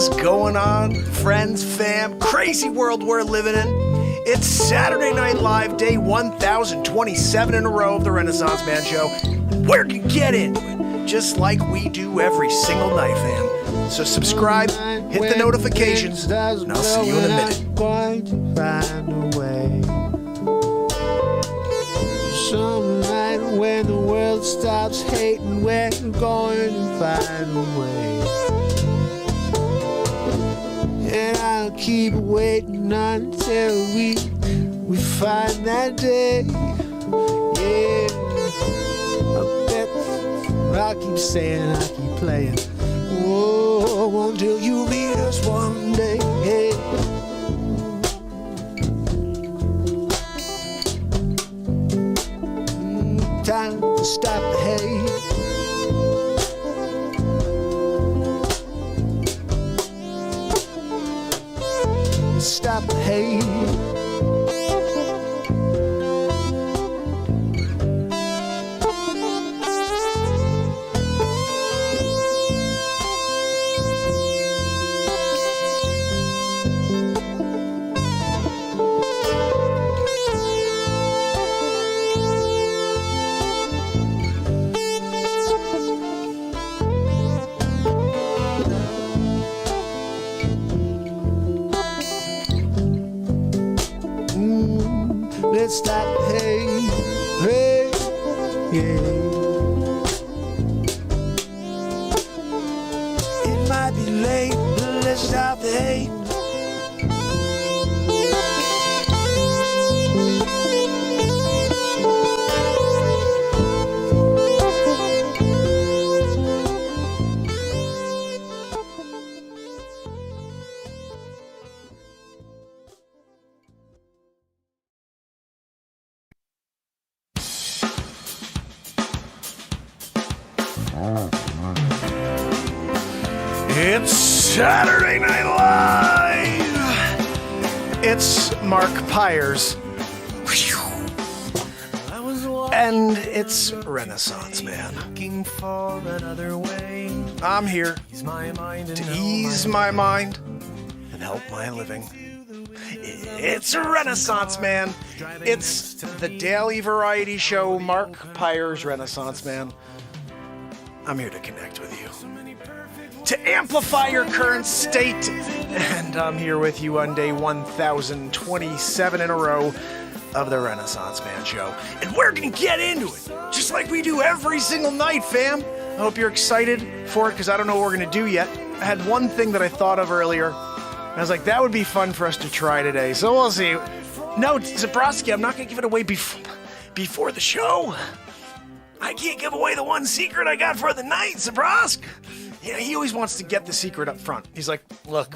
is going on, friends, fam, crazy world we're living in? It's Saturday Night Live, day 1027 in a row of the Renaissance Man Show. We're gonna get into it, just like we do every single night, fam. So subscribe, hit the notifications, and I'll see you in a minute. Going to find a way. Some night when the world stops hating, we're going to find a way. And I'll keep waiting until we find that day. Yeah, I bet I'll keep saying, I'll keep playing. Oh, until you meet us one day. Hey. Time to stop the hate. Stop the hate. Let's stop the hate, hey, yeah. It might be late, but let's stop the hate. It's Saturday Night Live! It's Mark Pires. And it's Renaissance Man. I'm here to ease my mind and help my living. It's Renaissance Man. It's the daily variety show, Mark Pires Renaissance Man. I'm here to connect with you, to amplify your current state, and I'm here with you on day 1027 in a row of the Renaissance Man Show, and we're gonna get into it, just like we do every single night, fam. I hope you're excited for it, because I don't know what we're gonna do yet. I had one thing that I thought of earlier, and I was like, that would be fun for us to try today, so we'll see. No, Zabrowski, I'm not gonna give it away before the show. I can't give away the one secret I got for the night, Zabrosk. Yeah, he always wants to get the secret up front. He's like, look,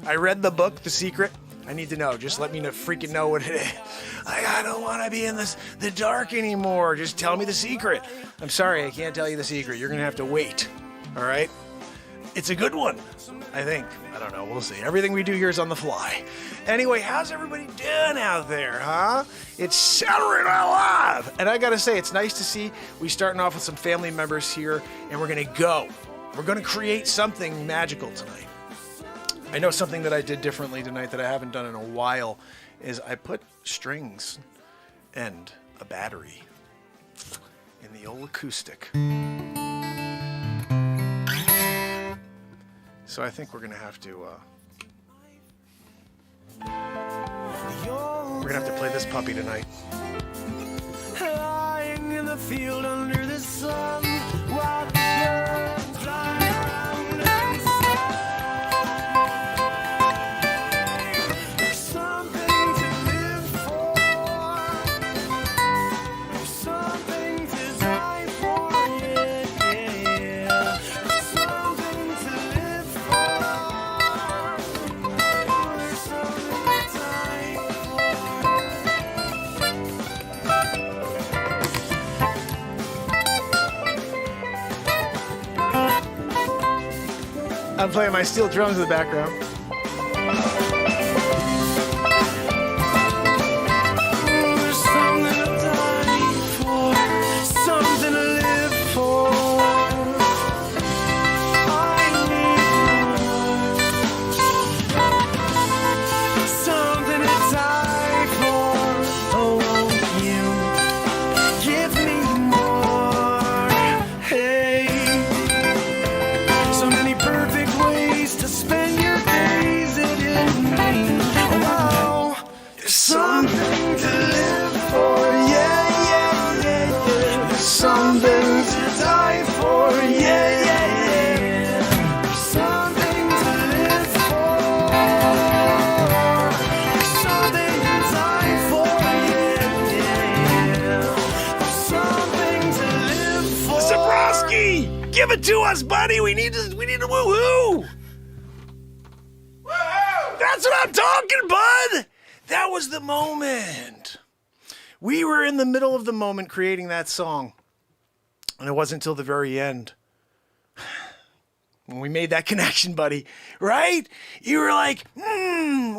I read the book, The Secret. I need to know. Just let me freaking know what it is. I don't want to be in the dark anymore. Just tell me the secret. I'm sorry, I can't tell you the secret. You're going to have to wait. All right? It's a good one, I think. I don't know. We'll see. Everything we do here is on the fly. Anyway, how's everybody doing out there, huh? It's Saturday Night Live. And I got to say, it's nice to see we starting off with some family members here, and we're going to go. We're going to create something magical tonight. I know something that I did differently tonight that I haven't done in a while is I put strings and a battery in the old acoustic. So I think we're going to have to play this puppy tonight. Lying in the field under the sun, while the birds fly around and sing. There's something to live for. There's something to die for. Yeah. There's something to live for. There's something to die for. I'm playing my steel drums in the background. There's something to die for, something to live for. I need something to live for, yeah, yeah, yeah, yeah. There's something to die for, yeah, yeah, yeah. There's something to live for. There's something to die for, yeah, yeah. There's something to live for. Zabrowski, give it to us, buddy. We need a woohoo. That's what I'm talking, bud. That was the moment. We were in the middle of the moment creating that song. And it wasn't until the very end when we made that connection, buddy. Right? You were like,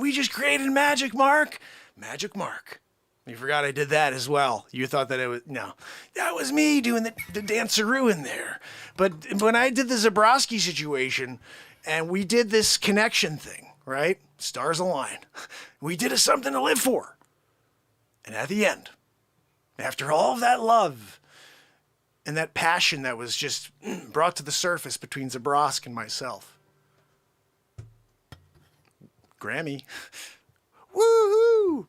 we just created Magic Mark. Magic Mark. You forgot I did that as well. You thought that it was, no. That was me doing the danceroo in there. But when I did the Zabrowski situation and we did this connection thing, right? Stars align. We did a something to live for. And at the end, after all of that love and that passion that was just brought to the surface between Zabrowski and myself, Grammy, woohoo!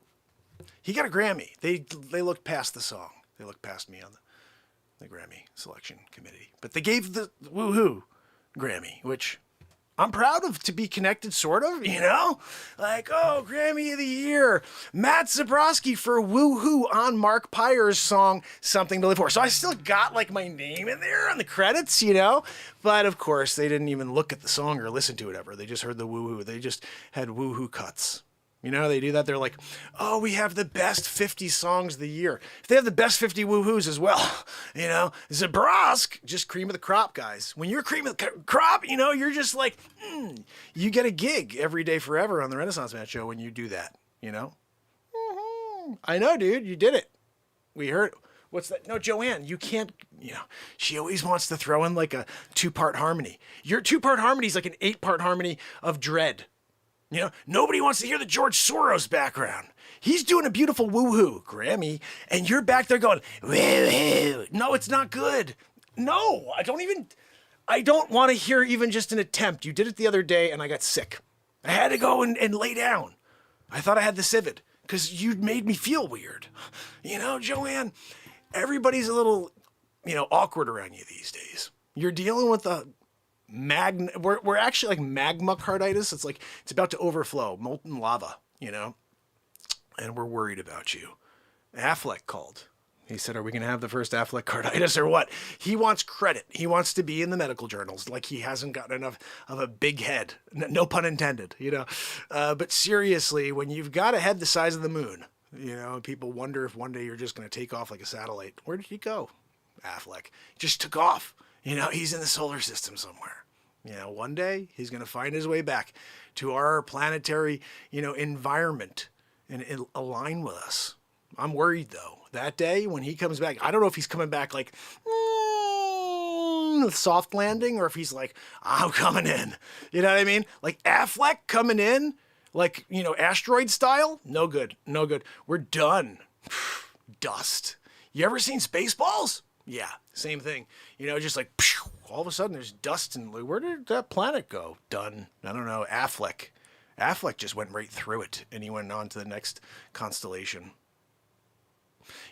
He got a Grammy. They looked past the song. They looked past me on the Grammy selection committee. But they gave the woohoo Grammy, which I'm proud of, to be connected, sort of, you know? Like, oh, Grammy of the Year. Matt Zabrowski for woohoo on Mark Pires' song, Something to Live For. So I still got, like, my name in there on the credits, you know? But, of course, they didn't even look at the song or listen to it ever. They just heard the woohoo. They just had woohoo cuts. You know, they do that. They're like, oh, we have the best 50 songs of the year. If they have the best 50 woohoos as well, you know, Zabrowski, just cream of the crop, guys. When you're cream of the crop, you know, you're just like, you get a gig every day forever on the Renaissance Man Show when you do that, you know? I know, dude, you did it. We heard, what's that? No, Joanne, you can't, you know, she always wants to throw in like a 2-part harmony. Your 2-part harmony is like an 8-part harmony of Dread. You know, nobody wants to hear the George Soros background. He's doing a beautiful woohoo, Grammy, and you're back there going, woohoo. No, it's not good. No, I don't want to hear even just an attempt. You did it the other day, and I got sick. I had to go and lay down. I thought I had the civid, because you made me feel weird. You know, Joanne, everybody's a little, you know, awkward around you these days. You're dealing with a we're actually like magma carditis. It's like, it's about to overflow, molten lava, you know, and we're worried about you. Affleck called. He said, are we going to have the first Affleck carditis or what? He wants credit. He wants to be in the medical journals. Like he hasn't gotten enough of a big head. No pun intended, you know, but seriously, when you've got a head the size of the moon, you know, people wonder if one day you're just going to take off like a satellite. Where did he go? Affleck just took off. You know, he's in the solar system somewhere. You know, one day he's going to find his way back to our planetary, you know, environment and align with us. I'm worried, though. That day when he comes back, I don't know if he's coming back like soft landing or if he's like, I'm coming in. You know what I mean? Like Affleck coming in, like, you know, asteroid style. No good. No good. We're done. Dust. You ever seen Spaceballs? Yeah, same thing. You know, just like, all of a sudden there's dust and where did that planet go? Done. I don't know. Affleck just went right through it and he went on to the next constellation.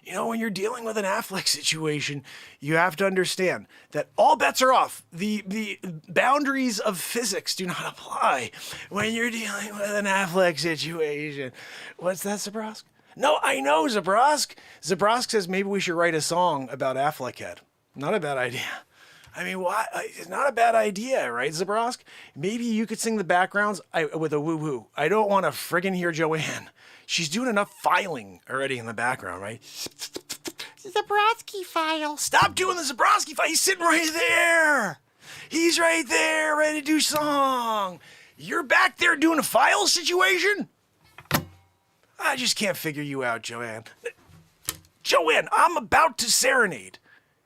You know, when you're dealing with an Affleck situation, you have to understand that all bets are off. The boundaries of physics do not apply when you're dealing with an Affleck situation. What's that, Zabrowski? No, I know, Zabrowski. Zabrowski says maybe we should write a song about Affleck head. Not a bad idea. I mean, why? It's not a bad idea, right, Zabrowski? Maybe you could sing the backgrounds with a woo-woo. I don't want to friggin' hear Joanne. She's doing enough filing already in the background, right? Zabrowski file. Stop doing the Zabrowski file. He's sitting right there. He's right there, ready to do song. You're back there doing a file situation? I just can't figure you out, Joanne. Joanne, I'm about to serenade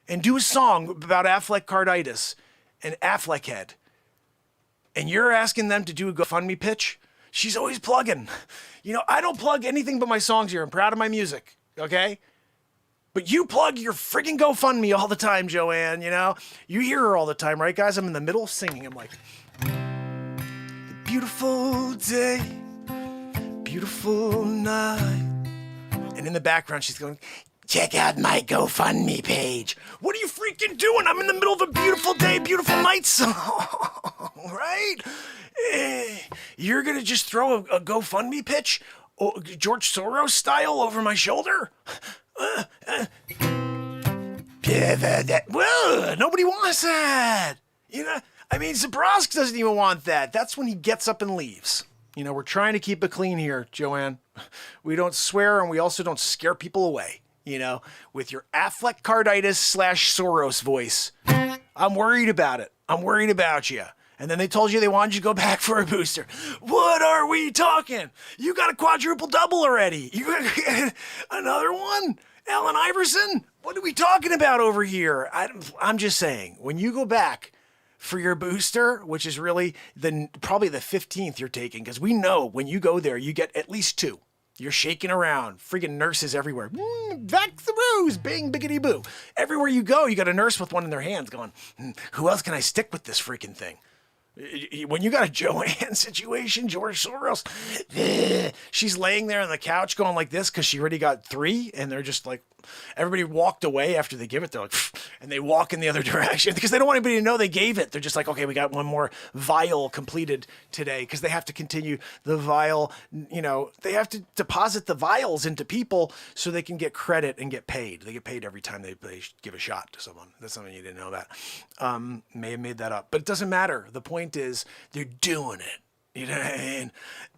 and do a song about Affleck carditis and Affleck head. And you're asking them to do a GoFundMe pitch? She's always plugging. You know, I don't plug anything but my songs here. I'm proud of my music, okay? But you plug your friggin' GoFundMe all the time, Joanne, you know? You hear her all the time, right, guys? I'm in the middle of singing. I'm like, the beautiful day, beautiful night. And in the background, she's going, check out my GoFundMe page. What are you freaking doing? I'm in the middle of a beautiful day, beautiful night song, right? You're going to just throw a GoFundMe pitch, George Soros style, over my shoulder? Well, nobody wants that. You know, I mean, Zabrowski doesn't even want that. That's when he gets up and leaves. You know, we're trying to keep it clean here, Joanne. We don't swear, and we also don't scare people away, you know, with your Affleck carditis / Soros voice. I'm worried about it. I'm worried about you. And then they told you they wanted you to go back for a booster. What are we talking? You got a quadruple double already. You got another one? Allen Iverson? What are we talking about over here? I'm just saying, when you go back for your booster, which is really probably the 15th you're taking, because we know when you go there, you get at least 2. You're shaking around, freaking nurses everywhere. Vax-a-roos, bing, biggity boo. Everywhere you go, you got a nurse with one in their hands going, who else can I stick with this freaking thing? When you got a Joanne situation, George Soros, she's laying there on the couch going like this because she already got 3, and they're just like, everybody walked away after they give it. They're like, and they walk in the other direction because they don't want anybody to know they gave it. They're just like, okay, we got one more vial completed today, because they have to continue the vial. You know, they have to deposit the vials into people so they can get credit and get paid. They get paid every time they give a shot to someone. That's something you didn't know about. May have made that up, but it doesn't matter. The point is they're doing it. You know what I mean?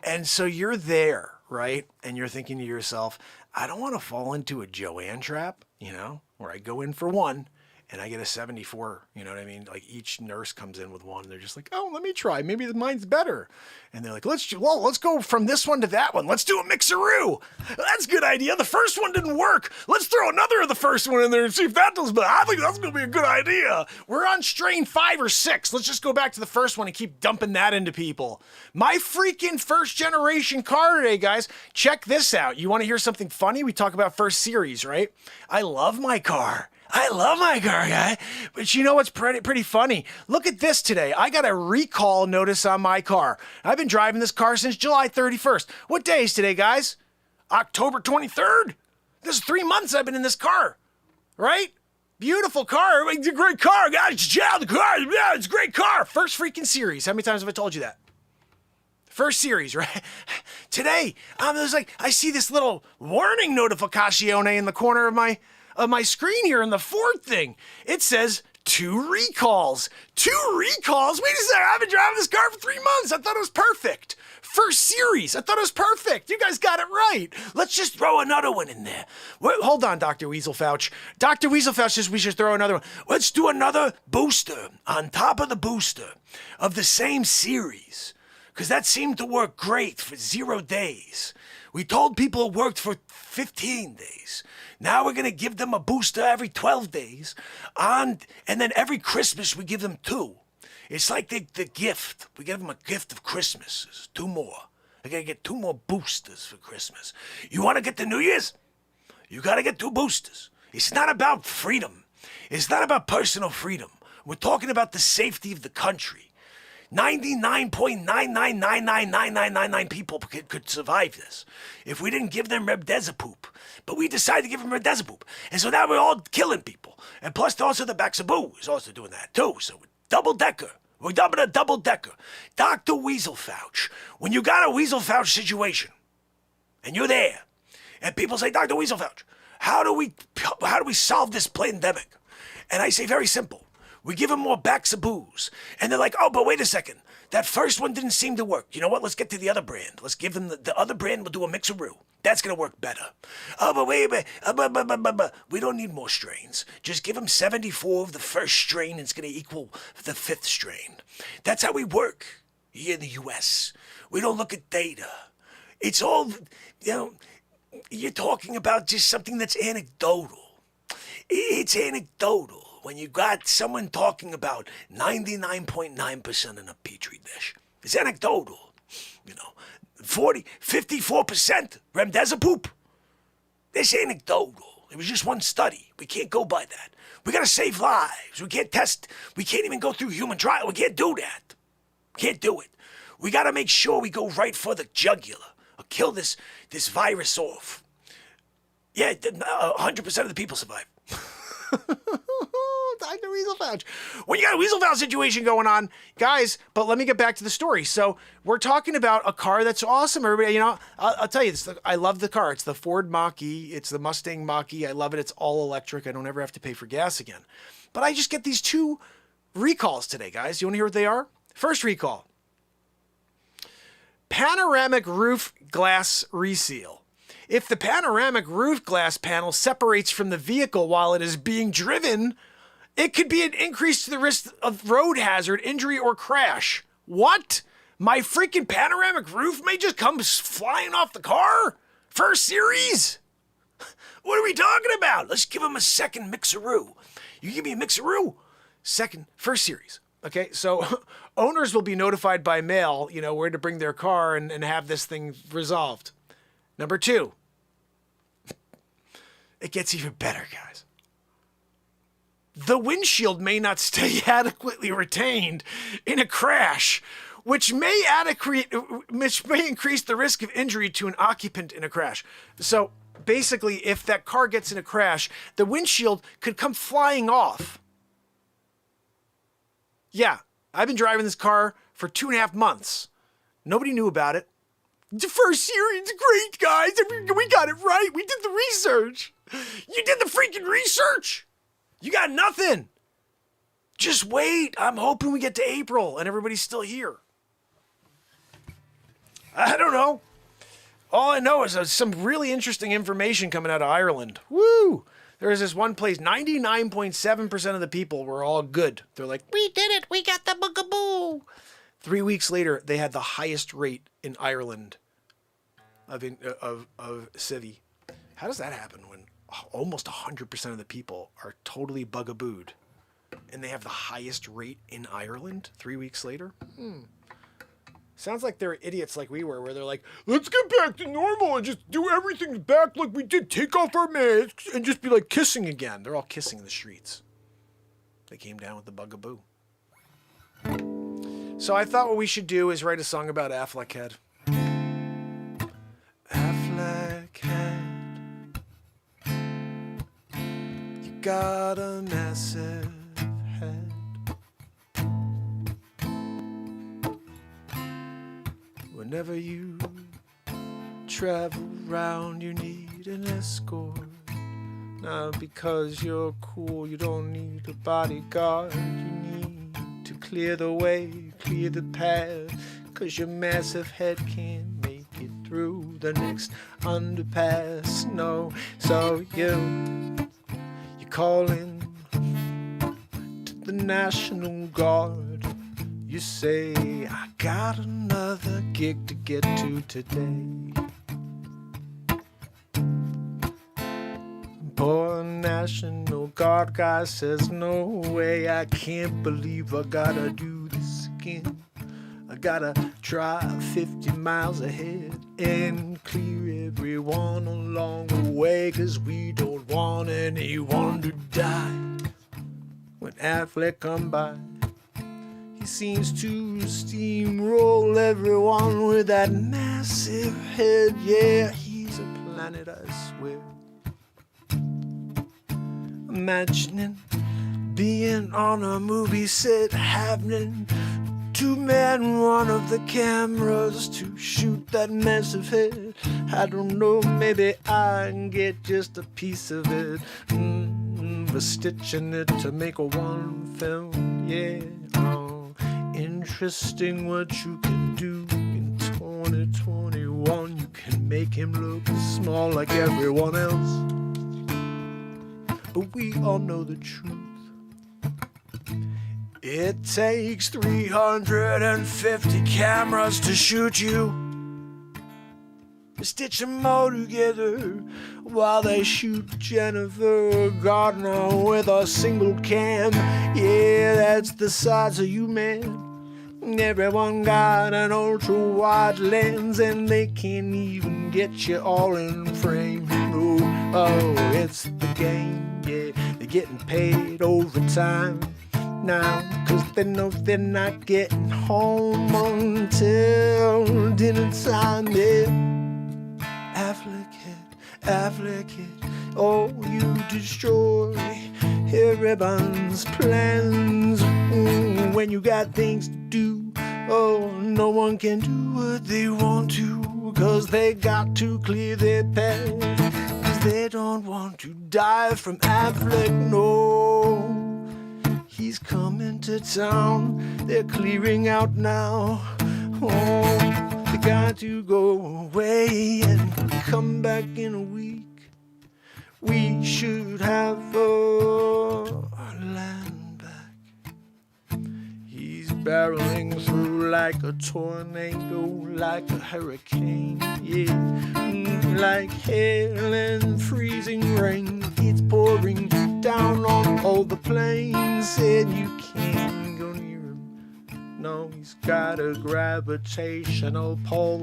And so you're there, right? And you're thinking to yourself, I don't want to fall into a Joanne trap, you know, where I go in for 1 and I get a 74, you know what I mean? Like each nurse comes in with 1 and they're just like, oh, let me try. Maybe mine's better. And they're like, let's go from this one to that one. Let's do a mixeroo. That's a good idea. The first one didn't work. Let's throw another of the first one in there and see if that does better. I think that's going to be a good idea. We're on strain 5 or 6. Let's just go back to the first one and keep dumping that into people. My freaking first generation car today, guys. Check this out. You want to hear something funny? We talk about first series, right? I love my car. I love my car, guy. But you know what's pretty funny? Look at this today. I got a recall notice on my car. I've been driving this car since July 31st. What day is today, guys? October 23rd? This is 3 months I've been in this car, right? Beautiful car. It's a great car, guys. Yeah, the car. Yeah, it's a great car. First freaking series. How many times have I told you that? First series, right? Today, I see this little warning notification in the corner of my screen here in the Ford thing. It says 2 recalls. 2 recalls? Wait a second, I've been driving this car for 3 months. I thought it was perfect. First series, I thought it was perfect. You guys got it right. Let's just throw another one in there. Hold on, Dr. Weasel Fouch. Dr. Weasel Fouch says we should throw another one. Let's do another booster on top of the booster of the same series, because that seemed to work great for 0 days. We told people it worked for 15 days. Now we're going to give them a booster every 12 days. And then every Christmas we give them 2. It's like the gift. We give them a gift of Christmas. It's 2 more. They're going to get 2 more boosters for Christmas. You want to get the New Year's? You got to get 2 boosters. It's not about freedom. It's not about personal freedom. We're talking about the safety of the country. 99.9999999 people could survive this if we didn't give them remdesivir. But we decided to give them remdesivir. And so now we're all killing people. And plus also the Baxaboo is also doing that too. So double-decker. We're dubbing a double-decker. Dr. Weasel Fouch, when you got a Weasel Fouch situation and you're there and people say, Dr. Weasel Fouch, how do we solve this pandemic? And I say very simple. We give them more Baxaboos. And they're like, oh, but wait a second. That first one didn't seem to work. You know what? Let's get to the other brand. Let's give them the other brand. We'll do a mixeroo. That's going to work better. Oh, but wait a minute. We don't need more strains. Just give them 74 of the first strain, and it's going to equal the 5th strain. That's how we work here in the U.S. We don't look at data. It's all, you're talking about just something that's anecdotal. It's anecdotal. When you got someone talking about 99.9% in a petri dish, it's anecdotal. 54% remdesivir. It's anecdotal. It was just one study. We can't go by that. We got to save lives. We can't test. We can't even go through human trial. We can't do that. Can't do it. We got to make sure we go right for the jugular or kill this virus off. Yeah, 100% of the people survive. Dr. Weasel Pouch. Well, you got a Weasel Pouch situation going on, guys, but let me get back to the story. So we're talking about a car that's awesome. Everybody, you know, I'll tell you this. I love the car. It's the Ford Mach-E. It's the Mustang Mach-E. I love it. It's all electric. I don't ever have to pay for gas again. But I just get these 2 recalls today, guys. You want to hear what they are? First recall. Panoramic roof glass reseal. If the panoramic roof glass panel separates from the vehicle while it is being driven, it could be an increase to the risk of road hazard, injury, or crash. What? My freaking panoramic roof may just come flying off the car? First series? What are we talking about? Let's give him a second mixeroo. You give me a mixeroo? First series. Okay, so owners will be notified by mail, you know, where to bring their car and have this thing resolved. Number 2, it gets even better, guys. The windshield may not stay adequately retained in a crash, which may increase the risk of injury to an occupant in a crash. So basically, if that car gets in a crash, the windshield could come flying off. Yeah, I've been driving this car for 2.5 months. Nobody knew about it. The first series, great, guys. We got it right. We did the research. You did the freaking research. You got nothing. Just wait. I'm hoping we get to April and everybody's still here. I don't know. All I know is some really interesting information coming out of Ireland. Woo! There was this one place, 99.7% of the people were all good. They're like, we did it. We got the boogaboo. 3 weeks later, they had the highest rate in Ireland of civi. How does that happen when almost 100% of the people are totally bugabooed and they have the highest rate in Ireland 3 weeks later? Sounds like they're idiots like we were, where they're like, let's get back to normal and just do everything back like we did. Take off our masks and just be like kissing again. They're all kissing in the streets. They came down with the bugaboo. So I thought what we should do is write a song about Affleck Head. Affleck Head, you got a massive head. Whenever you travel around, you need an escort. Not because you're cool, you don't need a bodyguard. You need to clear the way, clear the path, 'cause your massive head can't make it through the next underpass. No, so you call in to the National Guard. You say, I got another gig to get to today. Poor National Guard guy says, no way, I can't believe I gotta do this again. I gotta drive 50 miles ahead and clear everyone along the way, 'cause we don't want anyone to die. When Affleck come by, he seems to steamroll everyone with that massive head. Yeah, he's a planet, I swear. Imagining being on a movie set, having to man one of the cameras to shoot that massive head. I don't know, maybe I can get just a piece of it. But stitching it to make a one film, yeah. Interesting what you can do in 2021. You can make him look small like everyone else. But we all know the truth. It takes 350 cameras to shoot you. Stitch them all together while they shoot Jennifer Gardner with a single cam. Yeah, that's the size of you, man. Everyone got an ultra-wide lens, and they can't even get you all in frame. Oh, it's the game, yeah. They're getting paid overtime now, 'cause they know they're not getting home until dinner time, yeah. Affleck Head, Affleck, oh, you destroy everyone's plans. When you got things to do, oh, no one can do what they want to, 'cause they got to clear their path, 'cause they don't want to die from Affleck, no. He's coming to town, they're clearing out now. Oh, they got to go away and come back in a week. We should have our land back. He's barreling through like a tornado, like a hurricane, yeah. Like hail and freezing rain, it's pouring down on all the plains, and you can't go near him. No, he's got a gravitational pull.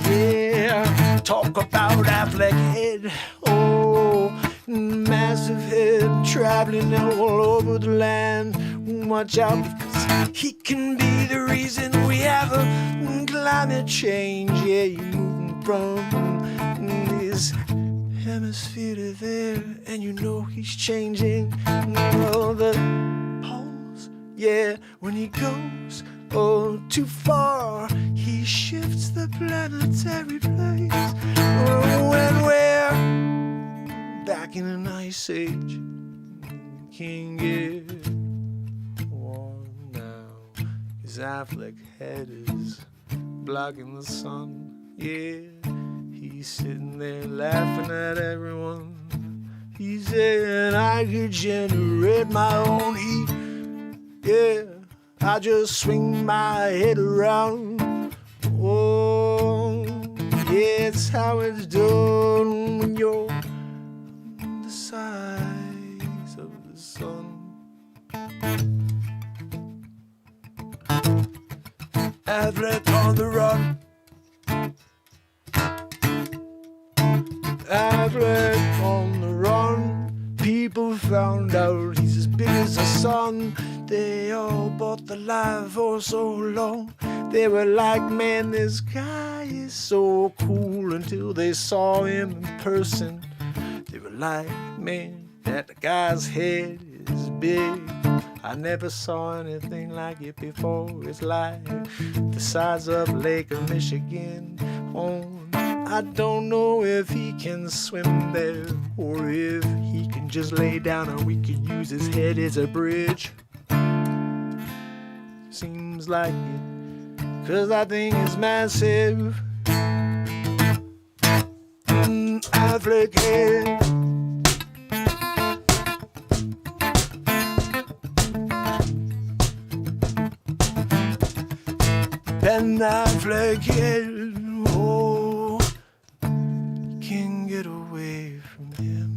Yeah, talk about Affleck head. Oh, massive head traveling all over the land. Watch out, because he can be the reason we have a climate change. Yeah, you're moving from this hemisphere to there, and you know he's changing all the poles. Yeah, when he goes too far, he shifts the planetary place. Oh, and we're back in an ice age. Can't get warm now. His Affleck head is blocking the sun. Yeah, he's sitting there laughing at everyone. He's saying I could generate my own heat. Yeah, I just swing my head around. Oh, yeah, it's how it's done when you're the size of the sun. Affleck on the run. Affleck on the run. People found out he's as big as the sun. They all bought the lie for so long. They were like, man, this guy is so cool, until they saw him in person. They were like, man, that guy's head is big. I never saw anything like it before. It's like the size of Lake of Michigan. Oh, I don't know if he can swim there, or if he can just lay down, or we could use his head as a bridge. Seems like it, 'cause I think it's massive. Affleck head. Ben Affleck head. Oh, you can't get away from him.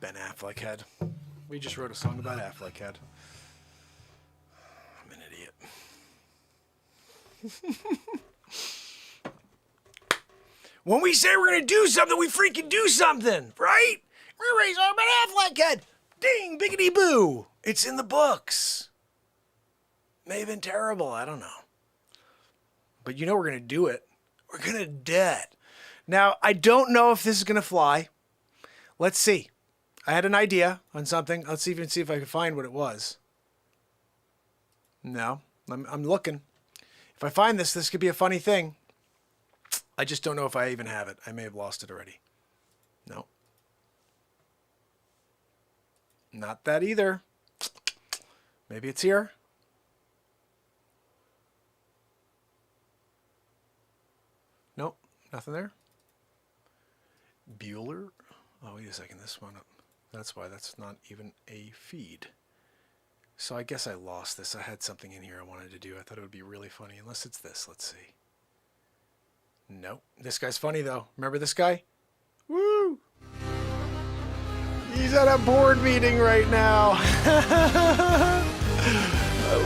Ben Affleck head. We just wrote a song about Affleck head. I'm an idiot. When we say we're going to do something, we freaking do something, right? We're raising our Ben Affleck head. Ding, biggity boo. It's in the books. May have been terrible, I don't know. But you know we're going to do it. We're going to do it. Now, I don't know if this is going to fly. Let's see. I had an idea on something. Let's even see if I can find what it was. No, I'm looking. If I find this, this could be a funny thing. I just don't know if I even have it. I may have lost it already. No. Not that either. Maybe it's here. Nope, nothing there. Bueller. Oh, wait a second. This one. That's why that's not even a feed. So I guess I lost this. I had something in here I wanted to do. I thought it would be really funny. Unless it's this. Let's see. Nope. This guy's funny, though. Remember this guy? Woo! He's at a board meeting right now. I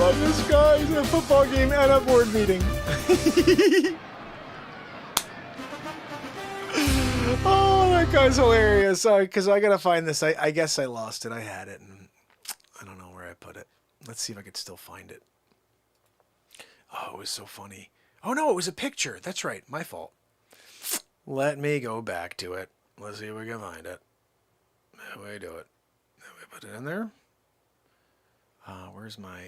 love this guy. He's at a football game and a board meeting. Oh, That guy's hilarious. Sorry, because I gotta find this. I guess I lost it. I had it, and I don't know where I put it. Let's see if I could still find it. Oh, it was so funny. Oh no, it was a picture. That's right. My fault. Let me go back to it. Let's see if we can find it. How do we do it? How do we put it in there? Where's my...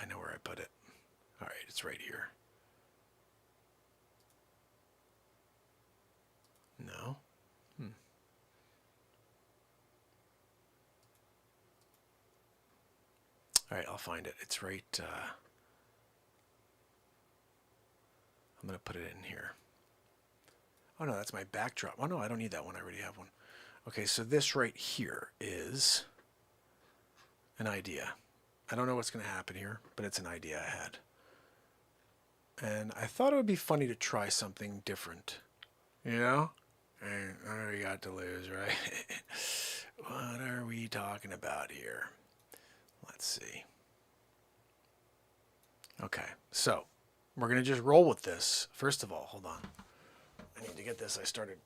I know where I put it. All right, it's right here. No. All right, I'll find it. It's right... I'm going to put it in here. Oh, no, that's my backdrop. Oh, no, I don't need that one. I already have one. Okay, so this right here is an idea. I don't know what's going to happen here, but it's an idea I had. And I thought it would be funny to try something different. You know? And what do we got to lose, right? What are we talking about here? Let's see. Okay, so we're going to just roll with this. First of all, hold on. I need to get this. I started...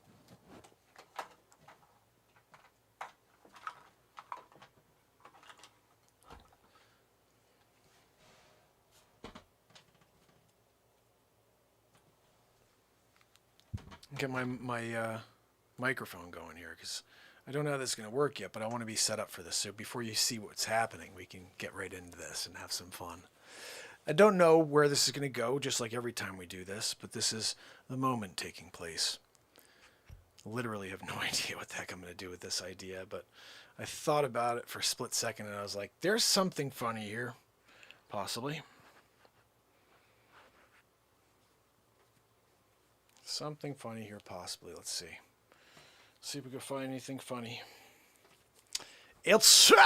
Get my microphone going here, because I don't know how this is going to work yet, but I want to be set up for this. So before you see what's happening, we can get right into this and have some fun. I don't know where this is going to go, just like every time we do this, but this is the moment taking place. Literally have no idea what the heck I'm going to do with this idea, but I thought about it for a split second, and I was like, there's something funny here, possibly. Something funny here, possibly. Let's see. See if we can find anything funny. It's Saturday!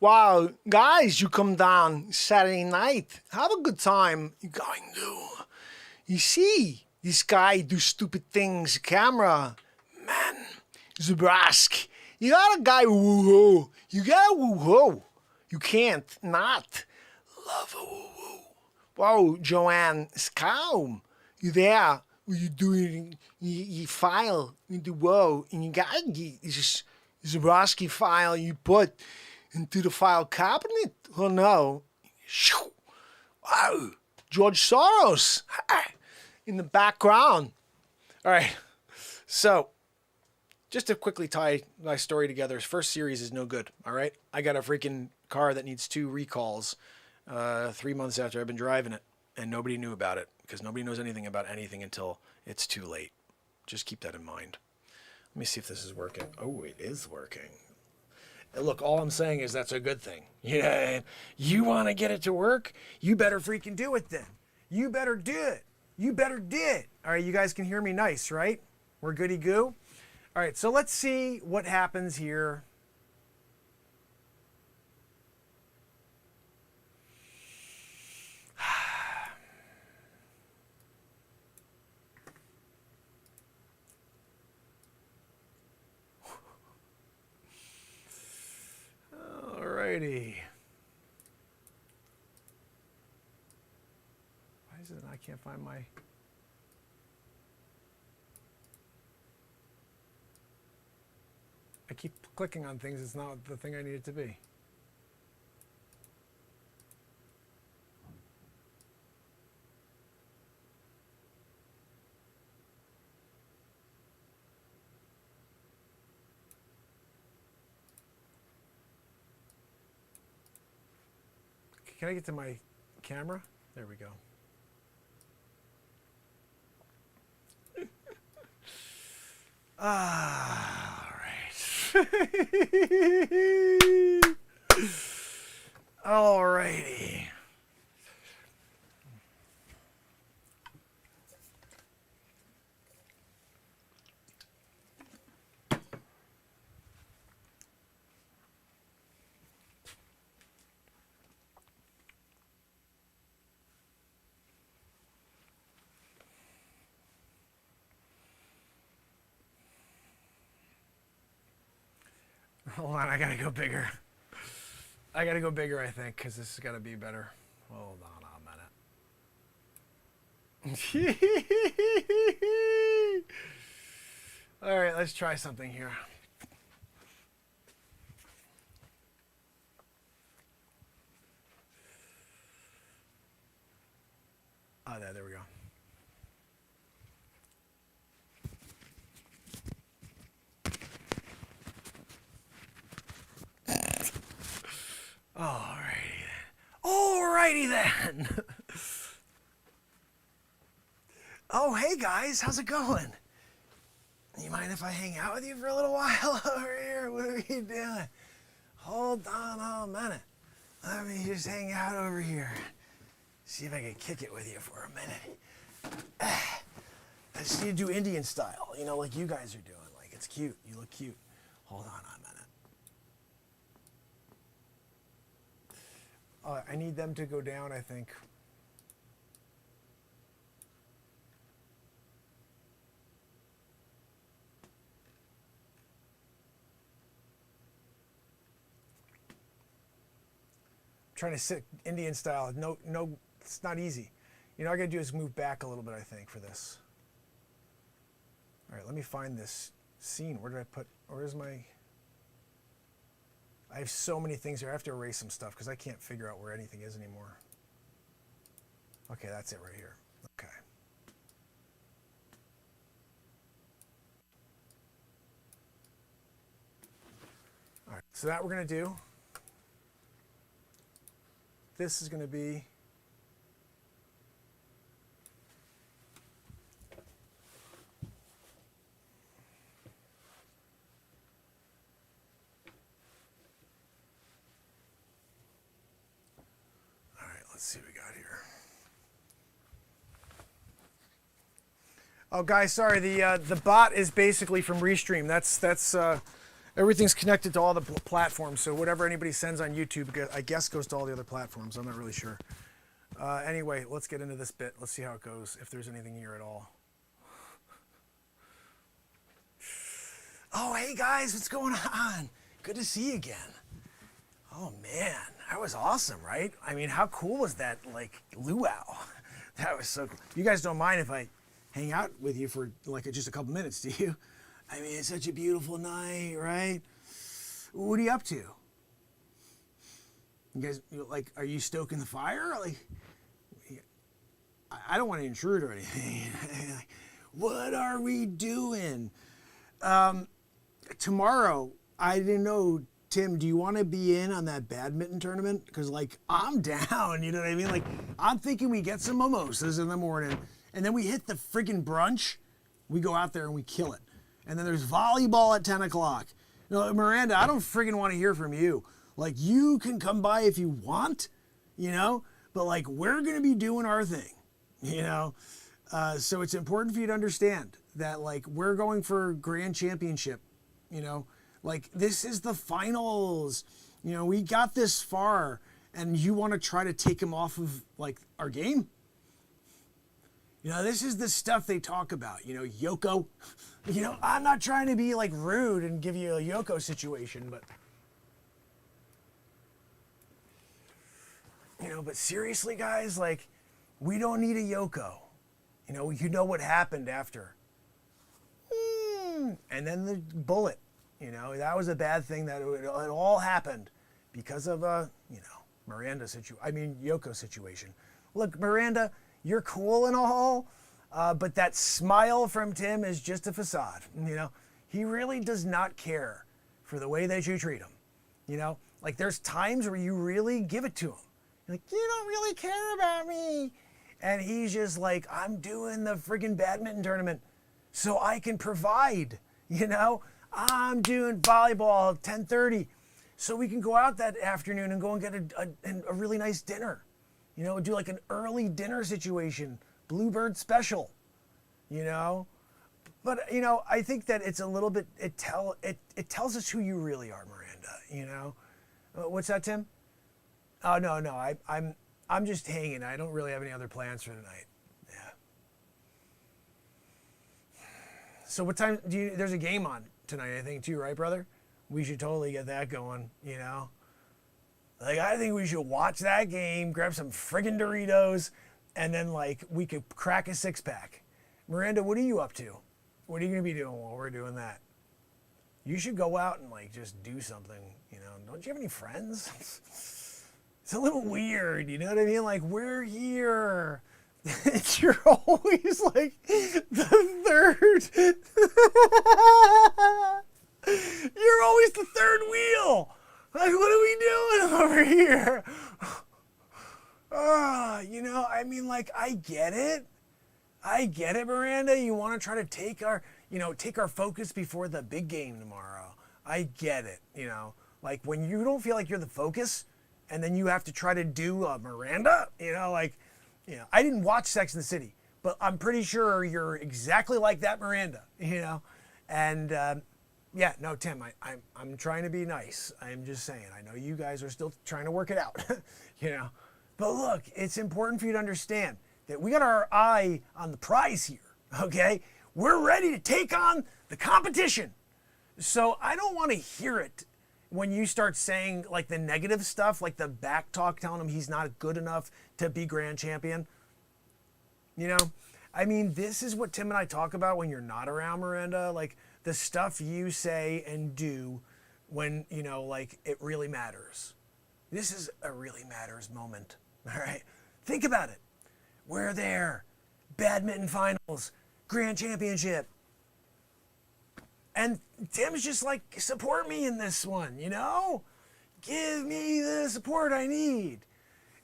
Wow, guys, you come down Saturday night. Have a good time. You going to? You see this guy do stupid things. Camera. Man, Zabrask. You got a guy woo-hoo. You got a woo-hoo. You can't not love a woo-hoo. Whoa, Joanne, it's calm. You there? You doing? You file. You do whoa, and you got this Zabrowski file. You put into the file cabinet. Oh no! Wow, George Soros in the background. All right, so just to quickly tie my story together, first series is no good. All right, I got a freaking car that needs 2 recalls. 3 months after I've been driving it, and nobody knew about it, because nobody knows anything about anything until it's too late. Just keep that in mind. Let me see if this is working. Oh, it is working. And look, all I'm saying is that's a good thing. Yeah, you want to get it to work? You better freaking do it then. You better do it. You better do it. All right, you guys can hear me nice, right? We're goody goo. All right, so let's see what happens here. Alrighty. Why is it I can't find my... I keep clicking on things. It's not the thing I need it to be. Can I get to my camera? There we go. All right. All righty. Hold on, I gotta go bigger. I gotta go bigger, I think, because this has got to be better. Hold on a minute. All right, let's try something here. Oh, there we go. Alrighty then. Oh, hey guys, how's it going? You mind if I hang out with you for a little while over here? What are you doing? Hold on a minute. Let me just hang out over here. See if I can kick it with you for a minute. I just need to do Indian style, you know, like you guys are doing. Like, it's cute. You look cute. Hold on a minute. I need them to go down, I think. Trying to sit Indian style. No, it's not easy. You know, all I gotta do is move back a little bit, I think, for this. All right, let me find this scene. Where did I put, where's my, I have so many things here. I have to erase some stuff because I can't figure out where anything is anymore. Okay, that's it right here. Okay. All right, so that we're gonna do. This is gonna be let's see what we got here. Oh, guys, sorry. The bot is basically from Restream. That's everything's connected to all the platforms. So whatever anybody sends on YouTube, I guess, goes to all the other platforms. I'm not really sure. Anyway, let's get into this bit. Let's see how it goes. If there's anything here at all. Oh, hey guys, what's going on? Good to see you again. Oh man, that was awesome, right? I mean, how cool was that, like, luau? That was so cool. You guys don't mind if I hang out with you for, like, just a couple minutes, do you? I mean, it's such a beautiful night, right? What are you up to? You guys, like, are you stoking the fire? Like, I don't want to intrude or anything. What are we doing? Tomorrow, I didn't know, Tim, do you want to be in on that badminton tournament? Because, like, I'm down, you know what I mean? Like, I'm thinking we get some mimosas in the morning, and then we hit the friggin' brunch. We go out there and we kill it. And then there's volleyball at 10 o'clock. You know, Miranda, I don't friggin' want to hear from you. Like, you can come by if you want, you know? But, like, we're going to be doing our thing, you know? So it's important for you to understand that, like, we're going for grand championship, you know? Like, this is the finals. You know, we got this far, and you want to try to take him off of, like, our game? You know, this is the stuff they talk about, you know, Yoko. You know, I'm not trying to be, like, rude and give you a Yoko situation, but... You know, but seriously, guys, like, we don't need a Yoko. You know what happened after. And then the bullet. You know, that was a bad thing that it all happened because of Yoko situation. Look, Miranda, you're cool and all, but that smile from Tim is just a facade. You know, he really does not care for the way that you treat him. You know, like there's times where you really give it to him. You're like, you don't really care about me. And he's just like, I'm doing the friggin' badminton tournament so I can provide, you know? I'm doing volleyball at 10:30 so we can go out that afternoon and go and get a really nice dinner. You know, do like an early dinner situation, Bluebird special, you know? But, you know, I think that it's a little bit, it tells us who you really are, Miranda, you know? What's that, Tim? Oh, no, I'm just hanging. I don't really have any other plans for tonight. Yeah. So what time there's a game on tonight, I think, too, right, brother? We should totally get that going, you know? Like, I think we should watch that game, grab some friggin' Doritos, and then, like, we could crack a six-pack. Miranda, what are you up to? What are you gonna be doing while we're doing that? You should go out and like just do something, you know. Don't you have any friends? It's a little weird, you know what I mean? Like, we're here. You're always like the third. You're always the third wheel. Like, what are we doing over here? You know, I mean, like, I get it. Miranda. You want to try to take our focus before the big game tomorrow. I get it, you know. Like, when you don't feel like you're the focus, and then you have to try to do Miranda, you know, like, you know, I didn't watch Sex and the City, but I'm pretty sure you're exactly like that Miranda, you know. And yeah, no, Tim, I'm trying to be nice. I'm just saying, I know you guys are still trying to work it out, you know. But look, it's important for you to understand that we got our eye on the prize here, okay? We're ready to take on the competition. So I don't want to hear it when you start saying like the negative stuff, like the back talk telling him he's not good enough to be grand champion. You know, I mean, this is what Tim and I talk about when you're not around, Miranda. Like the stuff you say and do when, you know, like it really matters. This is a really matters moment, all right? Think about it. We're there, badminton finals, grand championship. And Tim's just like, support me in this one, you know? Give me the support I need.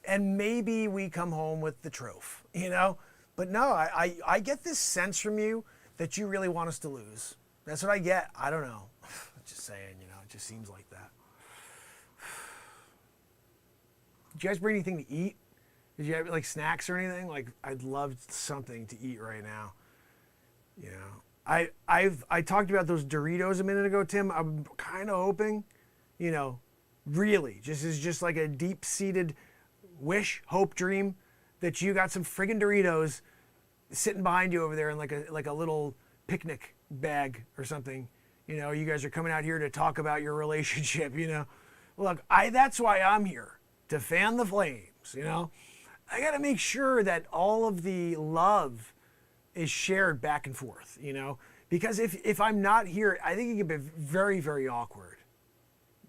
And maybe we come home with the trophy, you know? But no, I get this sense from you that you really want us to lose. That's what I get. I don't know. I'm just saying, you know, it just seems like that. Did you guys bring anything to eat? Did you have like snacks or anything? Like, I'd love something to eat right now, you know? I talked about those Doritos a minute ago, Tim. I'm kind of hoping, you know, really, just like a deep-seated wish, hope, dream that you got some friggin' Doritos sitting behind you over there in like a little picnic bag or something. You know, you guys are coming out here to talk about your relationship, you know. Look, that's why I'm here, to fan the flames, you know. I got to make sure that all of the love is shared back and forth, you know, because if I'm not here, I think it can be very, very awkward,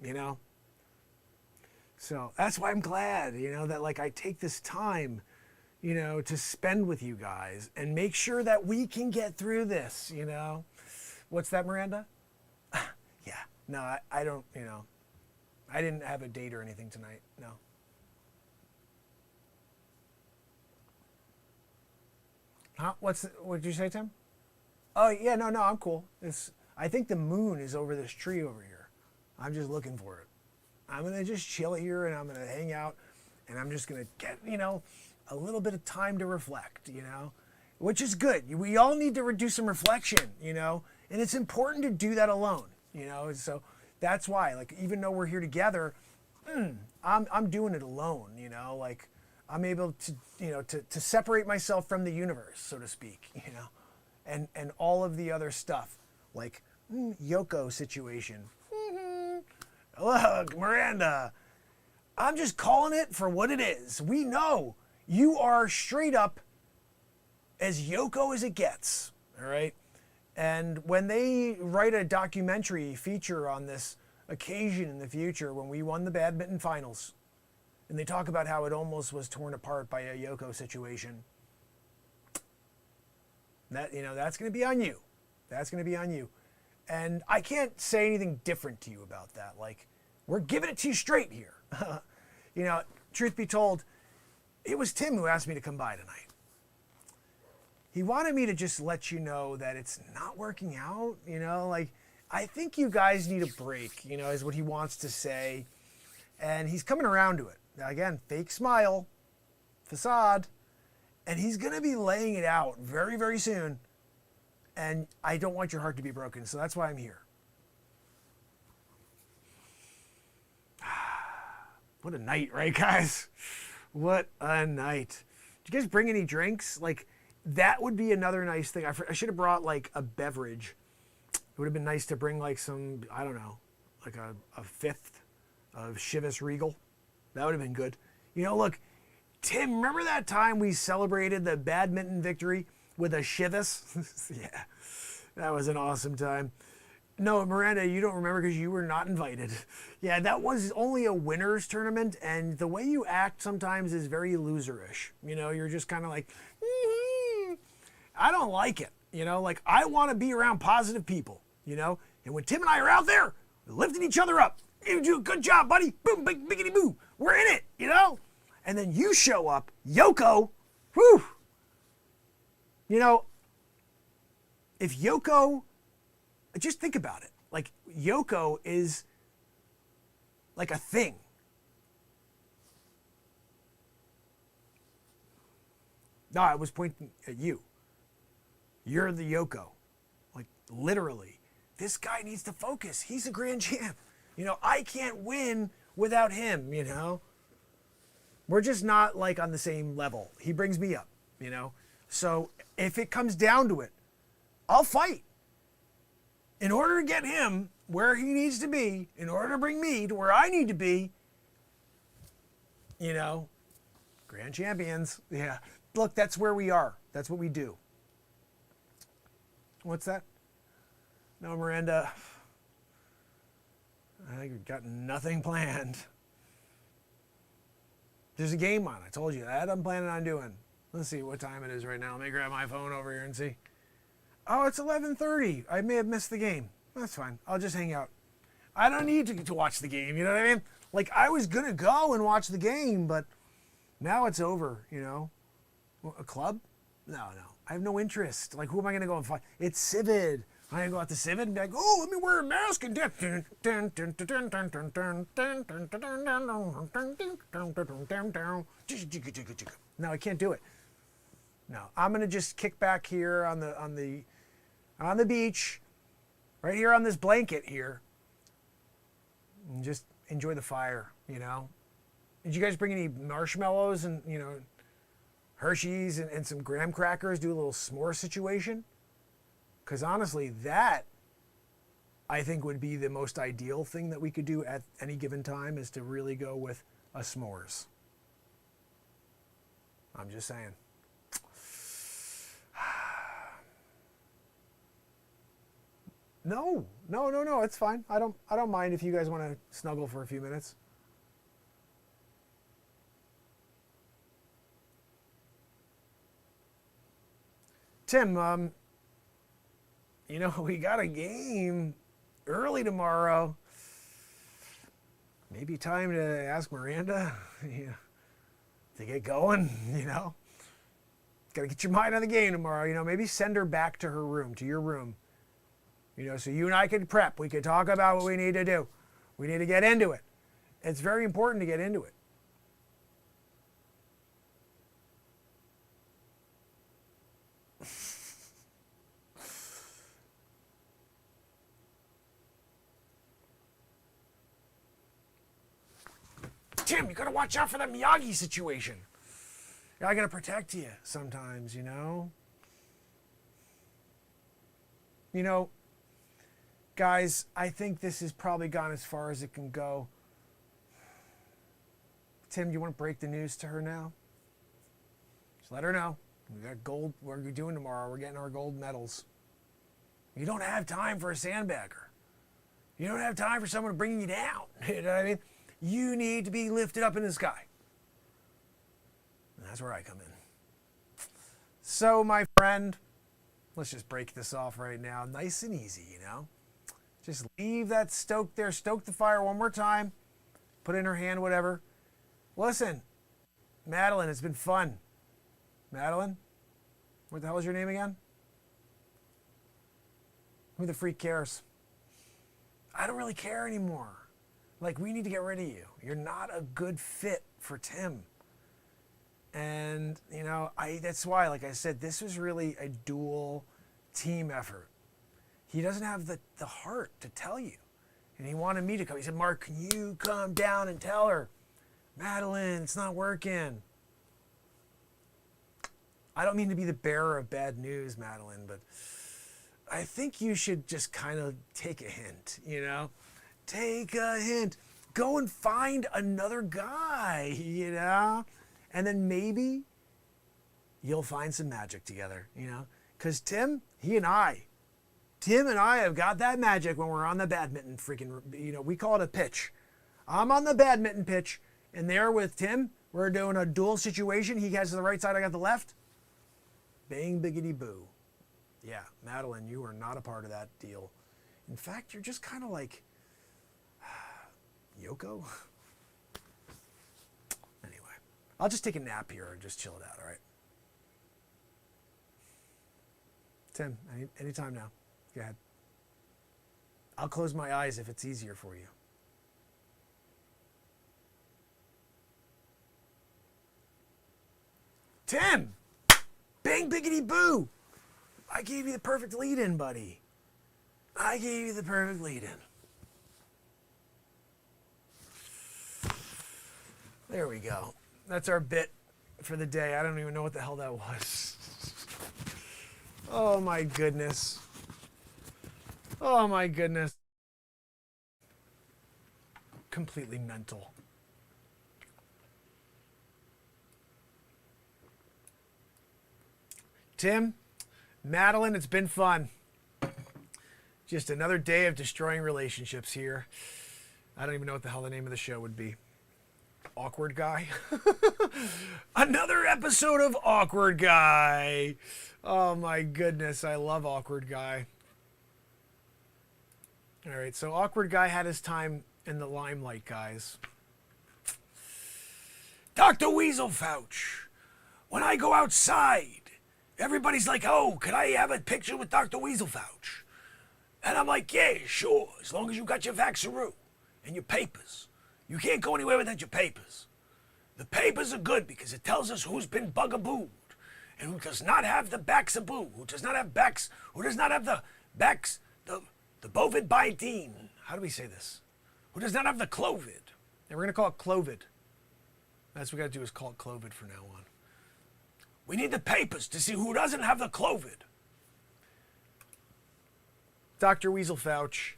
you know. So that's why I'm glad, you know, that like I take this time, you know, to spend with you guys and make sure that we can get through this, you know. What's that, Miranda? Yeah, no, I don't, you know, I didn't have a date or anything tonight, no. Huh? What did you say, Tim? Oh, yeah, no, I'm cool. I think the moon is over this tree over here. I'm just looking for it. I'm going to just chill here and I'm going to hang out and I'm just going to get, you know, a little bit of time to reflect, you know, which is good. We all need to do some reflection, you know, and it's important to do that alone, you know, so that's why, like, even though we're here together, I'm doing it alone, you know, like, I'm able to, you know, to separate myself from the universe, so to speak, you know, and all of the other stuff, like Yoko situation. Look, Miranda, I'm just calling it for what it is. We know you are straight up as Yoko as it gets, all right? And when they write a documentary feature on this occasion in the future, when we won the badminton finals, and they talk about how it almost was torn apart by a Yoko situation. That, you know, that's going to be on you. That's going to be on you. And I can't say anything different to you about that. Like, we're giving it to you straight here. You know, truth be told, it was Tim who asked me to come by tonight. He wanted me to just let you know that it's not working out, you know, like, I think you guys need a break, you know, is what he wants to say. And he's coming around to it. Now, again, fake smile, facade, and he's going to be laying it out very, very soon. And I don't want your heart to be broken, so that's why I'm here. What a night, right, guys? What a night. Did you guys bring any drinks? Like, that would be another nice thing. I should have brought, like, a beverage. It would have been nice to bring, like, some, I don't know, like a fifth of Chivas Regal. That would have been good. You know, look, Tim, remember that time we celebrated the badminton victory with a Chivas? Yeah. That was an awesome time. No, Miranda, you don't remember because you were not invited. Yeah, that was only a winners tournament, and the way you act sometimes is very loserish. You know, you're just kind of like, I don't like it. You know, like I want to be around positive people, you know? And when Tim and I are out there, we're lifting each other up. You do a good job, buddy. Boom, big, biggity boo. We're in it, you know? And then you show up, Yoko, whew. You know, if Yoko, just think about it. Like, Yoko is like a thing. No, I was pointing at you. You're the Yoko. Like, literally. This guy needs to focus. He's a grand champ. You know, I can't win without him, you know? We're just not, like, on the same level. He brings me up, you know? So, if it comes down to it, I'll fight. In order to get him where he needs to be, in order to bring me to where I need to be, you know, grand champions. Yeah. Look, that's where we are. That's what we do. What's that? No, Miranda. I think we've got nothing planned. There's a game on. I told you that. I'm planning on doing. Let's see what time it is right now. Let me grab my phone over here and see. Oh, it's 11:30. I may have missed the game. That's fine. I'll just hang out. I don't need to watch the game. You know what I mean? Like, I was going to go and watch the game, but now it's over, you know? A club? No. I have no interest. Like, who am I going to go and find? It's Civid. I'm going to go out to Civid and be like, oh, let me wear a mask and no, I can't do it. No, I'm going to just kick back here on the beach, right here on this blanket here, and just enjoy the fire, you know? Did you guys bring any marshmallows and, you know, Hershey's and some graham crackers, do a little s'more situation? Because honestly, that, I think, would be the most ideal thing that we could do at any given time, is to really go with a s'mores. I'm just saying. No, it's fine. I don't mind if you guys want to snuggle for a few minutes. Tim, you know, we got a game early tomorrow. Maybe time to ask Miranda to get going, you know. Got to get your mind on the game tomorrow, you know. Maybe send her back to her room, to your room. You know, so you and I could prep. We could talk about what we need to do. We need to get into it. It's very important to get into it. Tim, you gotta watch out for that Miyagi situation. I gotta protect you sometimes, you know? You know, guys, I think this has probably gone as far as it can go. Tim, you want to break the news to her now? Just let her know. We got gold. What are we doing tomorrow? We're getting our gold medals. You don't have time for a sandbagger. You don't have time for someone bringing you down. You know what I mean? You need to be lifted up in the sky. And that's where I come in. So, my friend, let's just break this off right now. Nice and easy, you know? Just leave that stoke there. Stoke the fire one more time. Put it in her hand, whatever. Listen, Madeline, it's been fun. Madeline? What the hell is your name again? Who the freak cares? I don't really care anymore. Like, we need to get rid of you. You're not a good fit for Tim. And, you know, that's why, like I said, this was really a dual team effort. He doesn't have the heart to tell you. And he wanted me to come. He said, Mark, can you come down and tell her, Madeline, it's not working. I don't mean to be the bearer of bad news, Madeline, but I think you should just kind of take a hint, you know? Take a hint. Go and find another guy, you know? And then maybe you'll find some magic together, you know? Because Tim, he and I, Tim and I have got that magic when we're on the badminton freaking, we call it a pitch. I'm on the badminton pitch, and there with Tim, we're doing a dual situation. He has the right side, I got the left. Bang, biggity boo. Yeah, Madeline, you are not a part of that deal. In fact, you're just kind of like Yoko. Anyway, I'll just take a nap here and just chill it out, all right? Tim, anytime now. Go ahead. I'll close my eyes if it's easier for you. Tim! Bang, biggity boo! I gave you the perfect lead-in, buddy. I gave you the perfect lead-in. There we go. That's our bit for the day. I don't even know what the hell that was. Oh my goodness. Oh my goodness. Completely mental. Tim, Madeline, it's been fun. Just another day of destroying relationships here. I don't even know what the hell the name of the show would be. Awkward Guy? Another episode of Awkward Guy. Oh my goodness, I love Awkward Guy. All right, so Awkward Guy had his time in the limelight, guys. Dr. Weasel Fouch, when I go outside, everybody's like, oh, could I have a picture with Dr. Weasel Fouch? And I'm like, yeah, sure, as long as you got your vaxaroo and your papers. You can't go anywhere without your papers. The papers are good because it tells us who's been bugabooed and who does not have the Baxaboo, who does not have Bax, who does not have the Bax, the Bovid-Bidine. How do we say this? Who does not have the Clovid. And we're going to call it Clovid. That's what we got to do is call it Clovid from now on. We need the papers to see who doesn't have the Clovid. Dr. Weasel Fouch,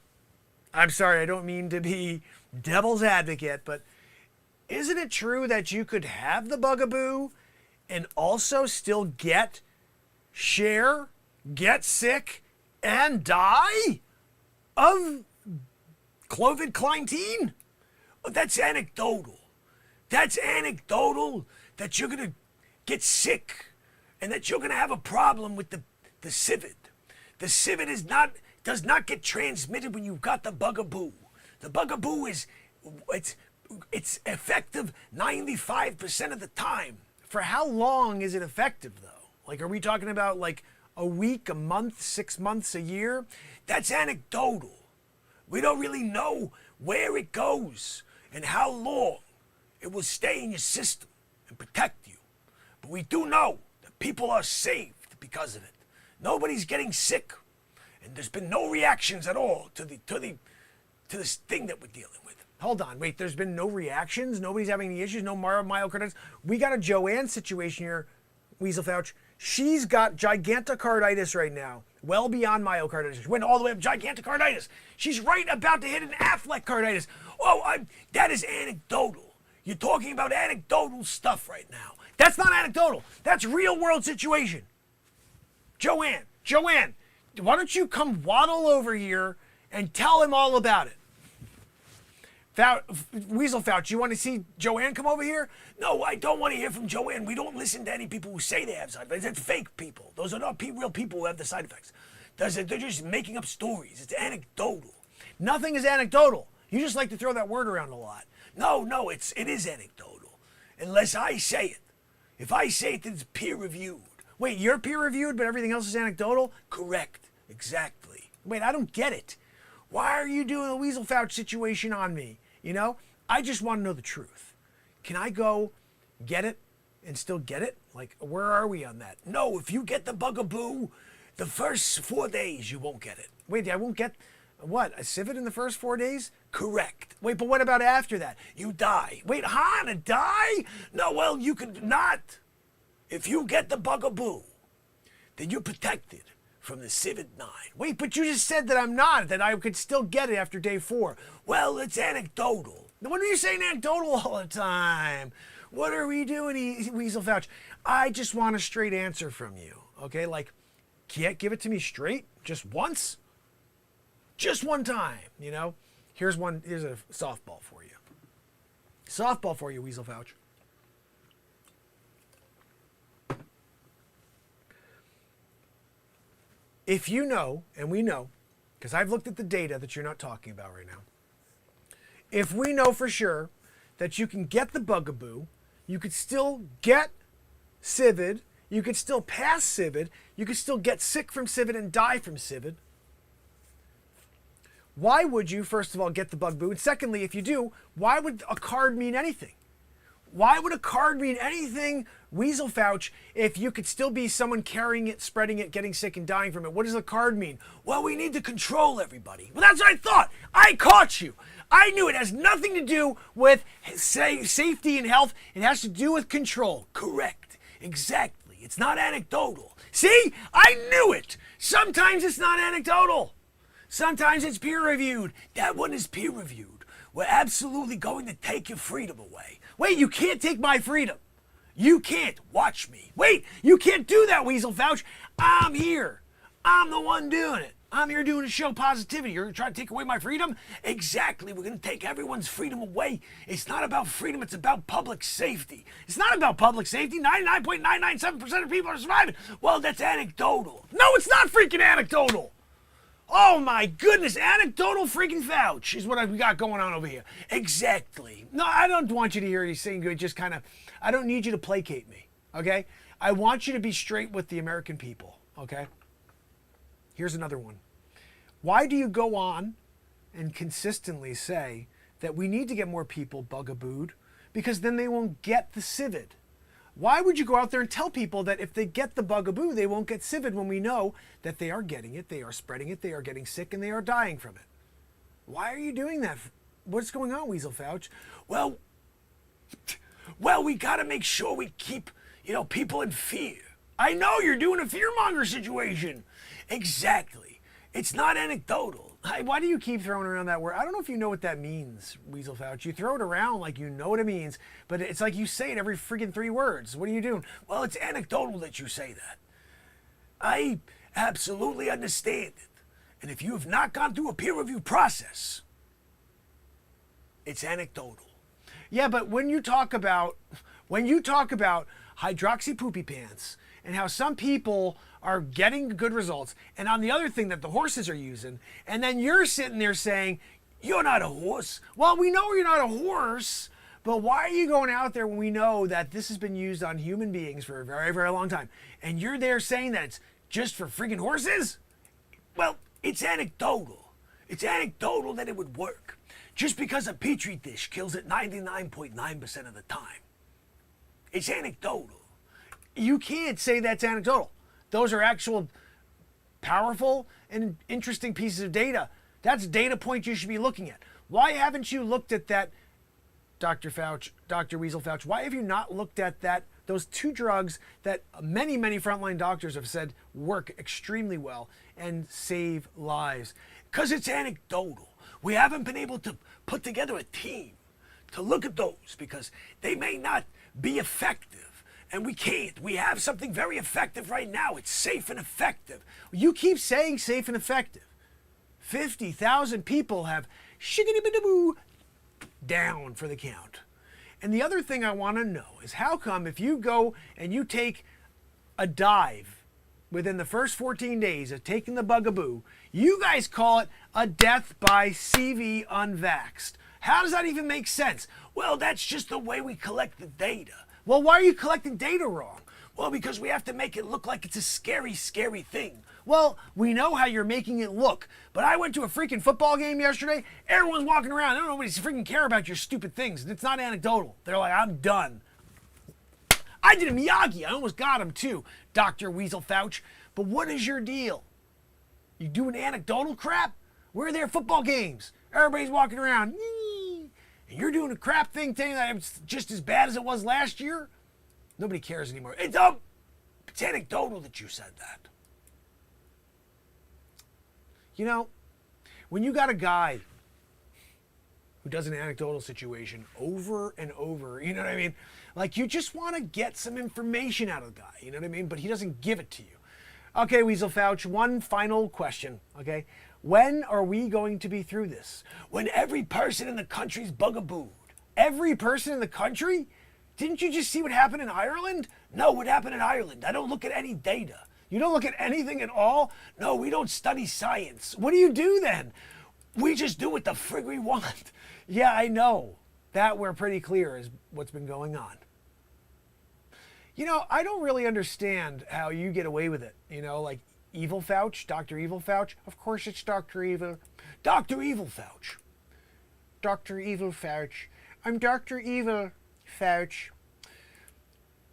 I'm sorry, I don't mean to be devil's advocate, but isn't it true that you could have the bugaboo and also still get sick, and die of COVID-19? That's anecdotal. That's anecdotal that you're going to get sick and that you're going to have a problem with the civet. The civet does not get transmitted when you've got the bugaboo. The bugaboo it's effective 95% of the time. For how long is it effective, though? Like, are we talking about like a week, a month, 6 months, a year? That's anecdotal. We don't really know where it goes and how long it will stay in your system and protect you. But we do know that people are saved because of it. Nobody's getting sick, and there's been no reactions at all to this thing that we're dealing with. Hold on, wait, there's been no reactions? Nobody's having any issues? No myocarditis? We got a Joanne situation here, Weasel Fouch. She's got gigantocarditis right now, well beyond myocarditis. She went all the way up gigantocarditis. She's right about to hit an Affleck carditis. Oh, that is anecdotal. You're talking about anecdotal stuff right now. That's not anecdotal. That's real world situation. Joanne, why don't you come waddle over here and tell him all about it? Weasel Fouch, you want to see Joanne come over here? No, I don't want to hear from Joanne. We don't listen to any people who say they have side effects. It's fake people. Those are not real people who have the side effects. They're just making up stories. It's anecdotal. Nothing is anecdotal. You just like to throw that word around a lot. No, it is anecdotal. Unless I say it. If I say it, then it's peer-reviewed. Wait, you're peer-reviewed, but everything else is anecdotal? Correct. Exactly. Wait, I don't get it. Why are you doing a Weasel Fouch situation on me? You know, I just want to know the truth. Can I go get it and still get it? Like, where are we on that? No, if you get the bugaboo, the first 4 days you won't get it. Wait, I won't get, what, a civet in the first 4 days? Correct. Wait, but what about after that? You die. Wait, to die? No, well, you could not. If you get the bugaboo, then you're protected from the civet-9. Wait, but you just said that I'm not, that I could still get it after day 4. Well, it's anecdotal. When are you saying anecdotal all the time? What are we doing, Weasel Fouch? I just want a straight answer from you, okay? Like, can't give it to me straight, just once? Just one time, you know? Here's a softball for you. Softball for you, Weasel Fouch. If you know, and we know, because I've looked at the data that you're not talking about right now. If we know for sure that you can get the bugaboo, you could still get civid, you could still pass civid, you could still get sick from civid and die from civid, why would you, first of all, get the bugaboo? And secondly, if you do, why would a card mean anything? Why would a card mean anything, Weasel Fouch, if you could still be someone carrying it, spreading it, getting sick, and dying from it? What does a card mean? Well, we need to control everybody. Well, that's what I thought. I caught you. I knew it has nothing to do with safety and health. It has to do with control. Correct. Exactly. It's not anecdotal. See? I knew it. Sometimes it's not anecdotal. Sometimes it's peer-reviewed. That one is peer-reviewed. We're absolutely going to take your freedom away. Wait, you can't take my freedom. You can't. Watch me. Wait, you can't do that, Weasel Fouch. I'm here. I'm the one doing it. I'm here doing a show positivity. You're trying to take away my freedom? Exactly. We're going to take everyone's freedom away. It's not about freedom. It's about public safety. It's not about public safety. 99.997% of people are surviving. Well, that's anecdotal. No, it's not freaking anecdotal. Oh my goodness, anecdotal freaking Fouch is what we got going on over here. Exactly. No, I don't want you to hear you saying good, just kind of, I don't need you to placate me, okay? I want you to be straight with the American people, okay? Here's another one. Why do you go on and consistently say that we need to get more people bugabooed? Because then they won't get the civid. Why would you go out there and tell people that if they get the bugaboo, they won't get civid when we know that they are getting it, they are spreading it, they are getting sick, and they are dying from it? Why are you doing that? What's going on, Weasel Fouch? Well, we got to make sure we keep, people in fear. I know you're doing a fearmonger situation. Exactly. It's not anecdotal. Why do you keep throwing around that word? I don't know if you know what that means, Weasel Fouch. You throw it around like you know what it means, but it's like you say it every freaking 3 words. What are you doing? Well, it's anecdotal that you say that. I absolutely understand it. And if you have not gone through a peer review process, it's anecdotal. Yeah, but when you talk about hydroxy poopy pants and how some people are getting good results, and on the other thing that the horses are using, and then you're sitting there saying, you're not a horse. Well, we know you're not a horse, but why are you going out there when we know that this has been used on human beings for a very, very long time? And you're there saying that it's just for friggin' horses? Well, it's anecdotal. It's anecdotal that it would work. Just because a Petri dish kills it 99.9% of the time. It's anecdotal. You can't say that's anecdotal. Those are actual powerful and interesting pieces of data. That's data points you should be looking at. Why haven't you looked at that, Dr. Fouch, Dr. Weasel Fouch? Why have you not looked at those 2 drugs that many, many frontline doctors have said work extremely well and save lives? Because it's anecdotal. We haven't been able to put together a team to look at those because they may not be effective. And we can't. We have something very effective right now. It's safe and effective. You keep saying safe and effective. 50,000 people have shiggity-bidaboo down for the count. And the other thing I want to know is how come if you go and you take a dive within the first 14 days of taking the bugaboo, you guys call it a death by CV unvaxxed. How does that even make sense? Well, that's just the way we collect the data. Well, why are you collecting data wrong? Well, because we have to make it look like it's a scary, scary thing. Well, we know how you're making it look, but I went to a freaking football game yesterday. Everyone's walking around. Nobody's freaking care about your stupid things. It's not anecdotal. They're like, I'm done. I did a Miyagi. I almost got him too, Dr. Weasel Fouch. But what is your deal? You doing anecdotal crap? We're there football games. Everybody's walking around. And you're doing a crap thing saying that it's just as bad as it was last year? Nobody cares anymore. It's anecdotal that you said that. When you got a guy who does an anecdotal situation over and over, you know what I mean? Like, you just want to get some information out of the guy, you know what I mean? But he doesn't give it to you. Okay, Weasel Fouch, one final question, okay? When are we going to be through this? When every person in the country's bugabooed. Every person in the country? Didn't you just see what happened in Ireland? No, what happened in Ireland? I don't look at any data. You don't look at anything at all? No, we don't study science. What do you do then? We just do what the frig we want. Yeah, I know. That we're pretty clear is what's been going on. You know, I don't really understand how you get away with it. You know, like Evil Fauci, Dr. Evil Fauci. Of course it's Dr. Evil. Dr. Evil Fauci. Dr. Evil Fauci. I'm Dr. Evil Fauci.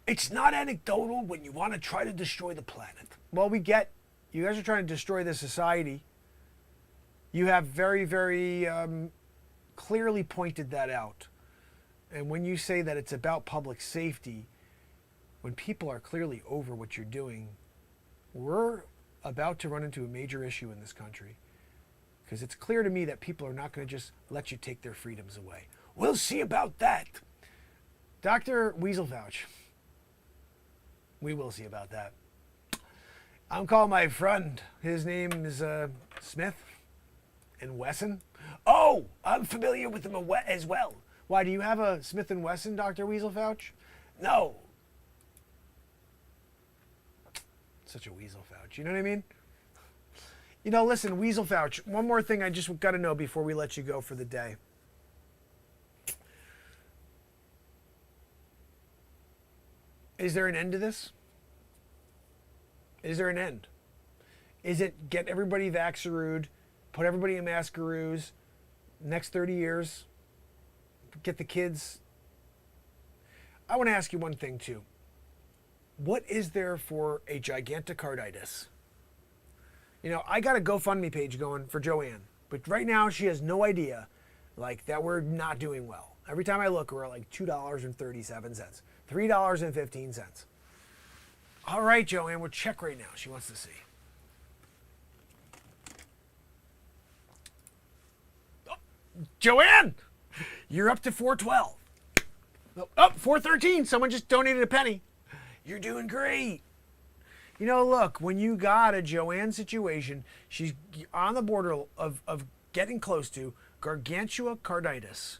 It's not anecdotal when you want to try to destroy the planet. Well, we get, you guys are trying to destroy this society. You have very, very clearly pointed that out. And when you say that it's about public safety, when people are clearly over what you're doing, we're about to run into a major issue in this country. Because it's clear to me that people are not going to just let you take their freedoms away. We'll see about that. Dr. Weasel Fauci. We will see about that. I'm calling my friend. His name is Smith and Wesson. Oh, I'm familiar with him as well. Why, do you have a Smith & Wesson, Dr. Weasel Fauci? No. Such a Weasel Fauci, you know what I mean? You know, listen, Weasel Fauci, one more thing I just got to know before we let you go for the day. Is there an end to this? Is there an end? Is it get everybody vaxxerooed, put everybody in mascaroos, next 30 years, get the kids? I want to ask you one thing too. What is there for a gigantocarditis? You know, I got a GoFundMe page going for Joanne, but right now she has no idea, like, that we're not doing well. Every time I look, we're at like $2.37, $3.15. All right, Joanne, we'll check right now. She wants to see. Oh, Joanne, you're up to 412. Oh, 413. Someone just donated a penny. You're doing great. You know, look, when you got a Joanne situation, she's on the border of getting close to gargantuocarditis.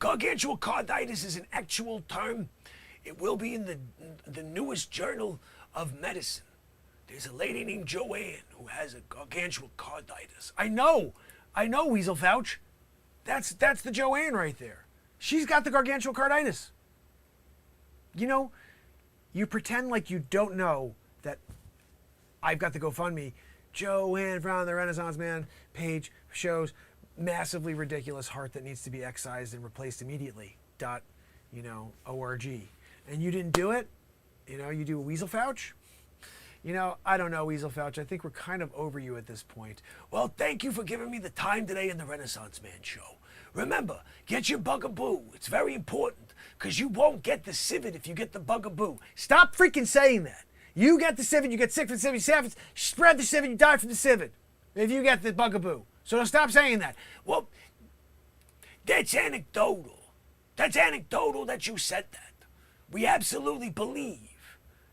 Gargantuocarditis is an actual term. It will be in the newest journal of medicine. There's a lady named Joanne who has a gargantuocarditis. I know, Weasel Fauci. That's the Joanne right there. She's got the gargantuocarditis. You know, you pretend like you don't know that I've got the GoFundMe. Joanne from the Renaissance Man page shows massively ridiculous heart that needs to be excised and replaced immediately. .org. And you didn't do it? You know, you do a Weasel Fauci? You know, I don't know, Weasel Fauci. I think we're kind of over you at this point. Well, thank you for giving me the time today in the Renaissance Man show. Remember, get your bugaboo. It's very important, because you won't get the civet if you get the bugaboo. Stop freaking saying that. You get the civet, you get sick from the civet, spread the civet, you die from the civet if you get the bugaboo. So stop saying that. Well, that's anecdotal. That's anecdotal that you said that. We absolutely believe,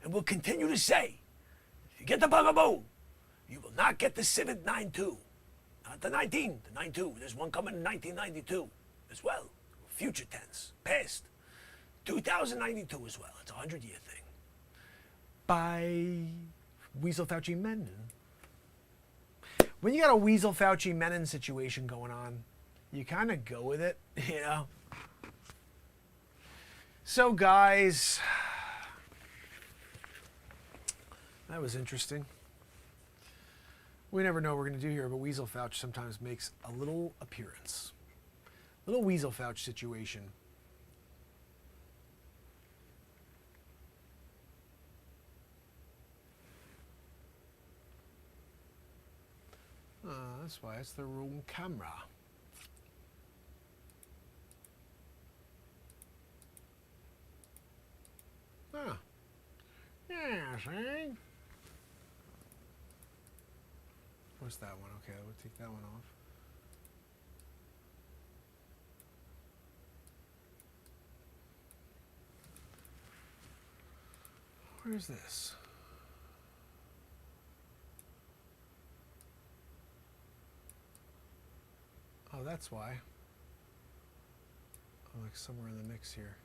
and will continue to say, if you get the bugaboo, you will not get the civet 9-2. Not the 19, the 9-2. There's one coming in 1992 as well. Future tense, past. 2092 as well. It's a 100-year thing. By Weasel Fauci Menon. When you got a Weasel Fauci Menon situation going on, you kind of go with it, you know? So, guys, that was interesting. We never know what we're going to do here, but Weasel Fauci sometimes makes a little appearance. Little Weasel Fauci situation. That's why it's the wrong camera. Ah. Yeah, see? What's that one? Okay, we'll take that one off. Where's this? Oh, that's why. Oh, like somewhere in the mix here.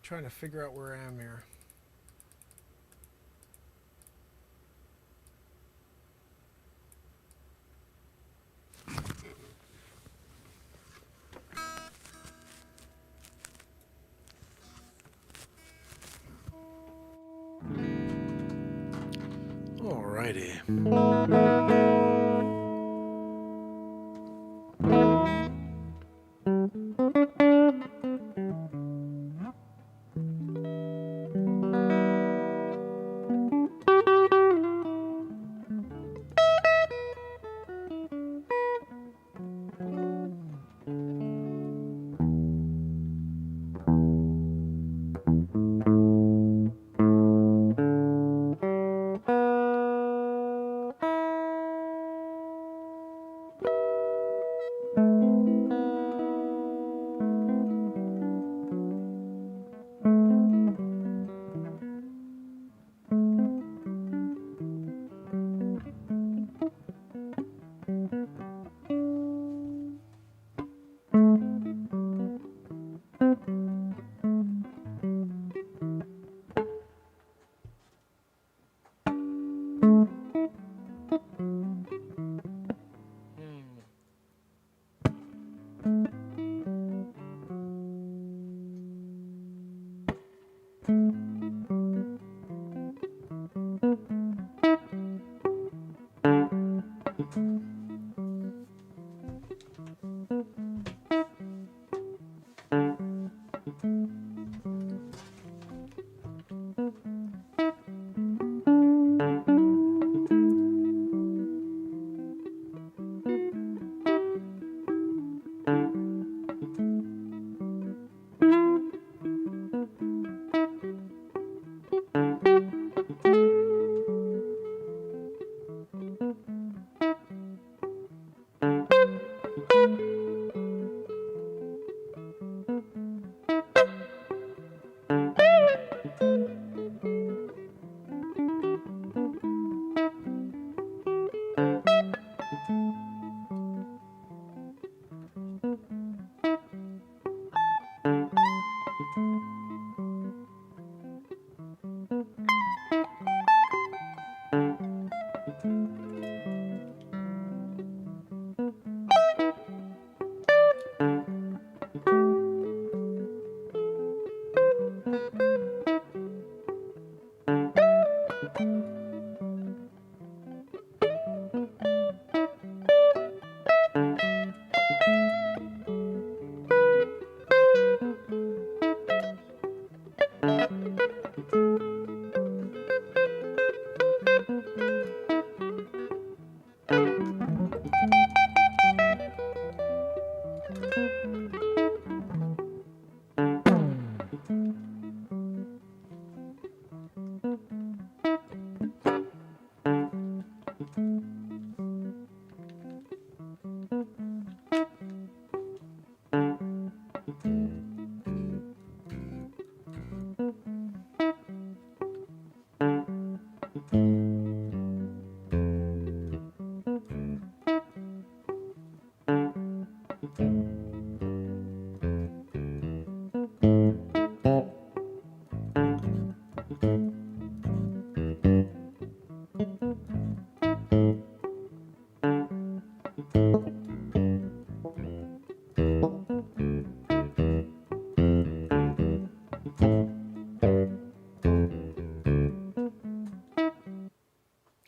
Trying to figure out where I am here. Alrighty.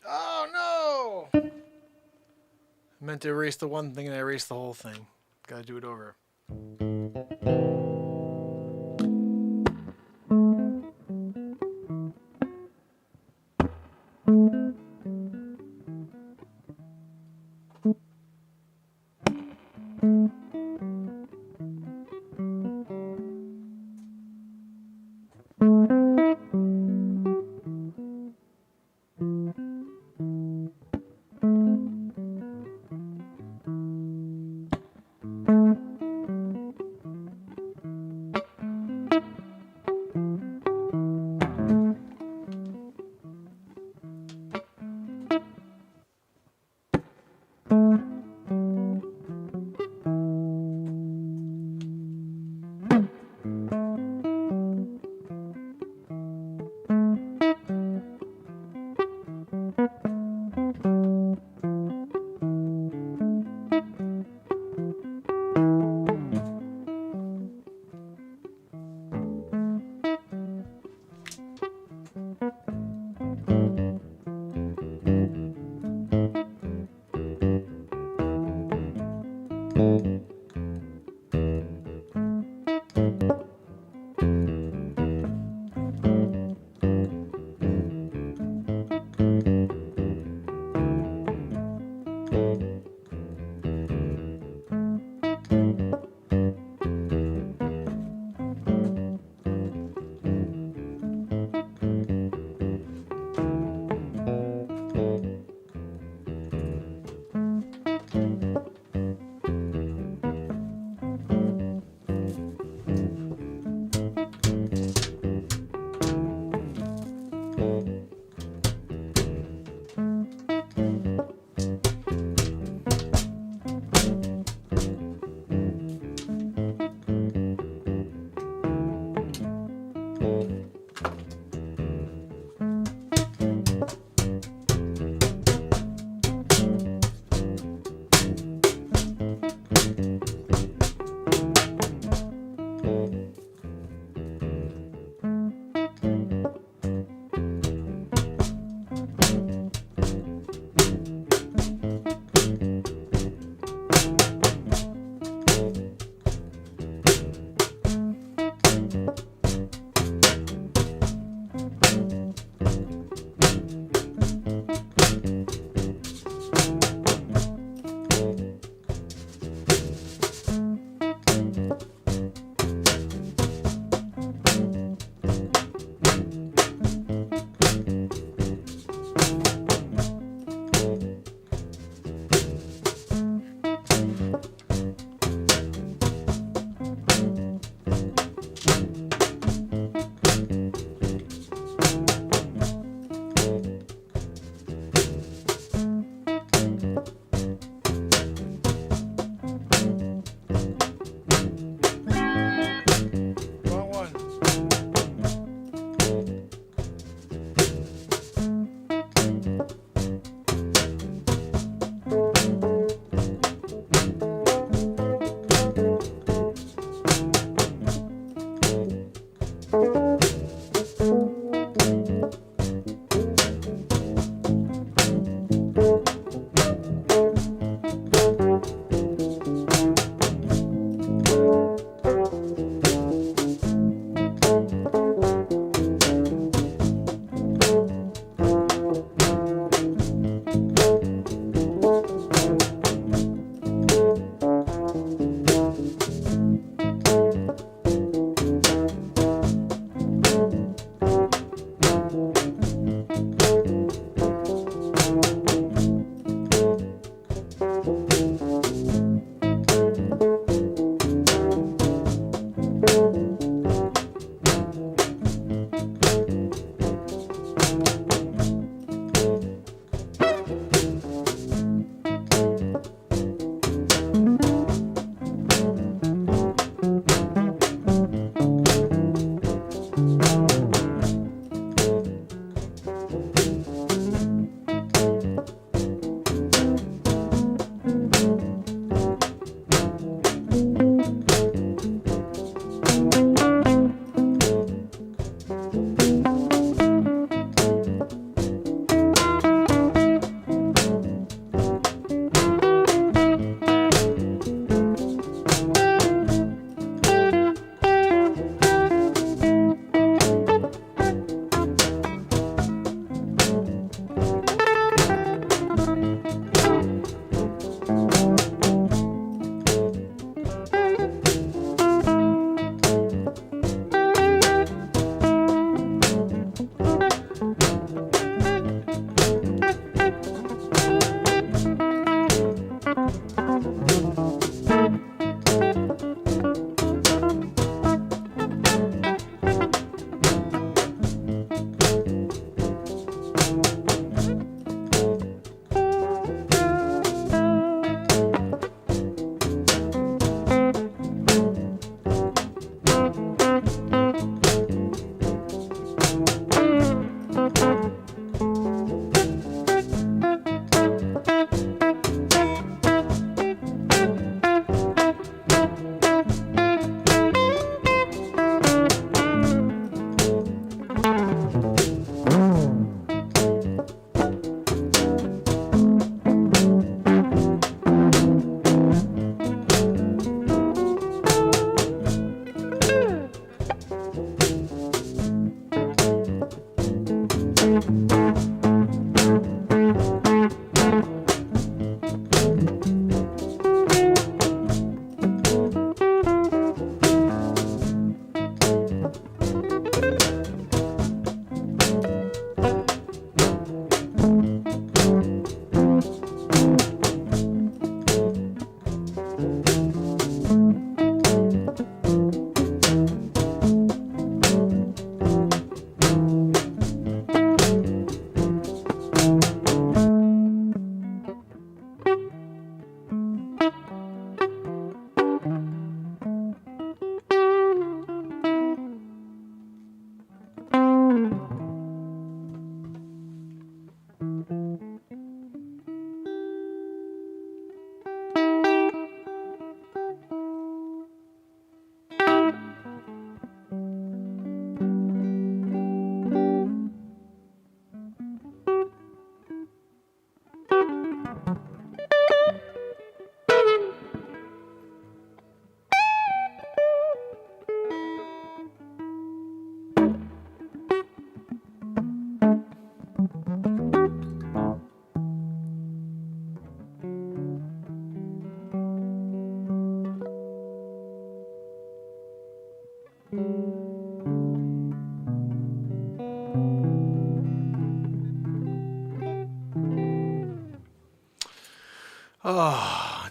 Oh no! I meant to erase the one thing and I erased the whole thing. Gotta do it over.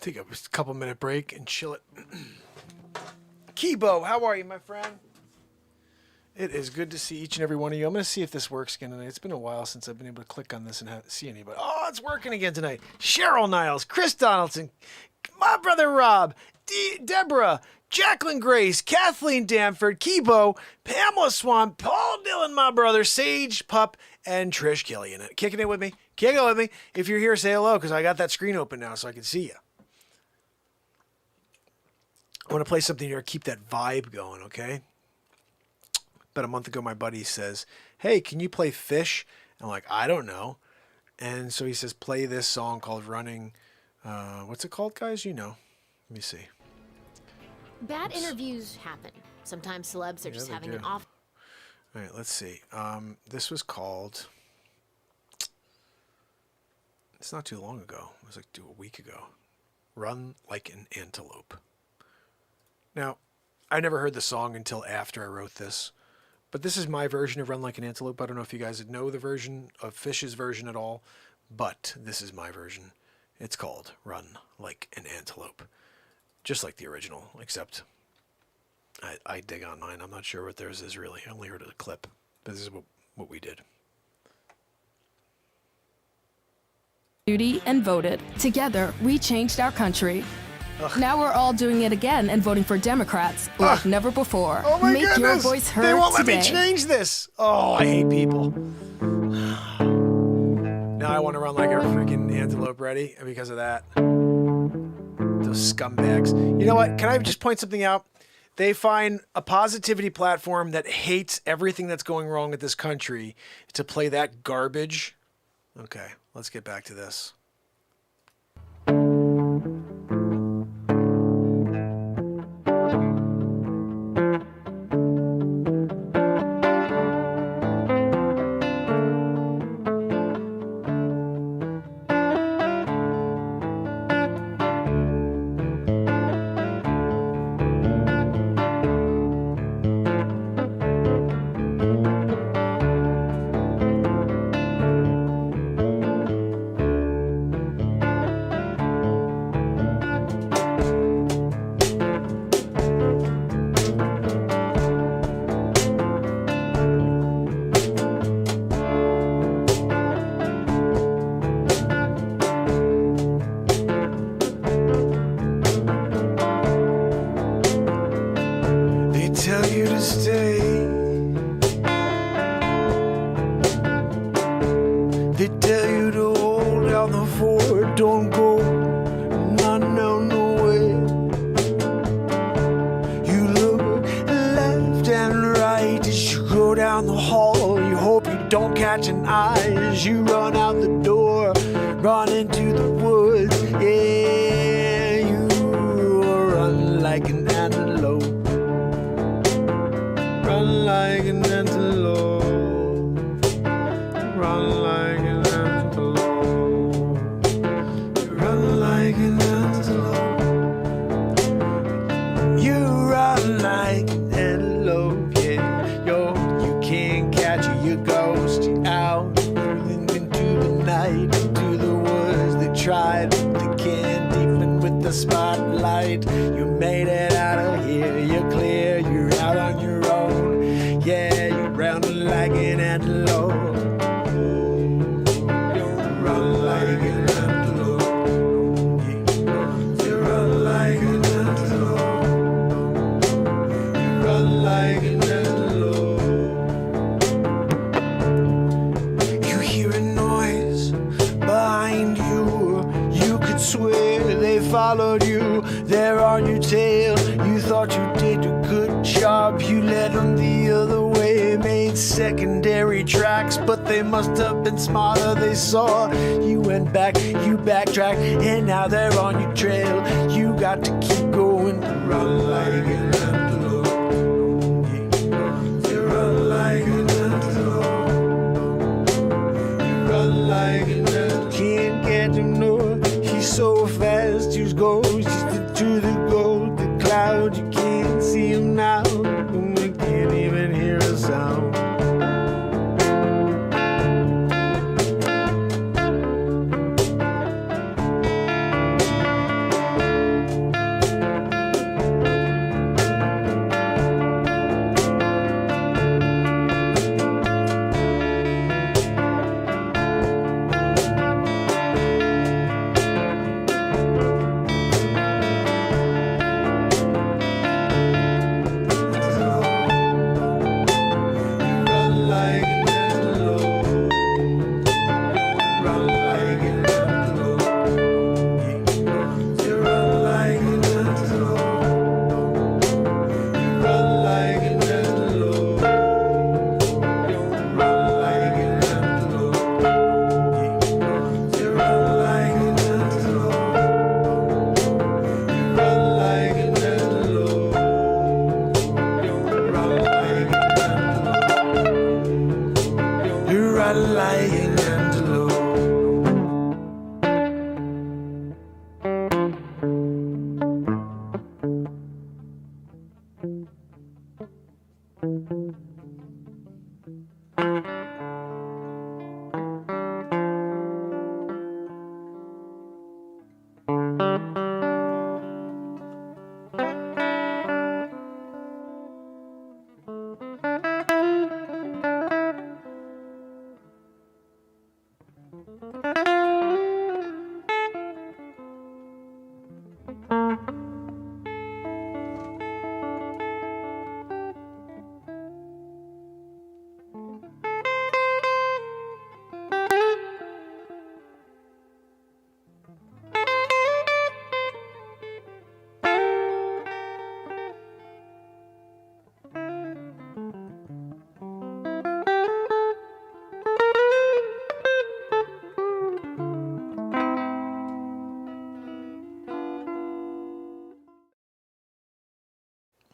take a couple minute break and chill it. Kibo, how are you, my friend? It is good to see each and every one of you. I'm going to see if this works again tonight. It's been a while since I've been able to click on this and see anybody. Oh, it's working again tonight. Cheryl Niles, Chris Donaldson, my brother Rob, Deborah, Jacqueline Grace, Kathleen Danford, Kibo, Pamela Swan, Paul Dillon, my brother, Sage Pup, and Trish Killian. Kicking it with me. Kick it with me. If you're here, say hello, because I got that screen open now so I can see you. I want to play something here to keep that vibe going, okay? About a month ago, my buddy says, hey, can you play Fish? I'm like, I don't know. And so he says, play this song called Running. What's it called, guys? You know. Let me see. Bad interviews happen. Sometimes celebs are just having an off. All right, let's see. This was called... It's not too long ago. It was like a week ago. Run Like an Antelope. Now, I never heard the song until after I wrote this. But this is my version of Run Like an Antelope. I don't know if you guys know the version of Fish's version at all, but this is my version. It's called Run Like an Antelope. Just like the original, except I dig on mine. I'm not sure what theirs is really. I only heard a clip. But this is what we did. Duty and voted. Together, we changed our country. Now we're all doing it again and voting for Democrats like never before. Oh my Make goodness. your voice heard They won't today. let me change this. Oh, I hate people. Now I want to run like a freaking antelope ready because of that. Those scumbags. You know what? Can I just point something out? They find a positivity platform that hates everything that's going wrong with this country to play that garbage. Okay, let's get back to this. But they must have been smarter. They saw you went back, you backtracked, and now they're on your trail. You got to keep going. Run like an antelope. You run like an antelope. You run like an antelope. Can't get him north. He's so fast. You go to the gold, the cloud. You can't see him now. You can't even hear a sound.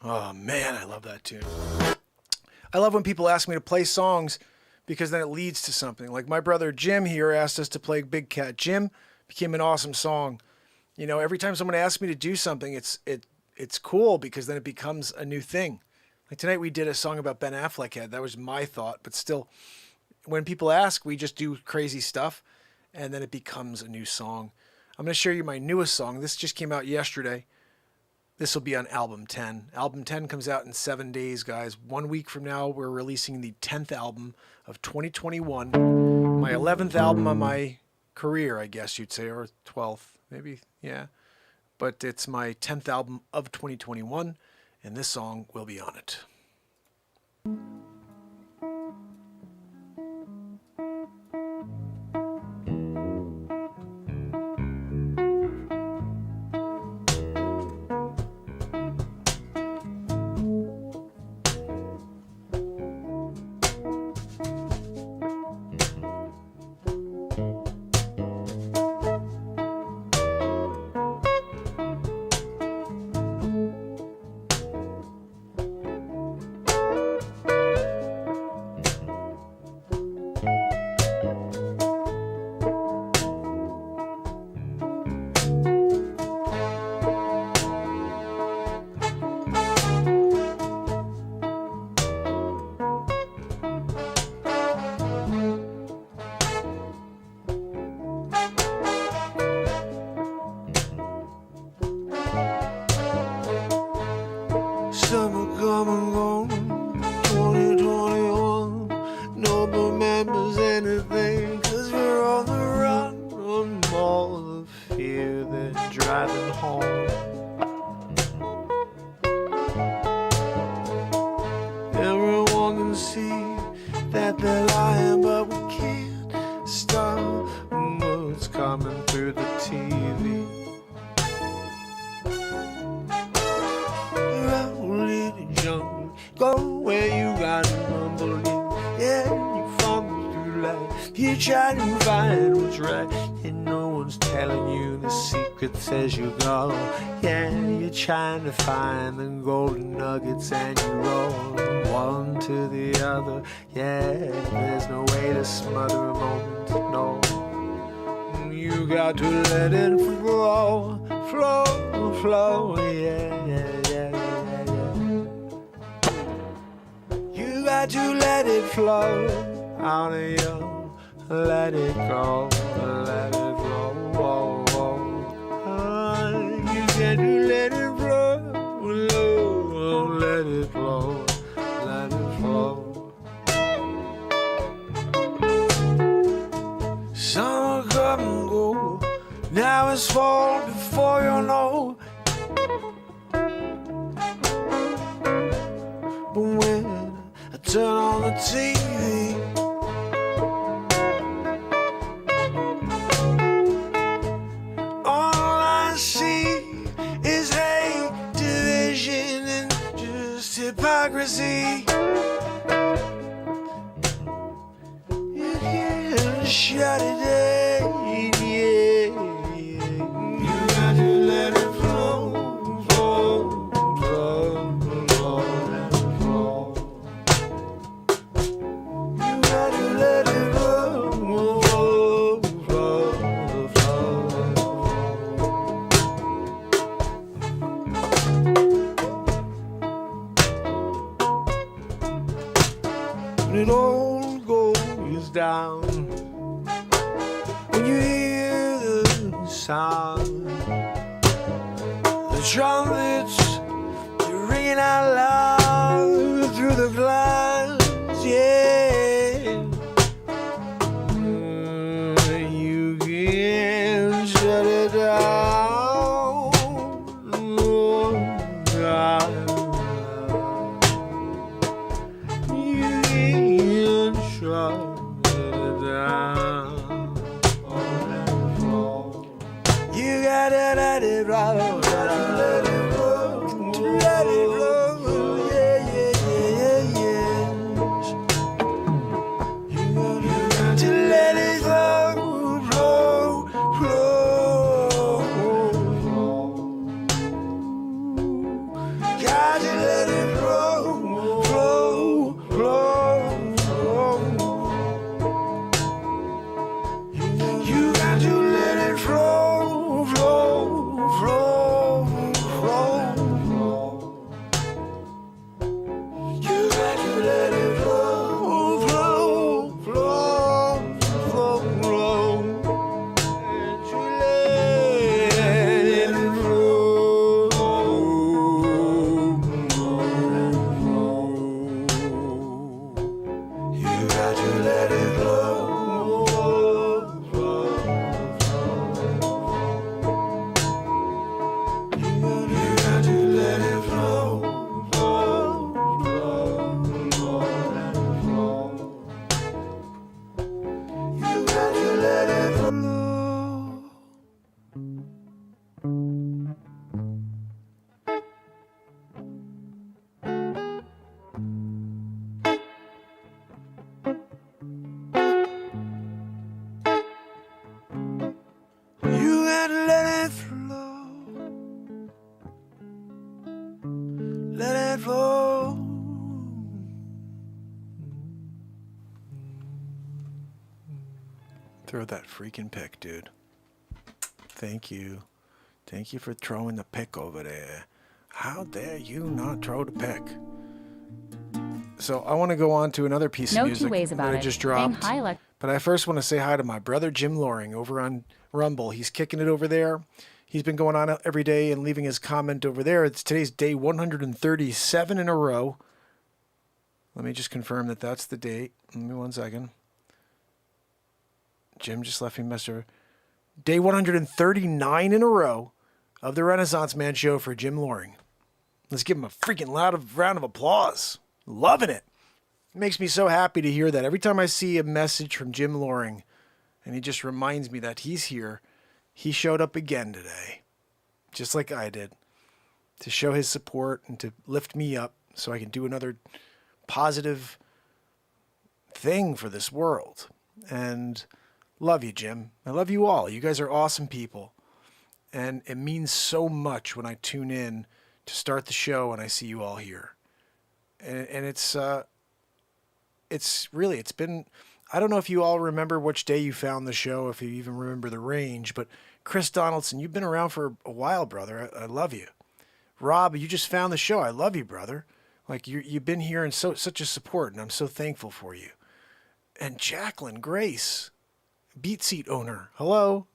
Oh man, I love that tune. I love when people ask me to play songs because then it leads to something. Like my brother Jim here asked us to play Big Cat. Jim became an awesome song. You know, every time someone asks me to do something, it's cool because then it becomes a new thing. Like tonight we did a song about Ben Affleck. That was my thought, but still, when people ask, we just do crazy stuff, and then it becomes a new song. I'm going to show you my newest song. This just came out yesterday. This will be on album 10. Album 10 comes out in 7 days, guys. 1 week from now, we're releasing the 10th album of 2021. My 11th album on my career, I guess you'd say, or 12th, maybe, yeah. But it's my 10th album of 2021, and this song will be on it. Summer come and gone, 2021. No one remembers anything, 'cause we're on the run. On more the fear than driving home. Everyone can see that they're lying, but we can't stop what's coming through the TV. Go where you gotta rumble in. Yeah, you fumble through life. You try to find what's right, and no one's telling you the secrets as you go. Yeah, you're trying to find the golden nuggets, and you roll one to the other. Yeah, there's no way to smother a moment, no. You got to let it flow, flow, flow, yeah, yeah, yeah, yeah, yeah. You got to let it flow out of you, let it go, let it flow, whoa, whoa. You got to let it flow, let it flow, let it flow. Summer come and go, now it's fall before you know. But when I turn on the TV, all I see is hate, division, and just hypocrisy. You can't shut it down, yeah. You got to let it flow, flow, flow, flow, let it flow. You got to let it flow, flow, flow, flow, let it flow. when it all goes down. When you hear the sound, the trumpets ringing out loud through the glass, yeah. You can't shut it down. You can't shut it down. You gotta let it roll, let it roll, let it roll, yeah, yeah, yeah, yeah. You got to let it flow, flow, flow. Got to let it flow, flow, flow, flow. You got to let it flow, flow, flow, flow. You got to let it flow, flow, flow, flow, flow. And you let it flow. You got to let it flow, flow, flow. You got to let it flow, flow, flow, flow. You got to let it flow. You gotta let it flow. Let it flow. Throw that freaking pick, dude. Thank you. Thank you for throwing the pick over there. How dare you not throw the pick? So I want to go on to another piece No of two music ways about that I it. just Saying dropped. hi, But I first want to say hi to my brother Jim Loring over on Rumble. He's kicking it over there. He's been going on every day and leaving his comment over there. It's today's day 137 in a row. Let me just confirm that that's the date. Give me 1 second. Jim just left me a message. Day 139 in a row of the Renaissance Man show for Jim Loring. Let's give him a freaking loud round of applause. Loving it. It makes me so happy to hear that. Every time I see a message from Jim Loring, and he just reminds me that he's here, he showed up again today, just like I did, to show his support and to lift me up so I can do another positive thing for this world. And love you, Jim. I love you all. You guys are awesome people. And it means so much when I tune in to start the show and I see you all here. And it's been, I don't know if you all remember which day you found the show, if you even remember the range, but Chris Donaldson, you've been around for a while, brother. I love you. Rob, you just found the show. I love you, brother. Like you've been here and such a support, and I'm so thankful for you. And Jacqueline Grace, Beat Seat owner. Hello.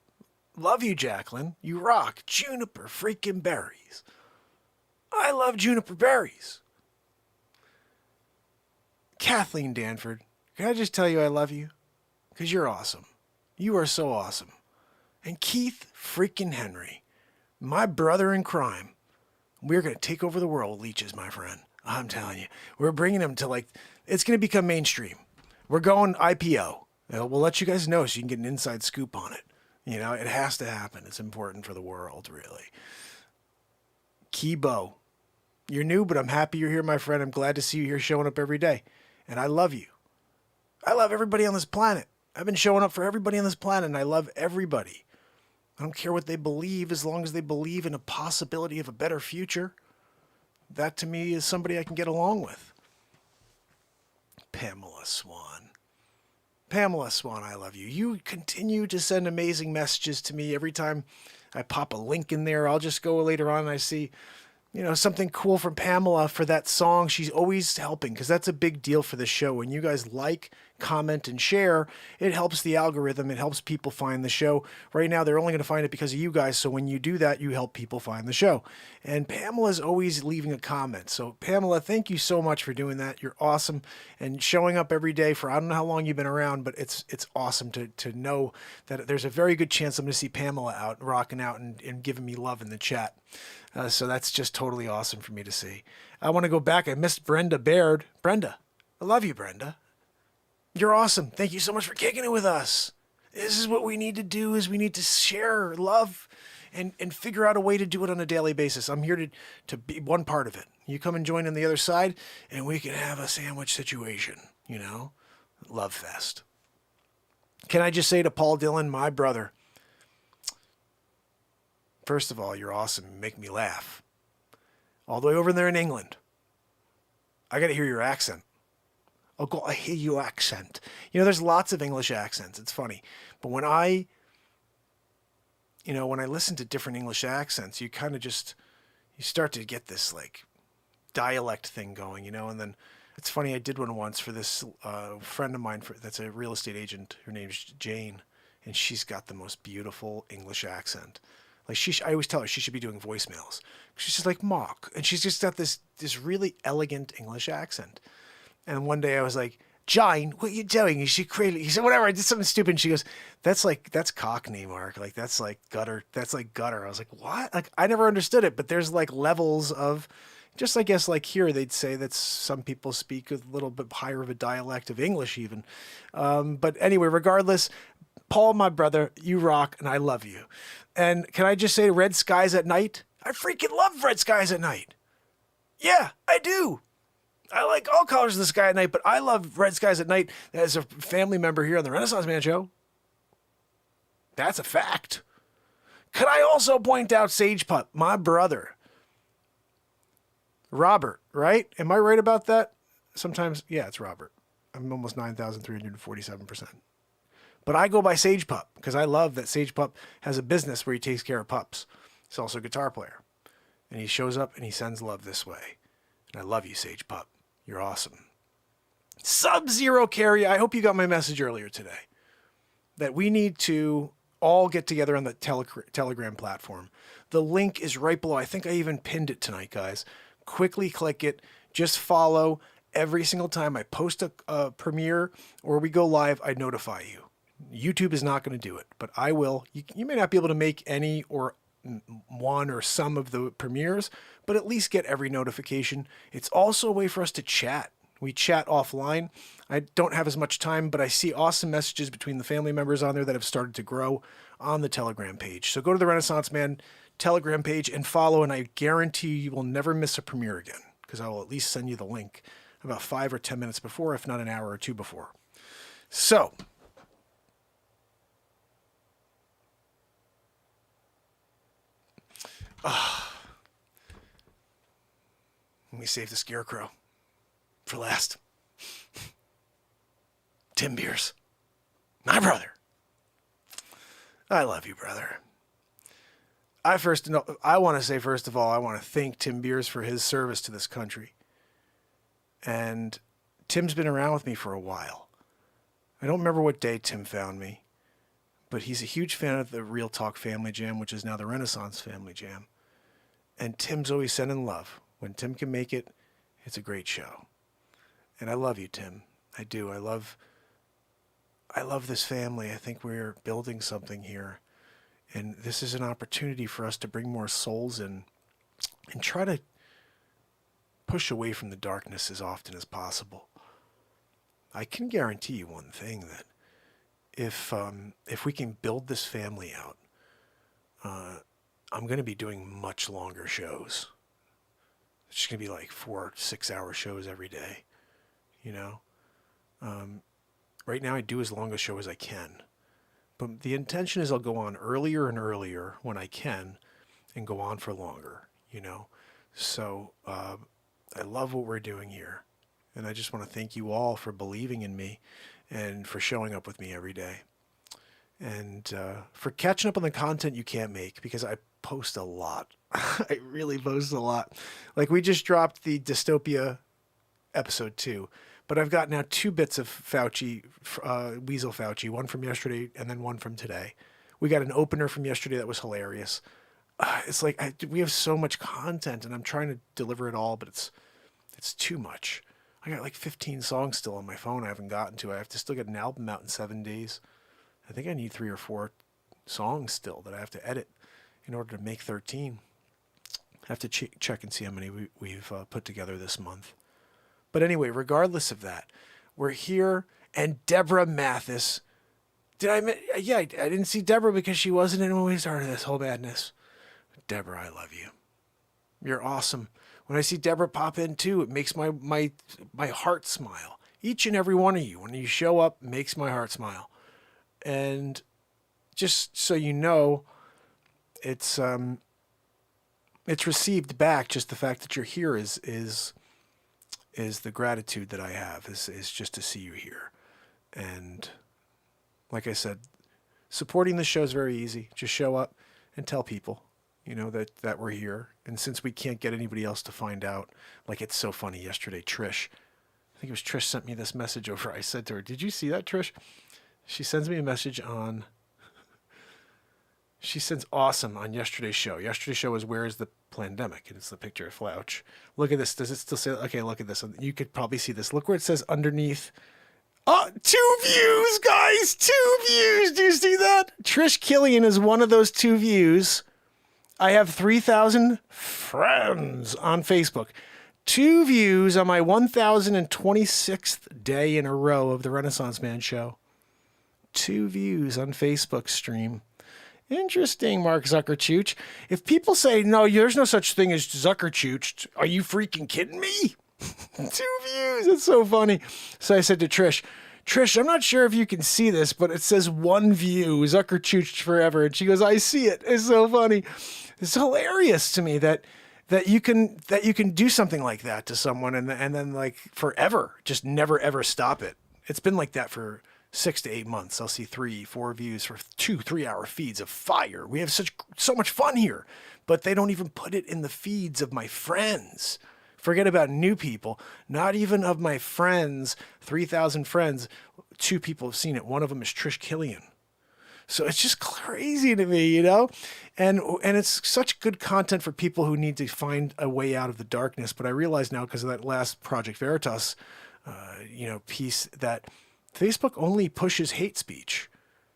Love you, Jacqueline. You rock. Juniper freaking berries. I love juniper berries. Kathleen Danford, can I just tell you I love you? Because you're awesome. You are so awesome. And Keith freaking Henry, my brother in crime. We're going to take over the world, leeches, my friend. I'm telling you. We're bringing them to it's going to become mainstream. We're going IPO. We'll let you guys know so you can get an inside scoop on it. You know, it has to happen. It's important for the world, really. Kibo, you're new, but I'm happy you're here, my friend. I'm glad to see you here showing up every day. And I love you. I love everybody on this planet. I've been showing up for everybody on this planet, and I love everybody. I don't care what they believe as long as they believe in a possibility of a better future. That, to me, is somebody I can get along with. Pamela Swan. Pamela Swan, I love you. You continue to send amazing messages to me every time I pop a link in there. I'll just go later on and I see something cool from Pamela for that song. She's always helping because that's a big deal for the show. When you guys like, comment, and share, it helps the algorithm. It helps people find the show. Right now, they're only going to find it because of you guys. So when you do that, you help people find the show. And Pamela's always leaving a comment. So Pamela, thank you so much for doing that. You're awesome and showing up every day for I don't know how long you've been around, but it's awesome to know that there's a very good chance I'm going to see Pamela out rocking out and giving me love in the chat. So that's just totally awesome for me to see. I want to go back. I missed Brenda Baird. Brenda, I love you, Brenda. You're awesome. Thank you so much for kicking it with us. This is what we need to do is we need to share love and figure out a way to do it on a daily basis. I'm here to be one part of it. You come and join on the other side and we can have a sandwich situation, Love fest. Can I just say to Paul Dillon, my brother, first of all, you're awesome. You make me laugh. All the way over there in England. I got to hear your accent. I hear your accent. There's lots of English accents. It's funny. But when I listen to different English accents, you kind of you start to get this like dialect thing going, and then it's funny. I did one once for this friend of mine that's a real estate agent. Her name's Jane, and she's got the most beautiful English accent. Like I always tell her she should be doing voicemails. She's just like Mark, and she's just got this really elegant English accent. And one day I was like, Jane, what are you doing? Is she crazy? He said, whatever. I did something stupid. And she goes, that's Cockney, Mark. Like that's like gutter. That's like gutter. I was like, what? Like I never understood it. But there's like levels of, just I guess like here they'd say that some people speak a little bit higher of a dialect of English even. But anyway, regardless, Paul, my brother, you rock, and I love you. And can I just say Red Skies at Night? I freaking love Red Skies at Night. Yeah, I do. I like all colors of the sky at night, but I love Red Skies at Night as a family member here on the Renaissance Man Show. That's a fact. Could I also point out Sage Pup, my brother? Robert, right? Am I right about that? Sometimes, yeah, it's Robert. I'm almost 9,347%. But I go by Sage Pup because I love that Sage Pup has a business where he takes care of pups. He's also a guitar player. And he shows up and he sends love this way. And I love you, Sage Pup. You're awesome. Sub-Zero Carry, I hope you got my message earlier today. That we need to all get together on the Telegram platform. The link is right below. I think I even pinned it tonight, guys. Quickly click it. Just follow. Every single time I post a premiere or we go live, I notify you. YouTube is not going to do it, but I will. You may not be able to make any or one or some of the premieres, but at least get every notification. It's also a way for us to chat. We chat offline. I don't have as much time, but I see awesome messages between the family members on there that have started to grow on the Telegram page. So go to the Renaissance Man Telegram page and follow, and I guarantee you will never miss a premiere again because I will at least send you the link about 5 or 10 minutes before, if not an hour or two before. So, let me save the scarecrow for last. Tim Beers, my brother. I love you, brother. I want to say, first of all, I want to thank Tim Beers for his service to this country. And Tim's been around with me for a while. I don't remember what day Tim found me, but he's a huge fan of the Real Talk Family Jam, which is now the Renaissance Family Jam. And Tim's always sending love. When Tim can make it, it's a great show. And I love you, Tim. I do. I love this family. I think we're building something here. And this is an opportunity for us to bring more souls in and try to push away from the darkness as often as possible. I can guarantee you one thing, that if we can build this family out, I'm going to be doing much longer shows. It's just going to be like 4 6-hour shows every day, Right now I do as long a show as I can. But the intention is I'll go on earlier and earlier when I can and go on for longer, So I love what we're doing here. And I just want to thank you all for believing in me and for showing up with me every day. And for catching up on the content you can't make, because I post a lot. I really boast a lot. Like, we just dropped the Dystopia episode 2, but I've got now 2 bits of Facce, Weasel Facce, one from yesterday and then one from today. We got an opener from yesterday that was hilarious. It's like we have so much content, and I'm trying to deliver it all, but it's too much. I got like 15 songs still on my phone I haven't gotten to. I have to still get an album out in 7 days. I think I need 3 or 4 songs still that I have to edit in order to make 13. I have to check and see how many we've put together this month. But anyway, regardless of that, we're here, and Deborah Mathis. I didn't see Deborah because she wasn't in when we started this whole madness. Deborah, I love you. You're awesome. When I see Deborah pop in too, it makes my heart smile. Each and every one of you, when you show up, makes my heart smile. And just so you know, it's received back. Just the fact that you're here is the gratitude that I have, is just to see you here. And like I said, supporting the show is very easy. Just show up and tell people, that we're here. And since we can't get anybody else to find out, like, it's so funny. Yesterday, Trish, I think it was Trish, sent me this message over. I said to her, "Did you see that, Trish?" She sends me a message she sends awesome on yesterday's show. Yesterday's show was Where is the Pandemic? And it's the picture of Flouch. Look at this. Does it still say, okay, look at this. You could probably see this. Look where it says underneath. 2 views, guys. 2 views. Do you see that? Trish Killian is one of those 2 views. I have 3,000 friends on Facebook. 2 views on my 1,026th day in a row of the Renaissance Man show. 2 views on Facebook stream. Interesting, Mark Zuckerchooch. If people say, no, there's no such thing as Zuckerchooch, are you freaking kidding me? 2 views. It's so funny. So I said to Trish, I'm not sure if you can see this, but it says 1 view, Zuckerchooch forever. And she goes, I see it. It's so funny. It's hilarious to me that you can do something like that to someone and then like forever, just never ever stop it. It's been like that for 6 to 8 months. I'll see 3, 4 views for 2 3-hour feeds of fire. We have so much fun here, but they don't even put it in the feeds of my friends. Forget about new people. Not even of my friends, 3,000 friends, 2 people have seen it. One of them is Trish Killian. So it's just crazy to me, and it's such good content for people who need to find a way out of the darkness. But I realize now, because of that last Project Veritas, piece, that Facebook only pushes hate speech.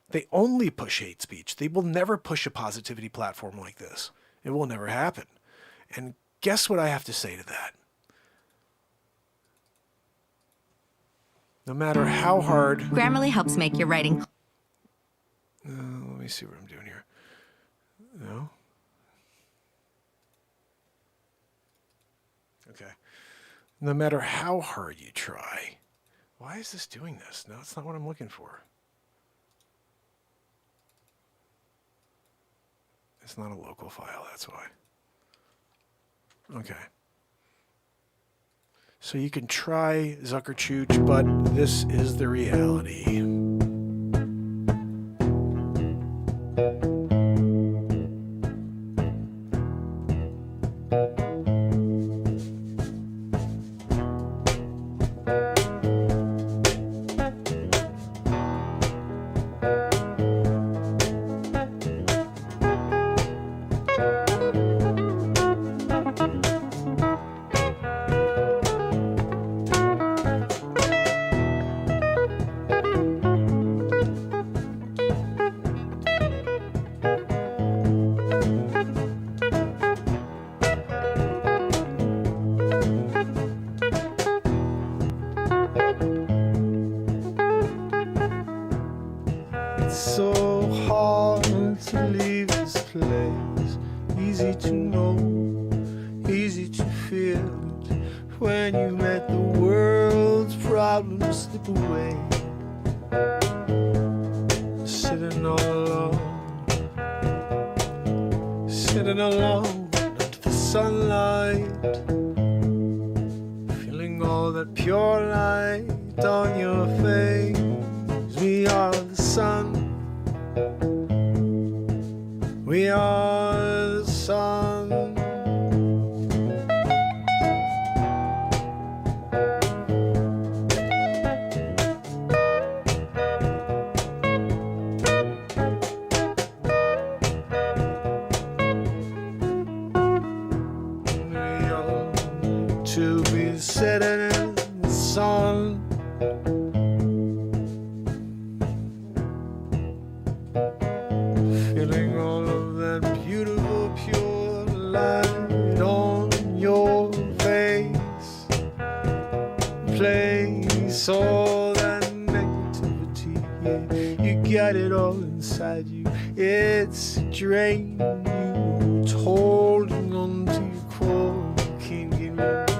They only push hate speech. They will never push a positivity platform like this. It will never happen. And guess what I have to say to that? No matter how hard... Grammarly helps make your writing... let me see what I'm doing here. No? Okay. No matter how hard you try... Why is this doing this? No, it's not what I'm looking for. It's not a local file, that's why. Okay. So you can try Zuckerchooch, but this is the reality. We are the sun. to be sitting in the sun. Feeling all of that beautiful pure light on your face. Place all that negativity, yeah, you got it all inside you. It's a drain you. It's holding on to your core. You can't get rid of it.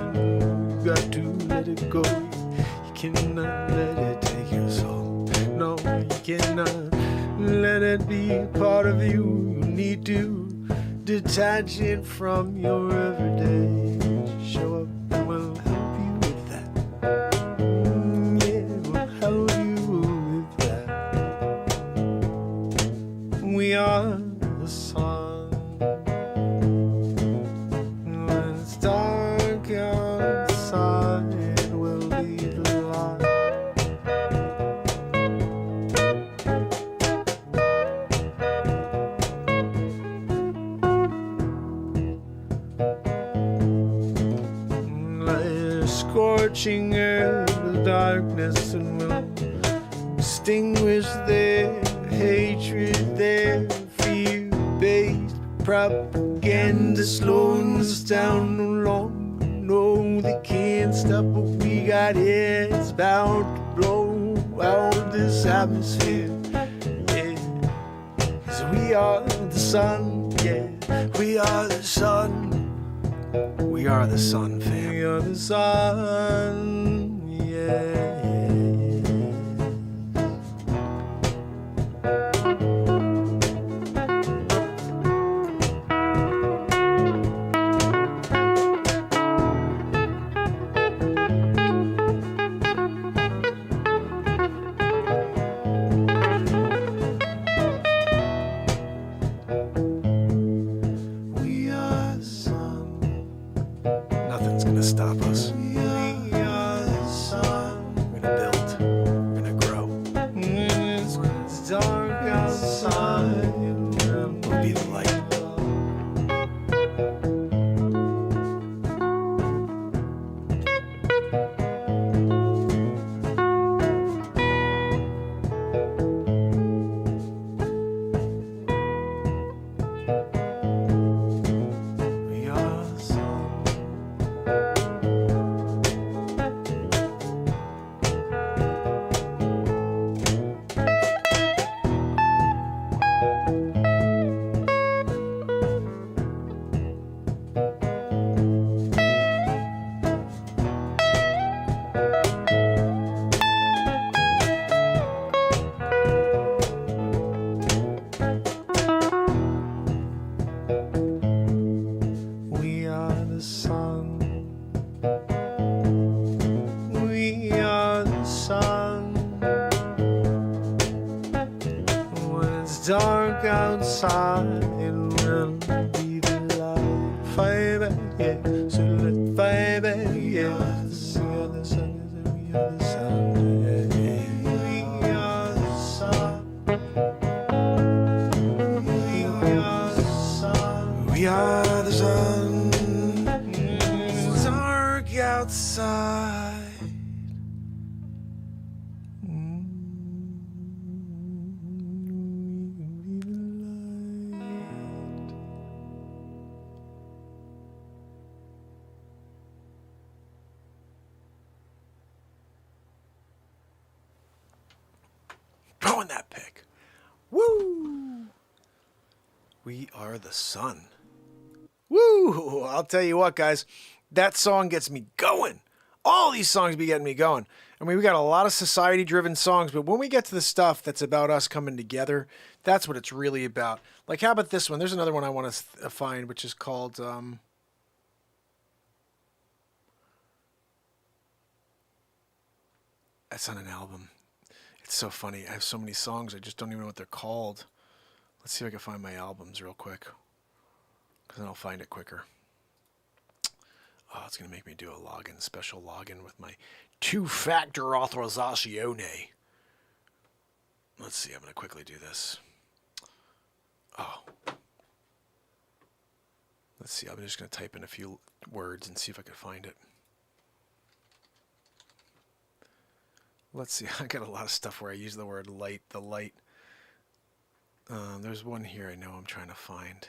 You got to let it go. You cannot let it take your soul. No, you cannot let it be a part of you. You need to detach it from your everyday. Show up and we'll help you with that. Yeah, we'll help you with that. We are the sun. When it's dark outside, we'll be the light. Scorching earth with darkness, and will extinguish their hatred, their fear-based propaganda, slowing us down no longer. No, they can't stop what we got here. It's bound to blow out of this atmosphere. Yeah, 'cause we are the sun. Yeah, we are the sun. We are the sun, fam. We are the sun, yeah. Nothing's gonna stop us. We are the sun. We're gonna build. We're gonna grow. It's dark outside. We'll be the light. We are the sun. We are the sun. We are the sun. When it's dark outside, we'll be the light. Fire, yeah. So let fire, yeah. We are the sun. We are the sun. Yeah, yeah. We are the sun. We are the sun. We are the sun. It's dark outside. Throwing that pick. Woo! We are the sun. Woo! I'll tell you what, guys. That song gets me going. All these songs be getting me going. I mean, we got a lot of society-driven songs, but when we get to the stuff that's about us coming together, that's what it's really about. Like, how about this one? There's another one I want to find, which is called... That's on an album. It's so funny. I have so many songs, I just don't even know what they're called. Let's see if I can find my albums real quick, because then I'll find it quicker. Oh, it's going to make me do a login, special login with my two-factor authorization. Let's see, I'm going to quickly do this. Oh. Let's see, I'm just going to type in a few words and see if I can find it. Let's see. I got a lot of stuff where I use the word light. The light. There's one here I know I'm trying to find.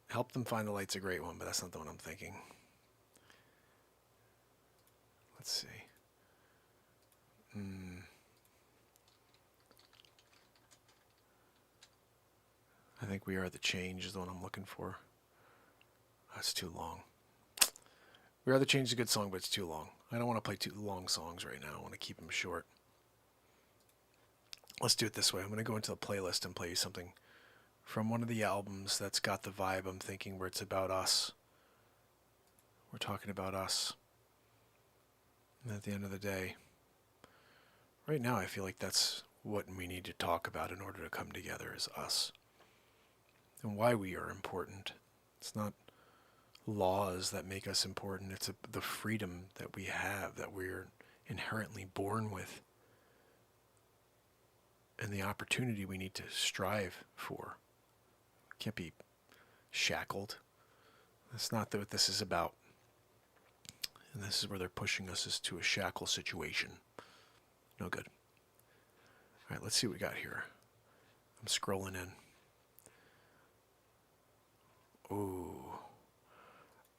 Help them find the light's a great one, but that's not the one I'm thinking. Let's see. I think We Are the Change is the one I'm looking for. That's too long. We Are the Change is a good song, but it's too long. I don't want to play too long songs right now. I want to keep them short. Let's do it this way. I'm going to go into the playlist and play you something from one of the albums that's got the vibe I'm thinking, where it's about us. We're talking about us. And at the end of the day, right now I feel like that's what we need to talk about in order to come together, is us. And why we are important. It's not laws that make us important. It's the freedom that we have, that we're inherently born with. And the opportunity we need to strive for. We can't be shackled. That's not what this is about. And this is where they're pushing us, is to a shackle situation. No good. All right, let's see what we got here. I'm scrolling in. Ooh.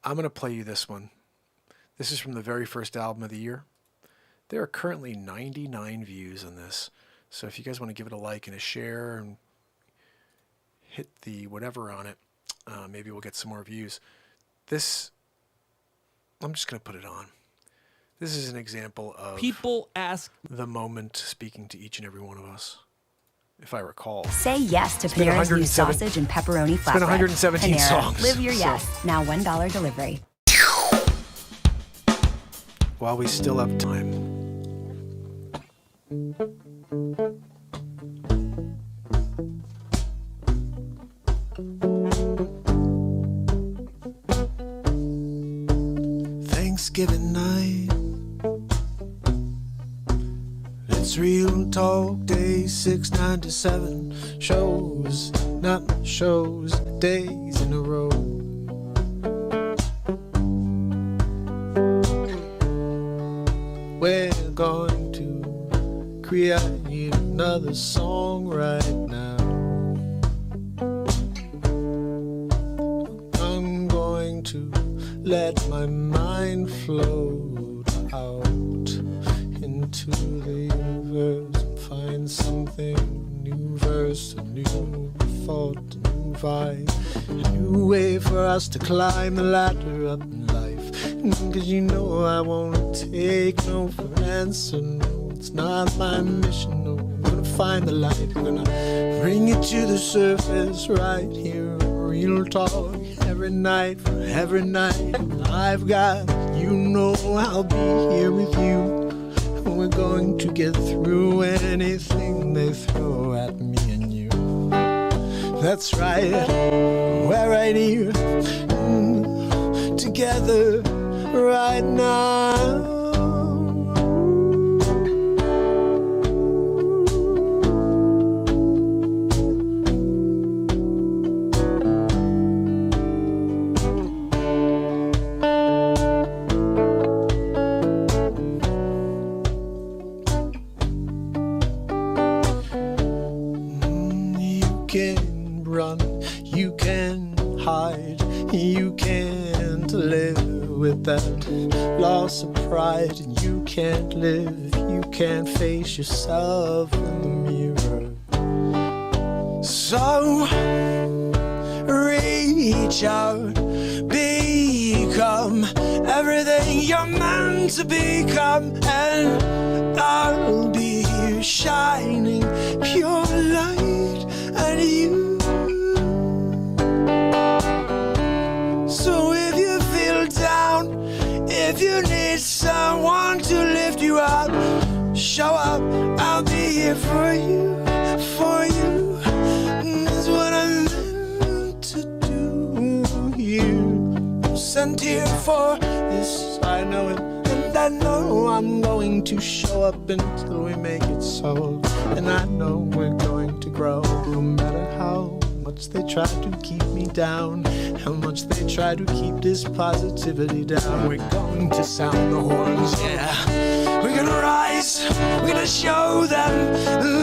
I'm going to play you this one. This is from the very first album of the year. There are currently 99 views on this. So if you guys want to give it a like and a share and hit the whatever on it, maybe we'll get some more views. This, I'm just going to put it on. This is an example of people ask the moment speaking to each and every one of us, if I recall. Say yes to Pires new sausage and pepperoni flatbread. It's been 117 songs. Live your yes. Now $1 delivery. While we still have time. Thanksgiving night, it's Real Talk Day 697. Shows, not shows, days in a row. We're going to create another song right now. I'm going to let my mind float out into the universe and find something, new verse, a new thought, a new vibe, a new way for us to climb the ladder up in life. 'Cause you know I won't take no for an answer, no, it's not my mission, no. I'm gonna find the light, I'm gonna bring it to the surface right here. Real talk every night, for every night I've got, you know I'll be here with you. And we're going to get through anything they throw at me and you. That's right, we're right here, together right now. You can run, you can hide, you can't live with that loss of pride, and you can't live, you can't face yourself in the mirror. So reach out, become everything you're meant to become, and I'll be here shining pure light at you. So if you feel down, if you need someone to lift you up, show up, I'll be here for you, for you. That's what I'm meant to do here. I'm sent here for this, I know it, and I know I'm going to show up until we make it so. And I know we're going to grow, no matter how much much they try to keep me down, how much they try to keep this positivity down. We're going to sound the horns, yeah. We're gonna rise, we're gonna show them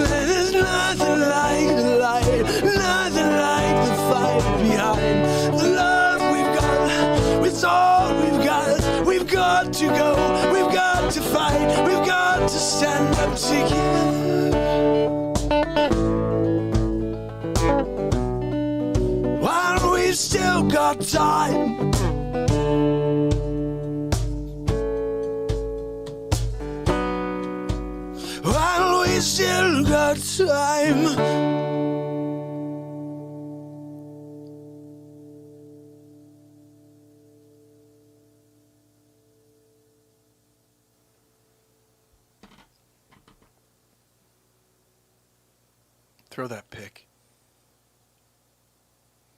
there's nothing like the light, nothing like the fight behind the love we've got. It's all we've got. We've got to go, we've got to fight, we've got to stand up together. While we've still got time. While we still got time. Throw that pick.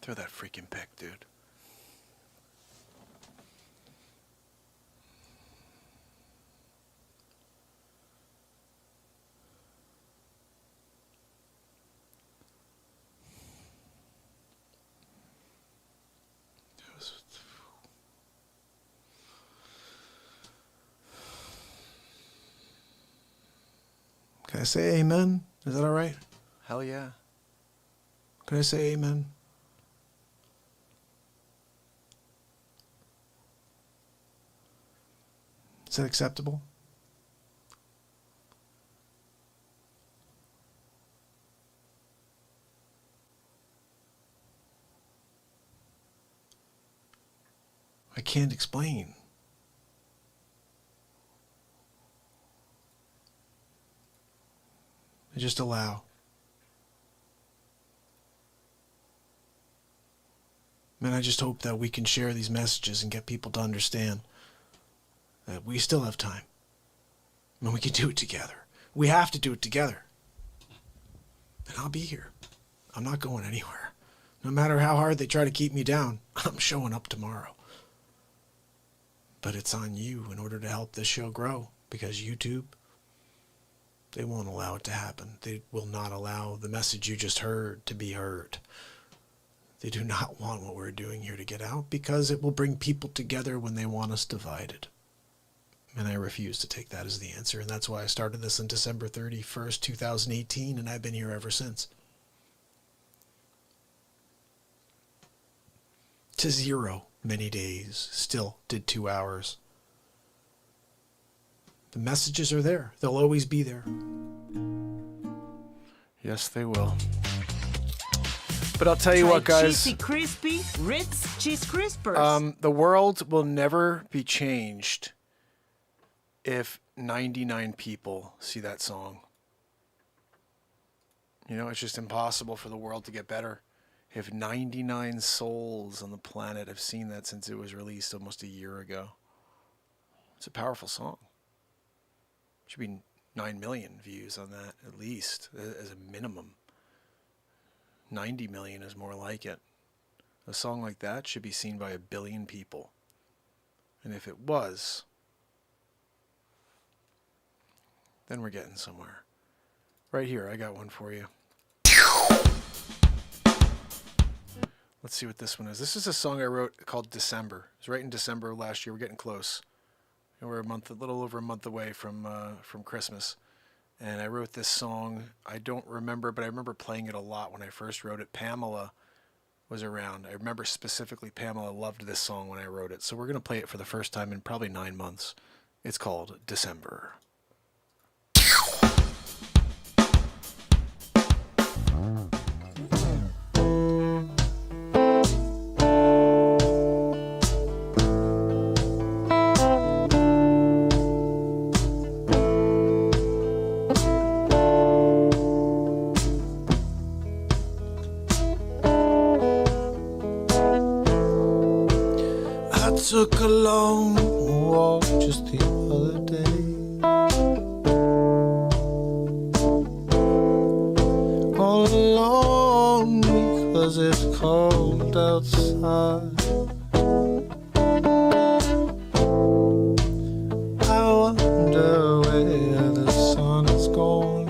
Throw that freaking pick, dude. Can I say amen? Is that all right? Hell yeah. Can I say amen? Is that acceptable? I can't explain. I just allow. And I just hope that we can share these messages and get people to understand that we still have time. And we can do it together. We have to do it together. And I'll be here. I'm not going anywhere. No matter how hard they try to keep me down, I'm showing up tomorrow. But it's on you in order to help this show grow, because YouTube, they won't allow it to happen. They will not allow the message you just heard to be heard. They do not want what we're doing here to get out, because it will bring people together when they want us divided. And I refuse to take that as the answer. And that's why I started this on December 31st, 2018, and I've been here ever since. To 0 many days, still did 2 hours. The messages are there. They'll always be there. Yes, they will. But I'll tell you what, guys. Cheesy, crispy, Ritz cheese crispers. The world will never be changed if 99 people see that song. You know, it's just impossible for the world to get better if 99 souls on the planet have seen that since it was released almost a year ago. It's a powerful song. Should be 9 million views on that, at least, as a minimum. 90 million is more like it. A song like that should be seen by 1 billion people. And if it was, then we're getting somewhere. Right here, I got one for you. Let's see what this one is. This is a song I wrote called December. It was right in December of last year. We're getting close. And we're a little over a month away from Christmas. And I wrote this song. I don't remember, but I remember playing it a lot when I first wrote it. Pamela was around. I remember specifically Pamela loved this song when I wrote it. So we're going to play it for the first time in probably 9 months. It's called December. Took a long walk just the other day. All alone because it's cold outside. I wonder where the sun is gone.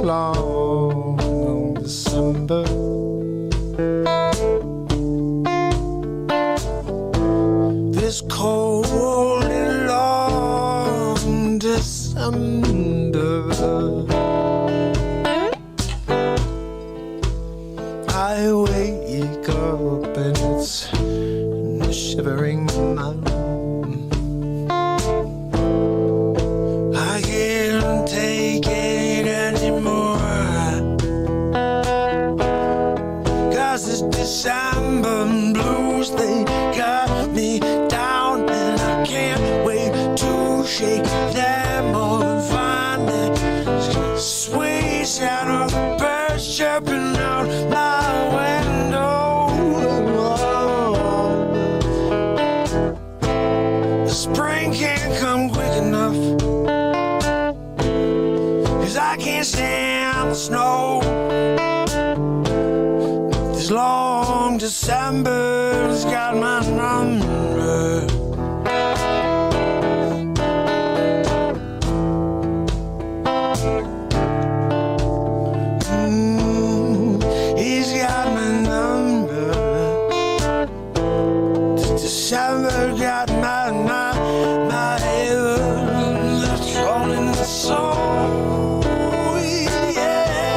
long December. This cold and long December, I wake up and it's the shivering night. I can't take it anymore, 'cause this December blues, they got me down, and I can't wait to shake them off. Finally, sweet sound of the birds chirping out my window. The spring can't come quick enough, 'cause I can't stand the snow. This long December's got my number. He's got my number. December got my head. That's all in the soul. Yeah.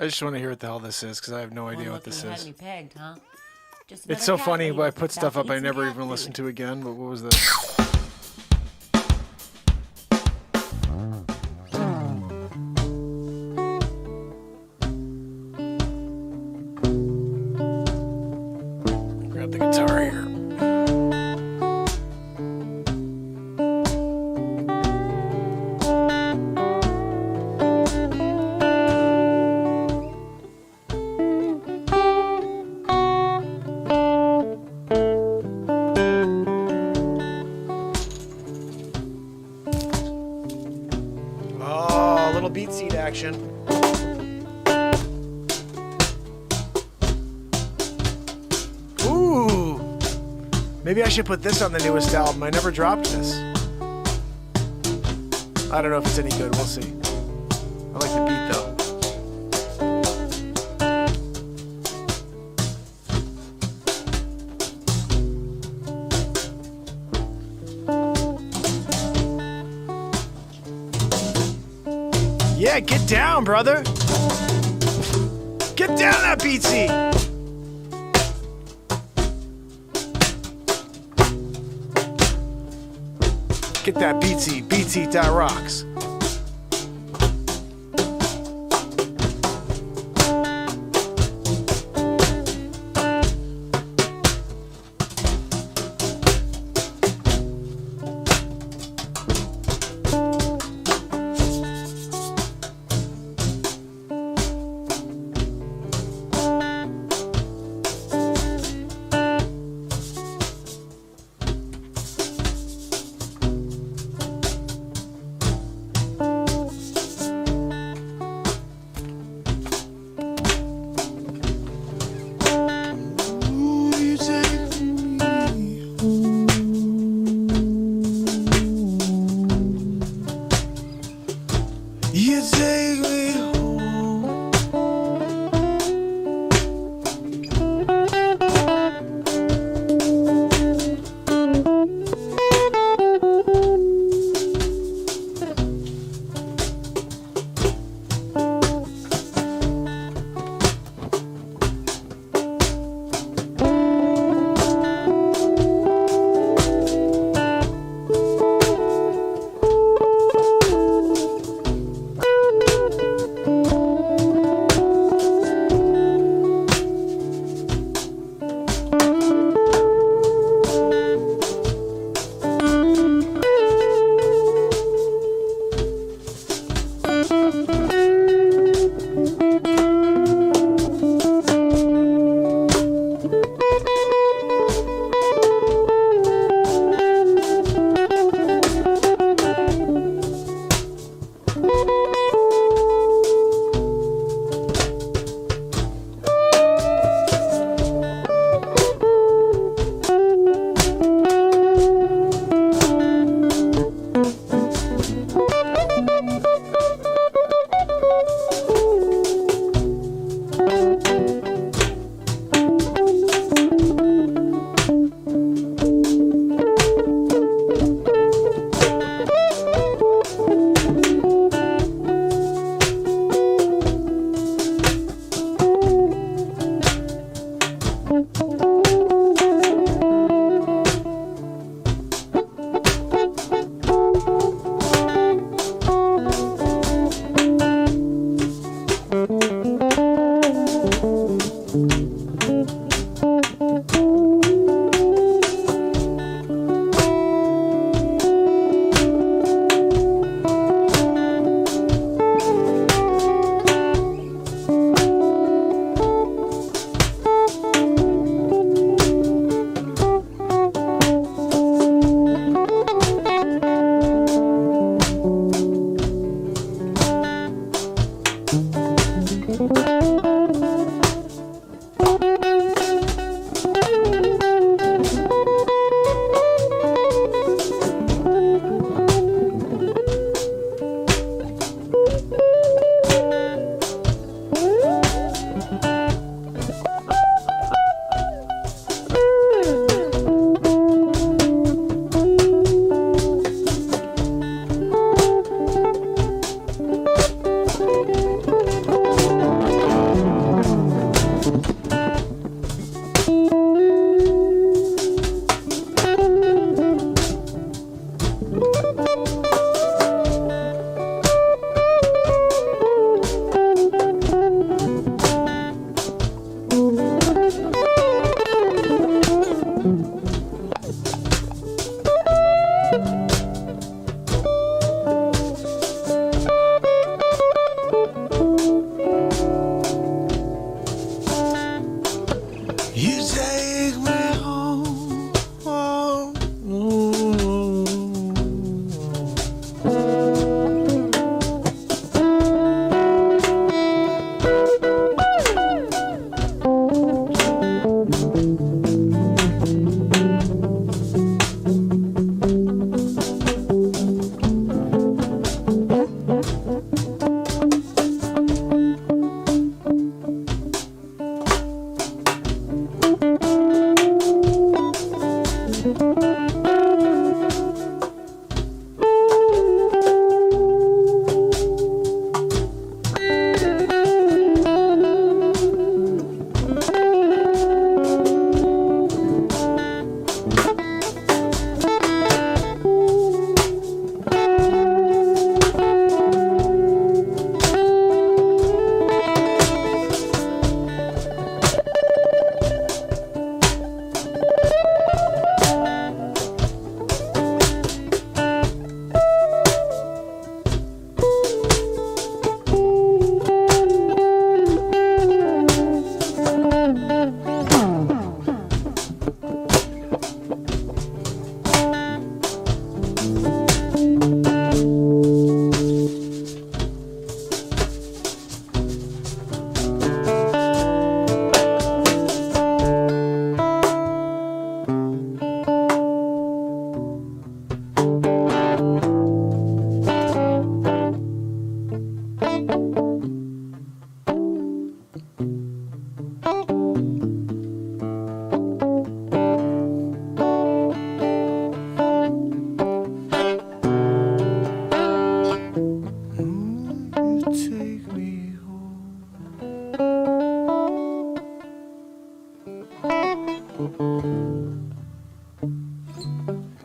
I just want to hear what the hell this is because I have no idea what this Had is. me pegged, huh? Just It's another so cat funny, lady but I with put stuff Facce up I eats never cat even food. listened to again. But what was this? Grab the guitar here. Oh, a little beat seat action. Ooh. Maybe I should put this on the newest album. I never dropped this. I don't know if it's any good. We'll see. I like the beat though. Yeah, get down, brother. Get down that beat seat. Get that beat seat that rocks.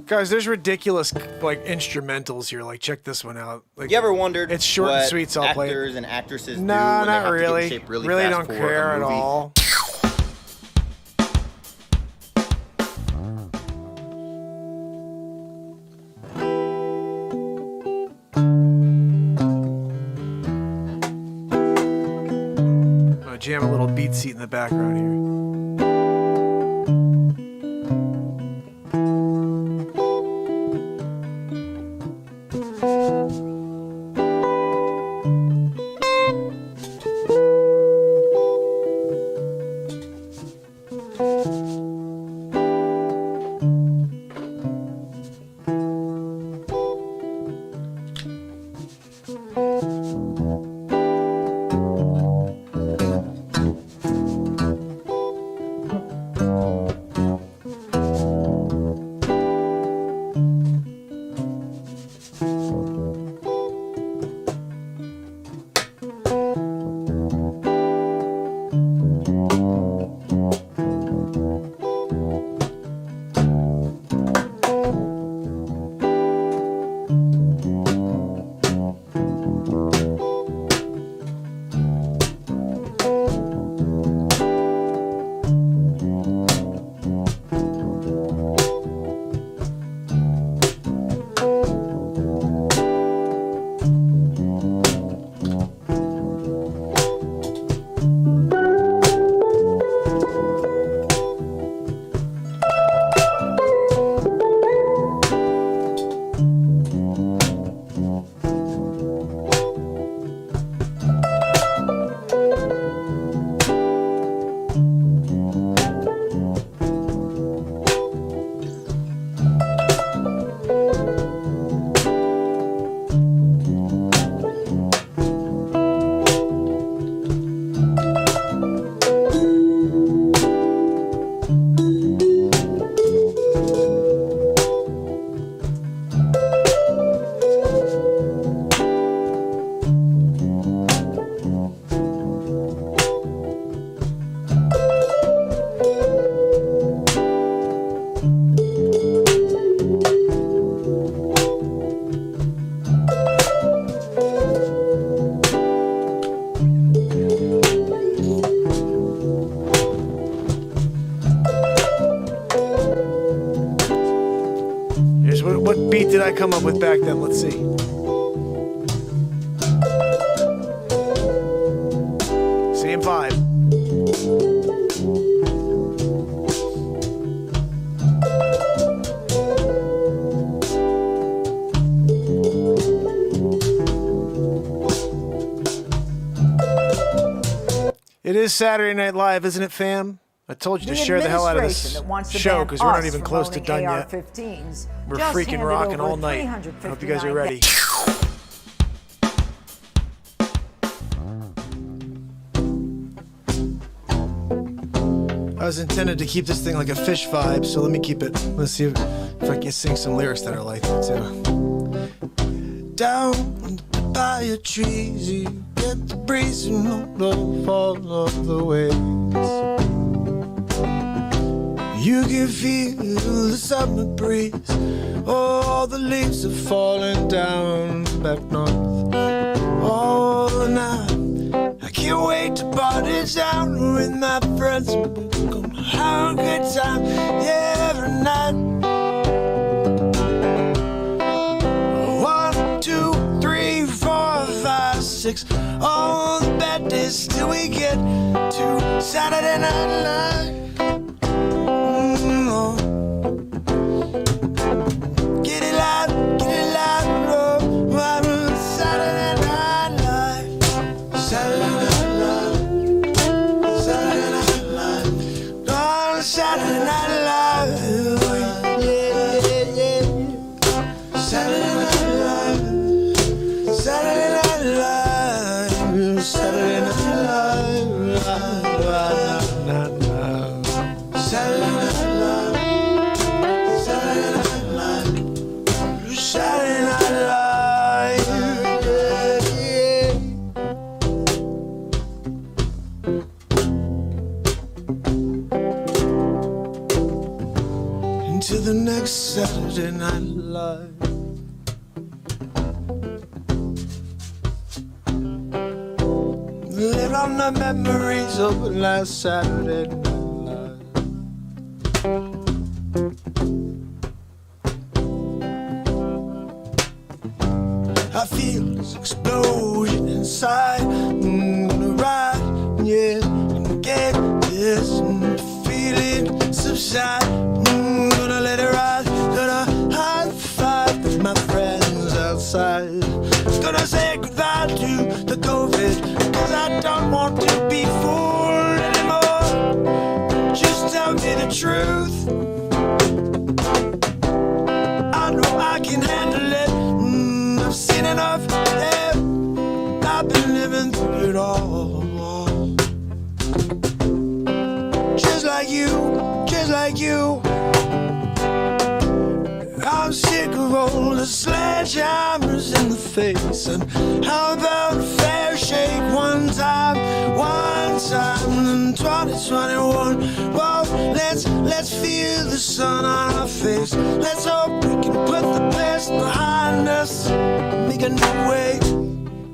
Guys, there's ridiculous like instrumentals here. Like, check this one out. Like, You ever wondered it's short and what sweet, so I'll play it. actors and actresses do No, when they not have to get in really. shape really Really fast don't for care a at movie? all. I'm gonna jam a little beat seat in the background here. What beat did I come up with back then? Let's see. Same vibe. It is Saturday Night Live, isn't it, fam? I told you to share the hell out of this show because we're not even close to done yet. We're freaking rocking all night. I hope you guys are ready. I was intended to keep this thing like a fish vibe, so let me keep it. Let's see if I can sing some lyrics that are like that too. Down by your trees, you get the breeze and all of the ways. You can feel the summer breeze. All the leaves are falling down back north. Oh, now I can't wait to party down with my friends. Gonna have a good time every night. 1, 2, 3, 4, 5, 6. All the bad days till we get to Saturday Night Live. Get it loud, oh, Saturday Night Live, Saturday Night Live, Saturday Night Live, oh, Saturday Night Live, yeah, yeah. Saturday Night Live, Saturday Night Live, Saturday Night Live, Saturday Night Live, Saturday Night Live. Saturday Night Live, yeah, yeah. to the next Saturday Night Live. Live on the memories of last Saturday Night Live. I feel this explosion inside. I'm gonna ride, yeah, gonna get this feeling subside. I'm gonna let it ride, gonna high five with my friends outside. Gonna say goodbye to the COVID, cause I don't want to be fooled anymore. Just tell me the truth. I know I can handle it. I've seen enough, yeah. I've been living through it all. Just like you. I'm sick of all the sledgehammers in the face. And how about a fair shake one time in 2021? Whoa, let's feel the sun on our face. Let's hope we can put the past behind us. Make a new way,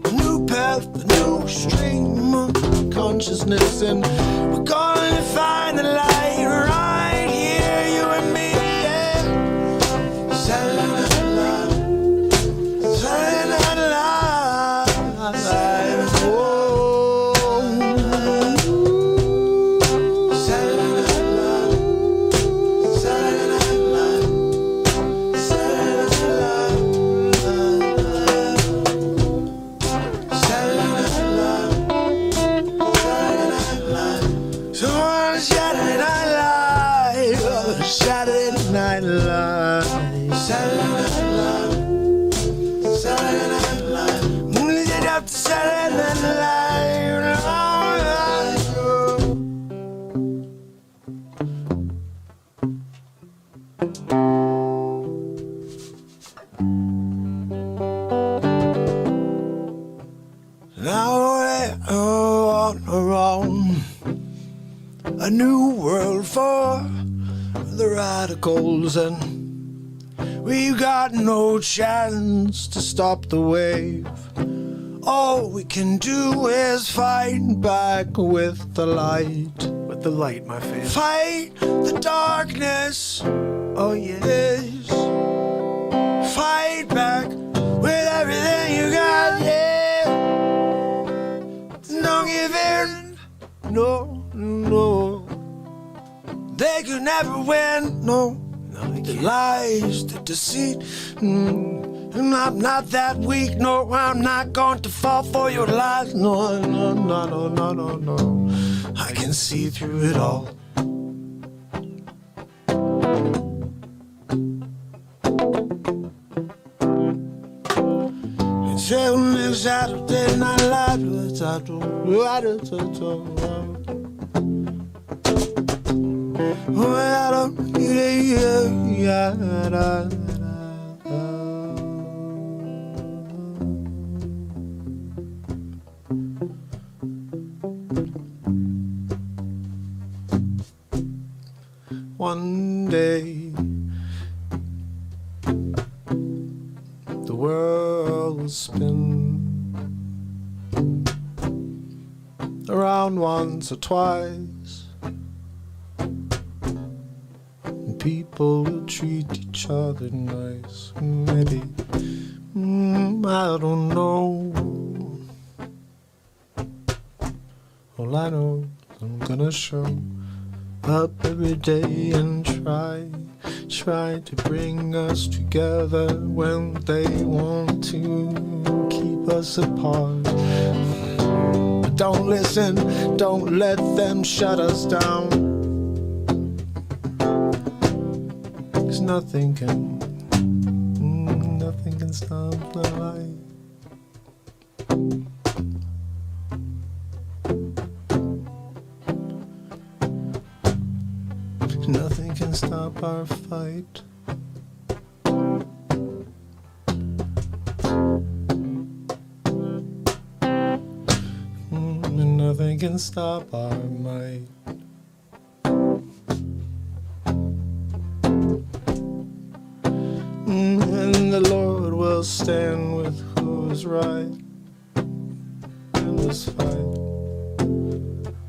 a new path, a new stream of consciousness. And we're going to find the light right here, you and me, yeah. Saturday Night Live, Saturday Night Live, oh. Saturday Night Live, Saturday Night Live, Saturday Night Live, Saturday Night Live, Saturday Night Live. So on Saturday Night Live, Saturday Night Live, Saturday Night Live, Saturday Night Live. Let's get up to Saturday Night Live. Now we're on our own, a new world for the radicals, and we've got no chance to stop the wave. All we can do is fight back with the light. With the light, my fan. Fight the darkness, oh yes. Fight back with everything you got, yeah. Don't give in, no. They could never win, no. The lies, the deceit. I'm not that weak, no. I'm not going to fall for your lies, no. I can see through it all. Until next Saturday Night Live, one day the world will spin around once or twice, and people will treat each other nice. Maybe, I don't know. All I know is I'm gonna show up every day and try to bring us together when they want to keep us apart. But don't listen, don't let them shut us down. 'Cause nothing can stop the light. Nothing can stop our fight. And nothing can stop our might. will stand with who's right in this fight.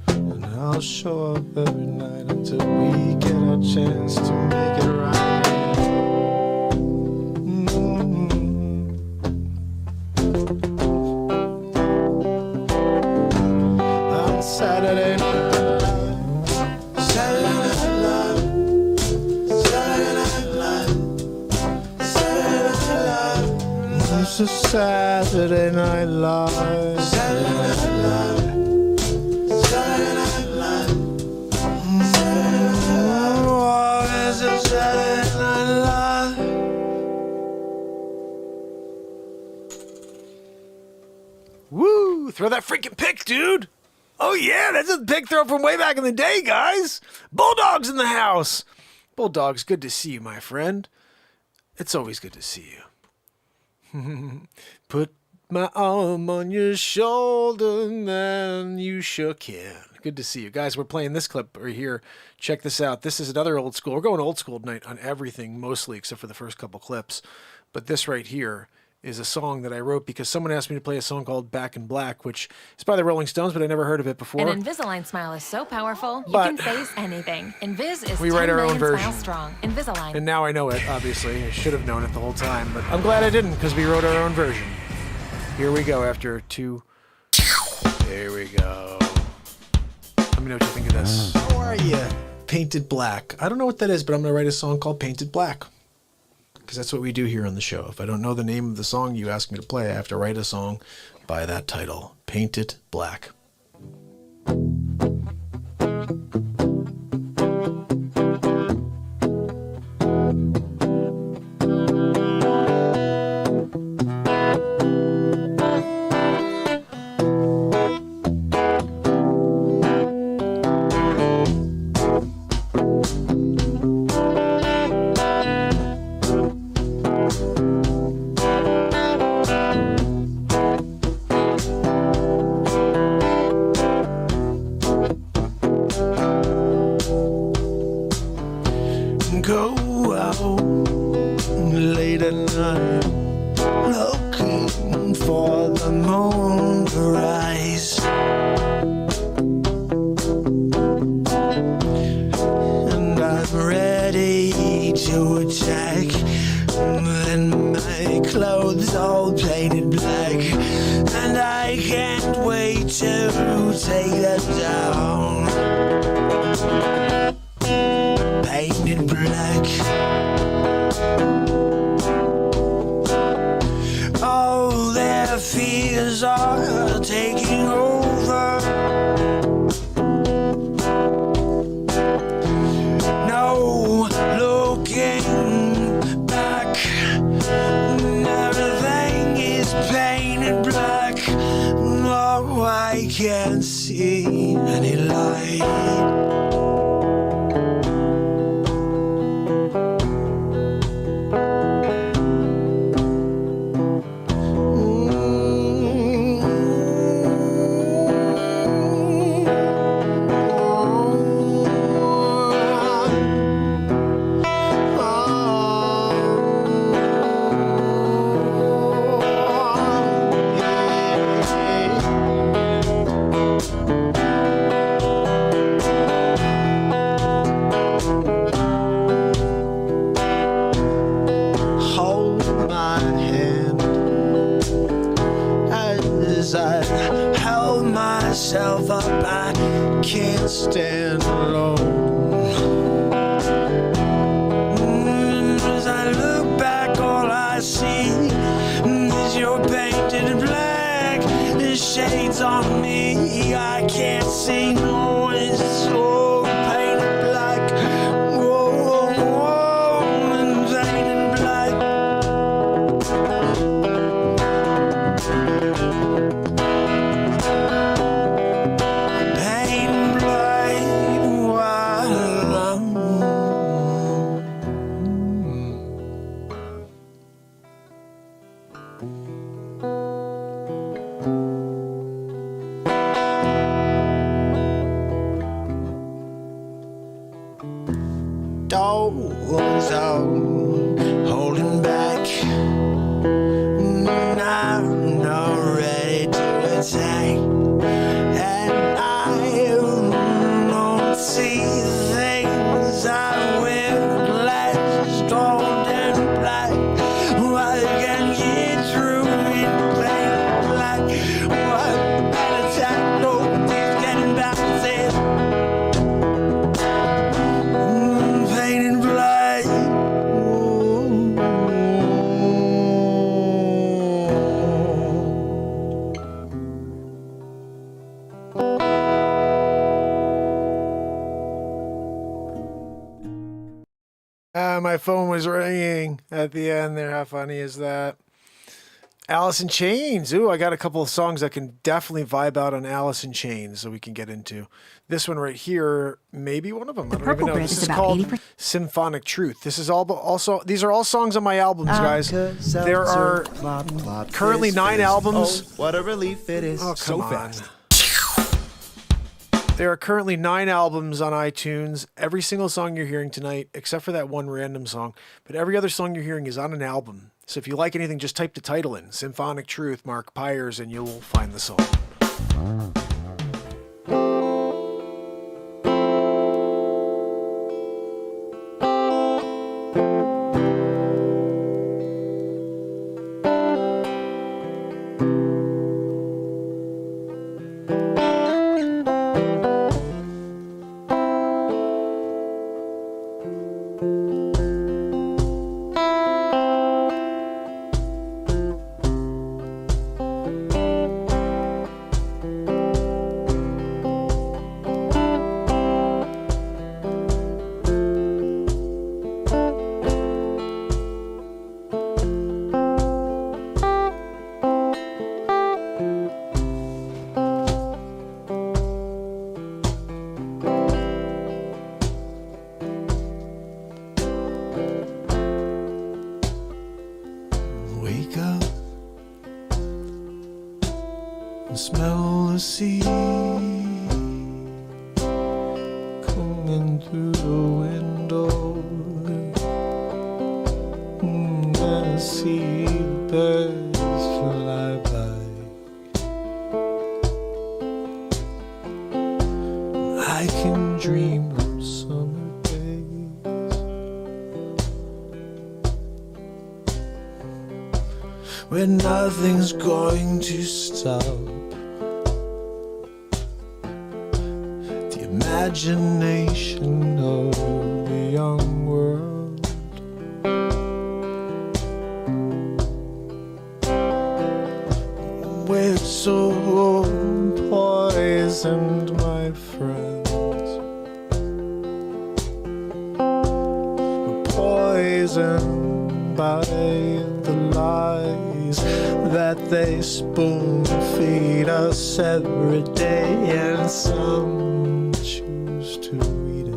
And I'll show up every night until we get our chance to make it right. On Saturday night, Saturday Night Live, Saturday Night Live, Saturday Night Live. This is Saturday Night Live, Saturday Night Live, Saturday Night Live, Saturday Night Live. Oh, this is Saturday Night Live. Woo! Throw that freaking pick, dude! Oh yeah, that's a pick throw from way back in the day, guys! Bulldog's in the house! Bulldogs, good to see you, my friend. It's always good to see you. Put my arm on your shoulder, man, you sure can. Good to see you. Guys, we're playing this clip right here. Check this out. This is another old school. We're going old school tonight on everything, mostly, except for the first couple clips. But this right here is a song that I wrote because someone asked me to play a song called Back in Black, which is by the Rolling Stones, but I never heard of it before. An Invisalign smile is so powerful, you But can face anything. Invis is we 10 write our own million version. smiles strong. Invisalign. And now I know it, obviously. I should have known it the whole time, but I'm glad I didn't because we wrote our own version. Here we go after 2. There we go. Let me know what you think of this. How are you? Painted Black. I don't know what that is, but I'm going to write a song called Painted Black. Because that's what we do here on the show. If I don't know the name of the song you ask me to play, I have to write a song by that title. Painted Black. Go out late at night, looking for the moon to rise. And I'm ready to attack, and my clothes all painted black, and I can't wait to take them down. Painted black. All their fears are taking over. No looking back. Everything is painted black. No, I can't see any light. Myself up, I can't stand alone. As I look back, all I see is your painted black. The shades on me, I can't see no, it's so painted black. Whoa, whoa, and painted black. Doors out, holding back. My phone was ringing at the end there. How funny is that? Alice in Chains. Ooh, I got a couple of songs I can definitely vibe out on Alice in Chains, so we can get into. This one right here, maybe one of them. I don't even know. This is called Symphonic Truth. This is these are all songs on my albums, guys. There are currently 9 albums. Oh, what a relief it is. Oh, so fast. There are currently 9 albums on iTunes. Every single song you're hearing tonight, except for that one random song, but every other song you're hearing is on an album. So if you like anything, just type the title in, Symphonic Truth, Mark Pires, and you'll find the song. Smell the sea coming through the window, and I see the birds fly by. I can dream of summer days when nothing's going to stop imagination of the young world. We're so poisoned, my friends. We're poisoned by the lies that they spoon feed us every day, and some choose to eat it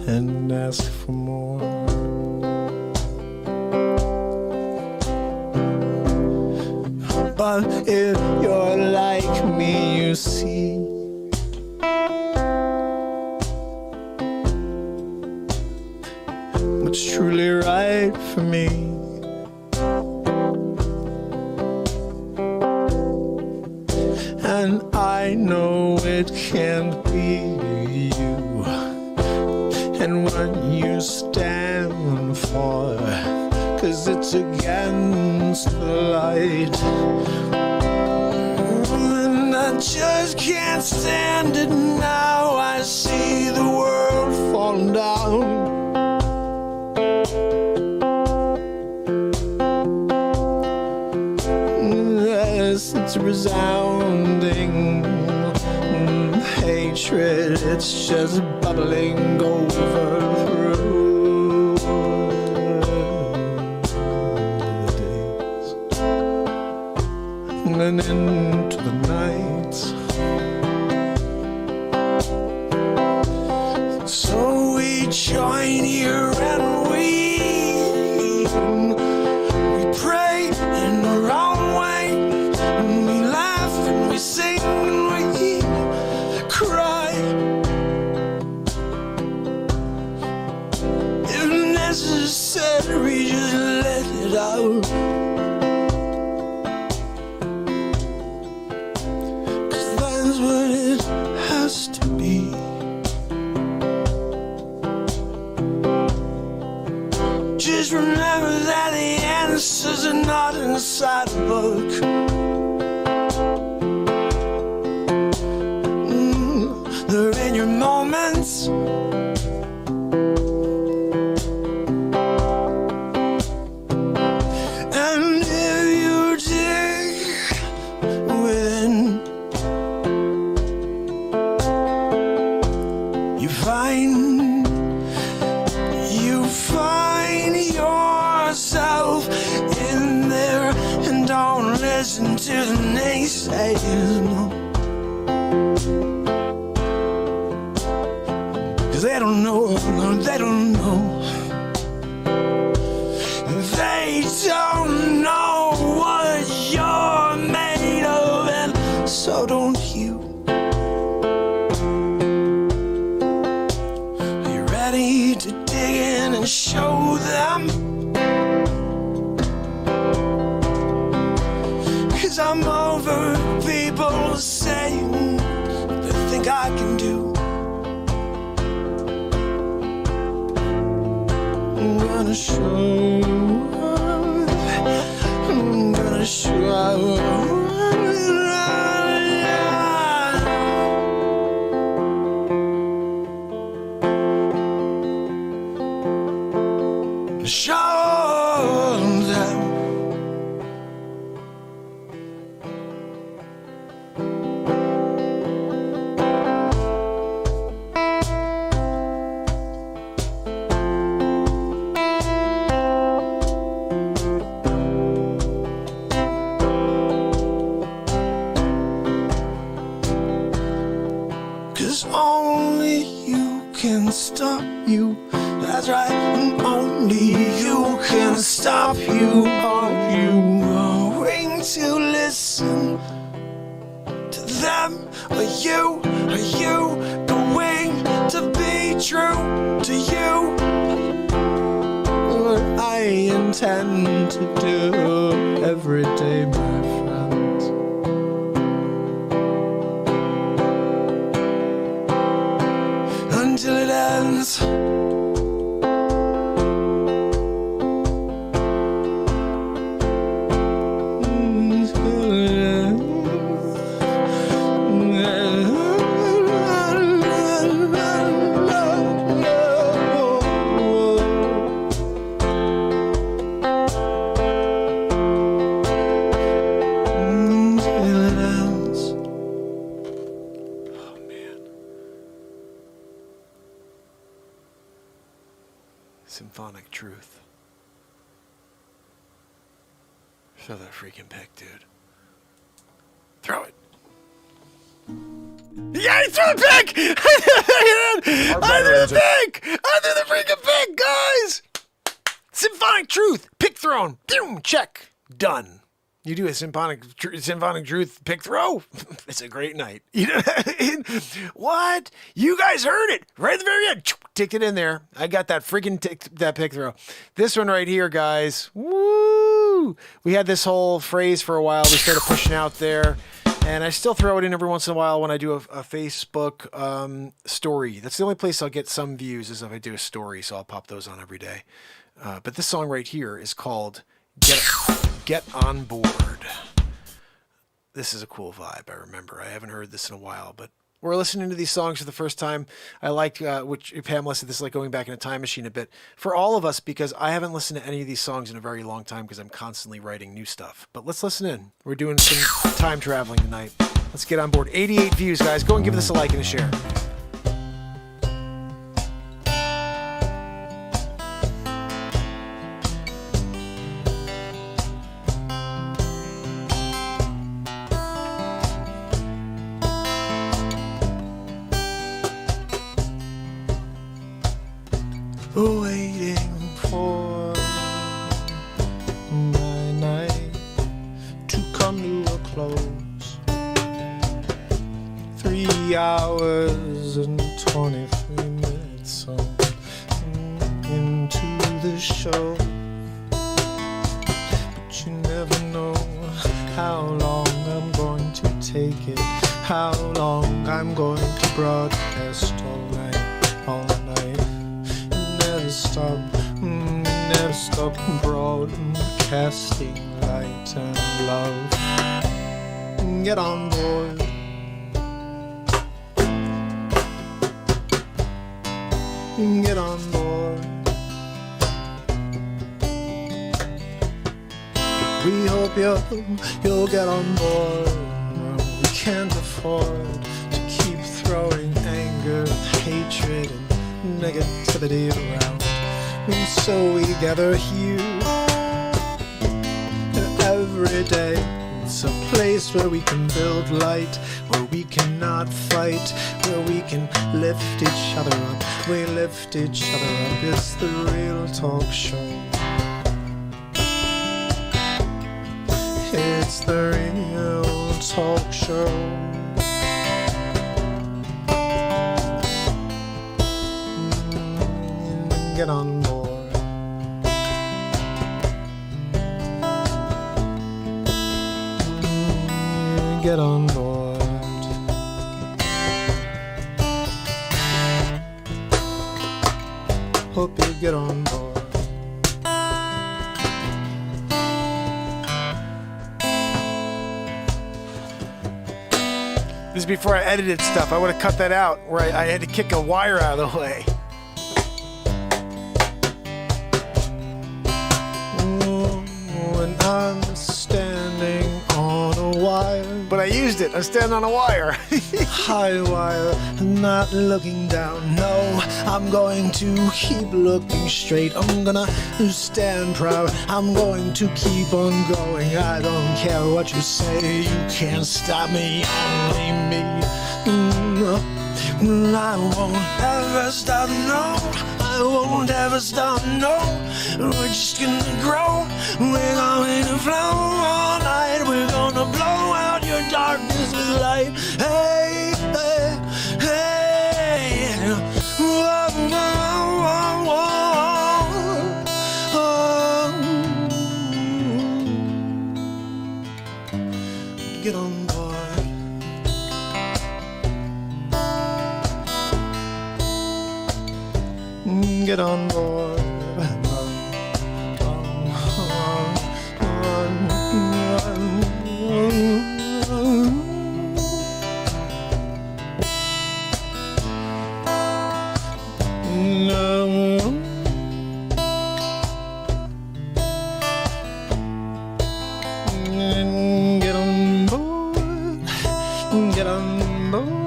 and ask for more. But if you're like me, you see what's truly right for me. And I know it can't be you, and what you stand for, 'cause it's against the light. And I just can't stand it now. I see the world fall down. It's resounding hatred, it's just bubbling over through the days and into the nights. So we join here and we pray in our own way. We laugh and we sing and we cry. If necessary, just let it out. 'Cause that's what it has to be. Just remember that the answers are not inside a book. They're in your moments. And if you dig within, you find say no. 'Cause they don't know, no, they don't know. They don't know what you're made of, and so don't you. Are you ready to dig in and show them? 'Cause I'm over people saying they think I can do. I'm gonna show. I'm gonna show. Show them. Only you can stop you. That's right, and only you can stop you. Are you going to listen to them? Are you going to be true to you? What I intend to do every day, my friends. Until it ends. Symphonic truth. Throw that freaking pick, dude. Throw it. Yeah, he threw the pick! I threw the pick! I threw the freaking pick, guys! Symphonic truth. Pick thrown. Boom, check. Done. You do a symphonic truth pick throw. It's a great night. You know what I mean? What? You guys heard it right at the very end. Ticked it in there. I got that freaking that pick throw. This one right here, guys. Woo! We had this whole phrase for a while. We started pushing out there, and I still throw it in every once in a while when I do a Facebook story. That's the only place I'll get some views is if I do a story. So I'll pop those on every day. But this song right here is called Get On Board. This is a cool vibe, I remember. I haven't heard this in a while, but we're listening to these songs for the first time. I like, which Pamela said, this is like going back in a time machine a bit. For all of us, because I haven't listened to any of these songs in a very long time because I'm constantly writing new stuff. But let's listen in. We're doing some time traveling tonight. Let's get on board. 88 views, guys. Go and give this a like and a share. Waiting for my night to come to a close. 3 hours and 23 minutes on into the show. But you never know how long I'm going to take it, how long I'm going to broadcast all night. Never stop broadcasting light and love. Get on board. Get on board. We hope you'll get on board. We can't afford to keep throwing anger, hatred, and negativity around. And so we gather here every day It's a place where we can build light, where we cannot fight, where we can lift each other up. We lift each other up. It's the Real Talk Show. It's the Real Talk Show. Get on board. Get on board. Hope you get on board. This is before I edited stuff. I would have cut that out where I had to kick a wire out of the way. When I'm standing on a wire, But I used it. I'm standing on a wire. high wire, not looking down. No, I'm going to keep looking straight. I'm gonna stand proud. I'm going to keep on going. I don't care what you say. You can't stop me, only me. I won't ever stop, no. I won't ever stop, no. We're just gonna grow. We're going to flow all night. We're gonna blow out your darkness with light. Hey, hey, hey. Whoa, whoa, whoa, whoa. Get on board. Get on board. Get on board. Get on board.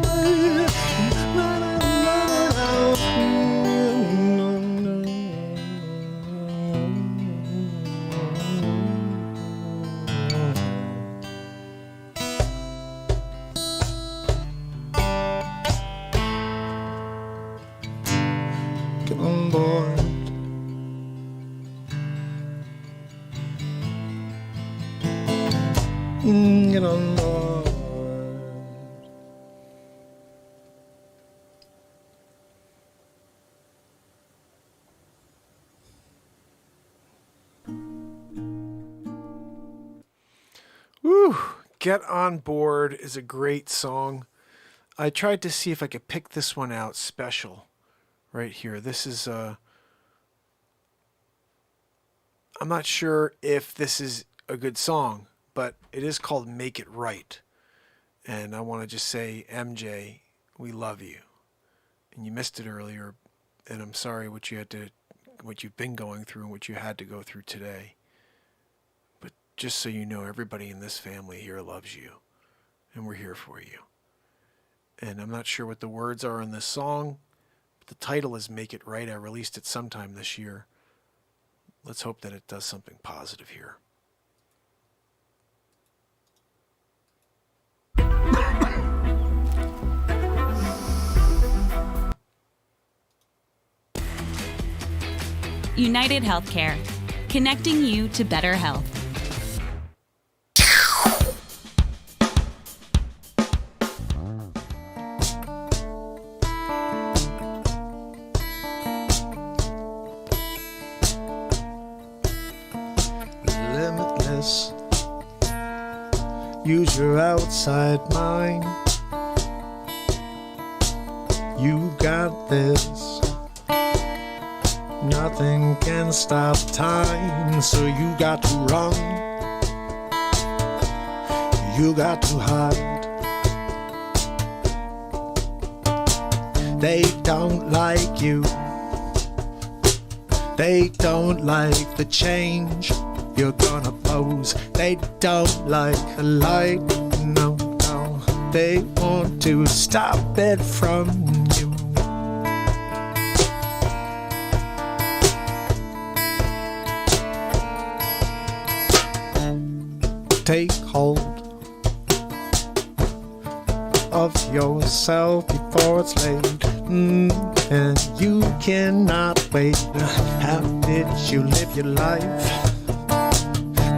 Get on board. Get on board. Woo! Get on Board is a great song. I tried to see if I could pick this one out special right here. This is I'm not sure if this is a good song, but it is called Make It Right. And I want to just say, MJ, we love you. And you missed it earlier, and I'm sorry what you've been going through and what you had to go through today. But just so you know, everybody in this family here loves you, and we're here for you. And I'm not sure what the words are in this song, but the title is Make It Right. I released it sometime this year. Let's hope that it does something positive here. United Healthcare, connecting you to better health. Limitless. Use your outside mind. You got this. Nothing can stop time, so you got to run. You got to hide. They don't like you. They don't like the change you're gonna pose. They don't like the light. No, no. They want to stop it from you. Take hold of yourself before it's late. And you cannot wait. How did you live your life?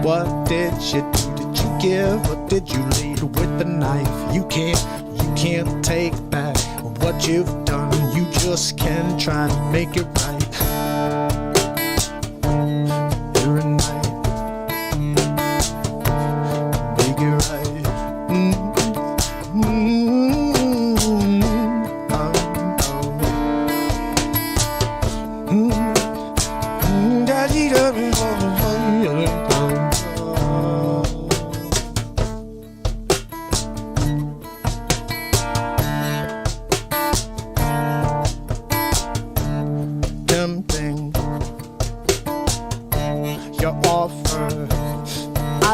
What did you do? Did you give or did you lead with the knife? You can't take back what you've done. You just can try to make it right. Every night, make it right.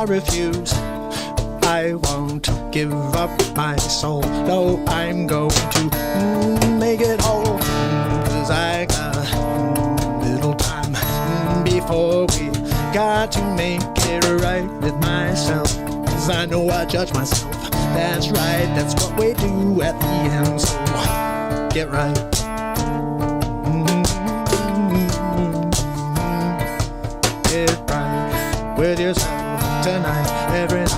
Refuse. I won't give up my soul. No, I'm going to make it whole. 'Cause I got little time before we got to make it right with myself. 'Cause I know I judge myself. That's right, that's what we do at the end. So get right. Get right with yourself. Tonight, every night.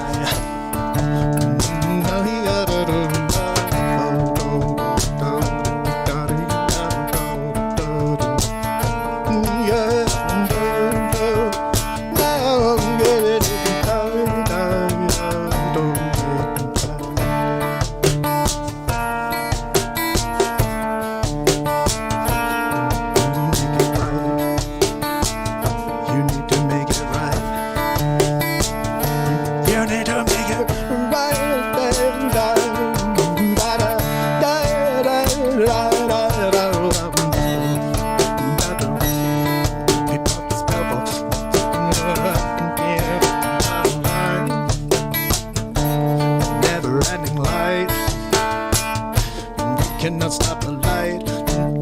Cannot stop the light.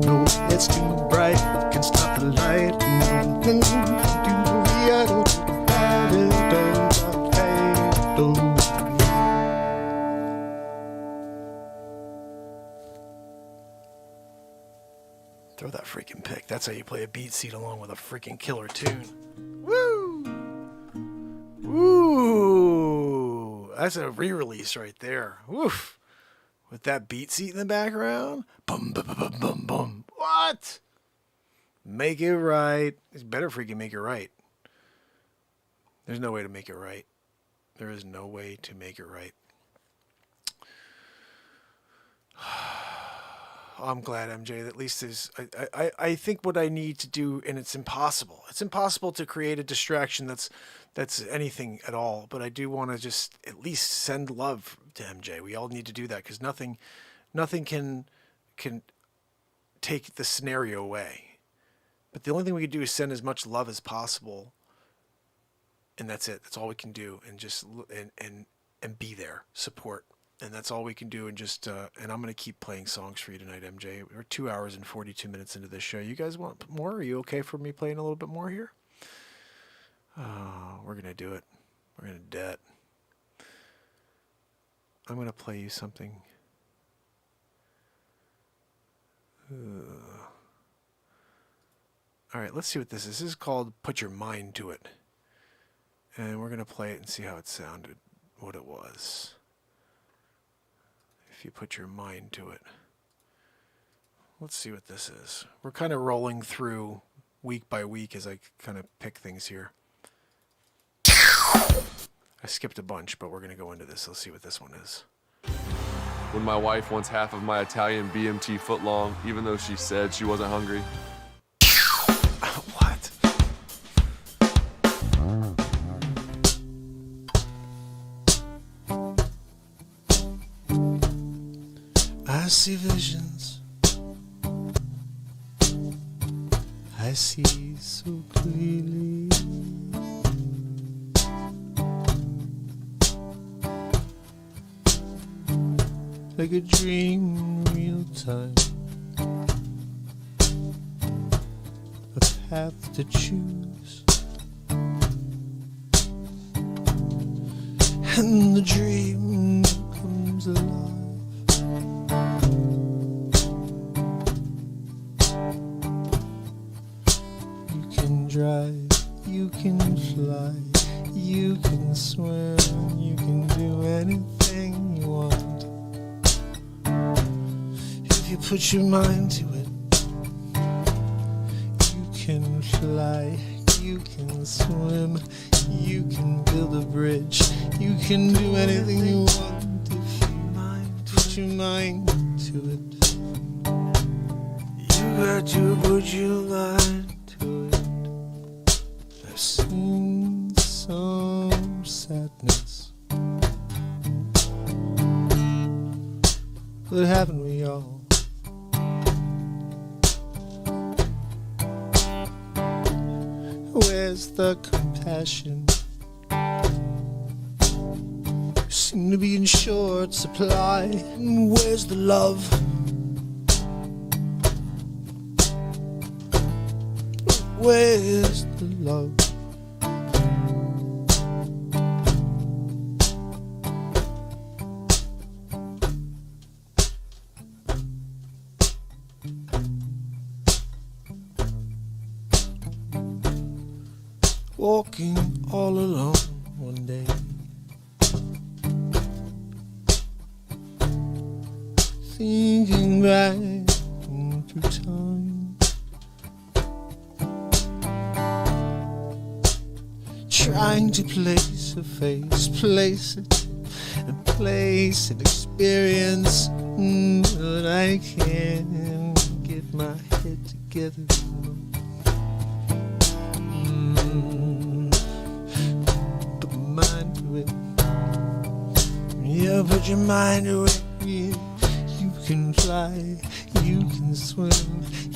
No, it's too bright. Can stop the light. Throw that freaking pick. That's how you play a beat seat along with a freaking killer tune. Woo! Woo! That's a re-release right there. Woof! With that beat seat in the background. Bum, bum, bum, bum, bum. What? Make it right. It's better freaking make it right. There's no way to make it right. There is no way to make it right. I'm glad, MJ, that at least is. I think what I need to do, and it's impossible. It's impossible to create a distraction that's anything at all. But I do want to just at least send love to MJ. We all need to do that because nothing can take the scenario away. But the only thing we can do is send as much love as possible, and that's it. That's all we can do, and just and be there, support. And that's all we can do, and just and I'm going to keep playing songs for you tonight, MJ. We're 2 hours and 42 minutes into this show. You guys want more? Are you okay for me playing a little bit more here? Oh, we're going to do it. We're going to do it. I'm going to play you something. All right, let's see what this is. This is called Put Your Mind to It. And we're going to play it and see how it sounded, what it was. If you put your mind to it. Let's see what this is. We're kind of rolling through week by week as I kind of pick things here. I skipped a bunch, but we're going to go into this. Let's see what this one is. When my wife wants half of my Italian BMT footlong, even though she said she wasn't hungry. What? I see visions. I see so clearly. Like a dream in real time. A path to choose. And the dream comes alive. you put your mind to it, you can fly, you can swim, you can build a bridge, you can do anything you want if you put your mind to it. You got to put your mind to it. I've seen some sadness, but haven't we all? Where's the compassion? You seem to be in short supply. Where's the love? Where's the love? Walking all alone one day, thinking back through time, trying to place a face, place an experience, but I can't get my head together. Yeah, put your mind to it. Yeah. You can fly, you can swim,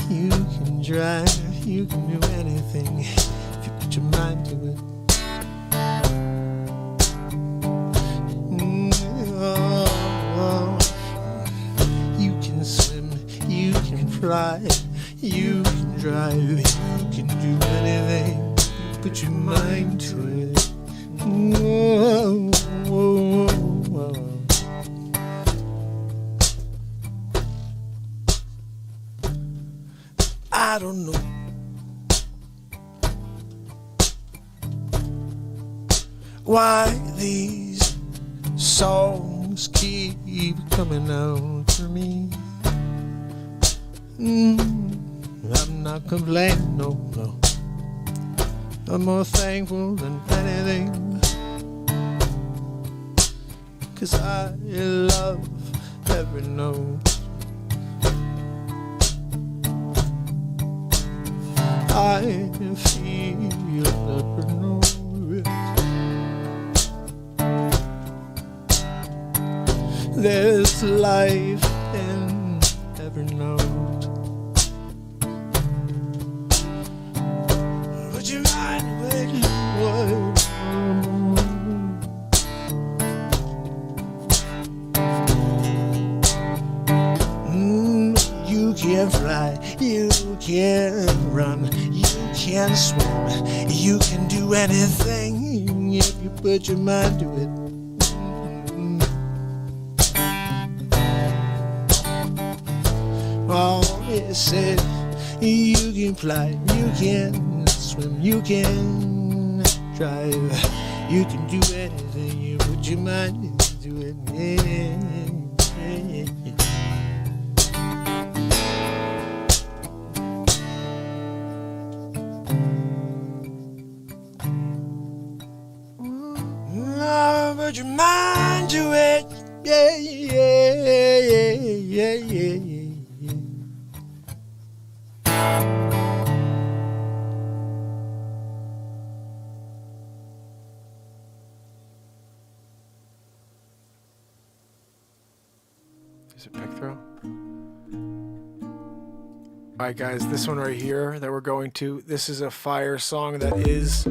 you can drive, you can do anything if you put your mind to it. You can swim, you can fly, you can drive, you can do anything. Put your mind to it. I don't know why these songs keep coming out for me. I'm not complaining, no. I'm more thankful than anything, 'cause I love every note. I feel every note. There's life in every note. Would you mind waiting? You can fly, you can run, you can swim, you can do anything if you put your mind to it. Oh, it said you can fly, you can swim, you can drive, you can do anything you put your mind to it. Yeah. Put your mind to it. Yeah. Is it pick throw? Alright guys, this one right here that we're going to, this is a fire song that is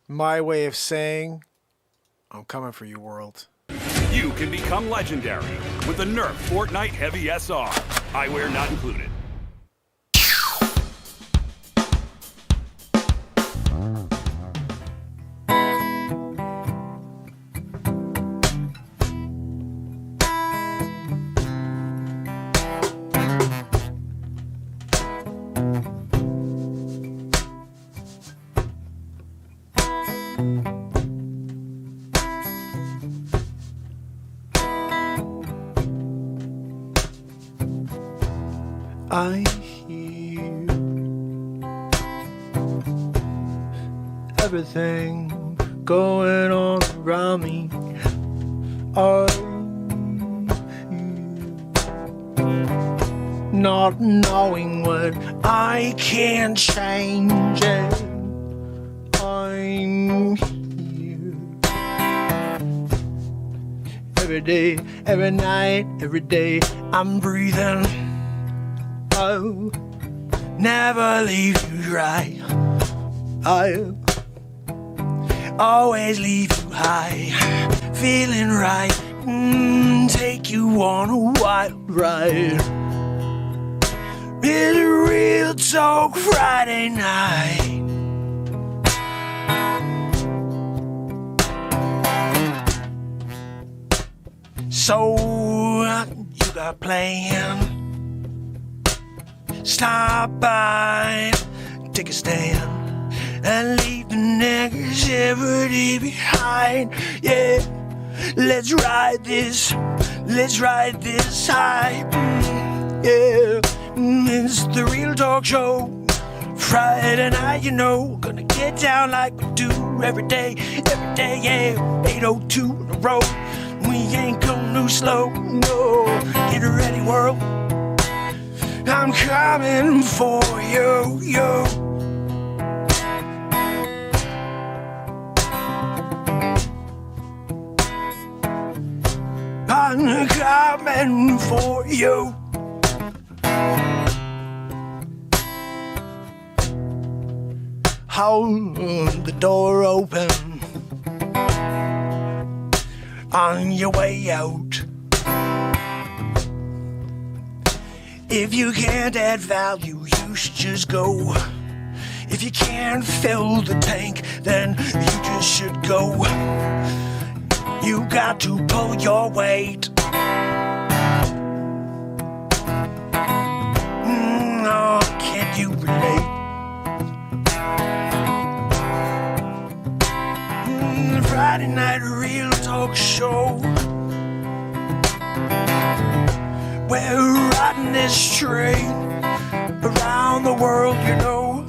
my way of saying I'm coming for you, world. You can become legendary with the Nerf Fortnite Heavy SR. Eyewear not included. I hear everything going on around me. I hear not knowing what I can change it. I'm here every day, every night, every day. I'm breathing. I'll never leave you right. I'll always leave you high. Feeling right, take you on a wild ride. It's a real talk Friday night. So you got a plan? Stop by, take a stand, and leave the negativity behind. Yeah, let's ride this high. Yeah, it's the Real Talk Show. Friday night, you know, gonna get down like we do every day, yeah. 802 in a row. We ain't gonna slow, no. Get ready, world. I'm coming for you, yo. I'm coming for you. Hold the door open on your way out. If you can't add value, you should just go. If you can't fill the tank, then you just should go. You got to pull your weight. Oh, can't you relate? Friday night Real Talk Show. We're riding this train around the world, you know.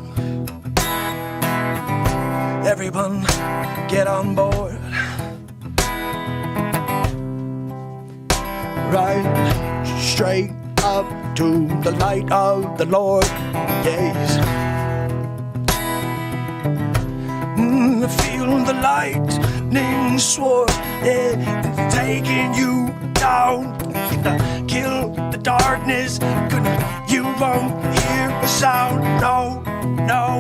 Everyone get on board. Right straight up to the light of the Lord. Yes. Feel the lightning sword, yeah, it's taking you down. Kill the darkness, you won't hear a sound, no, no.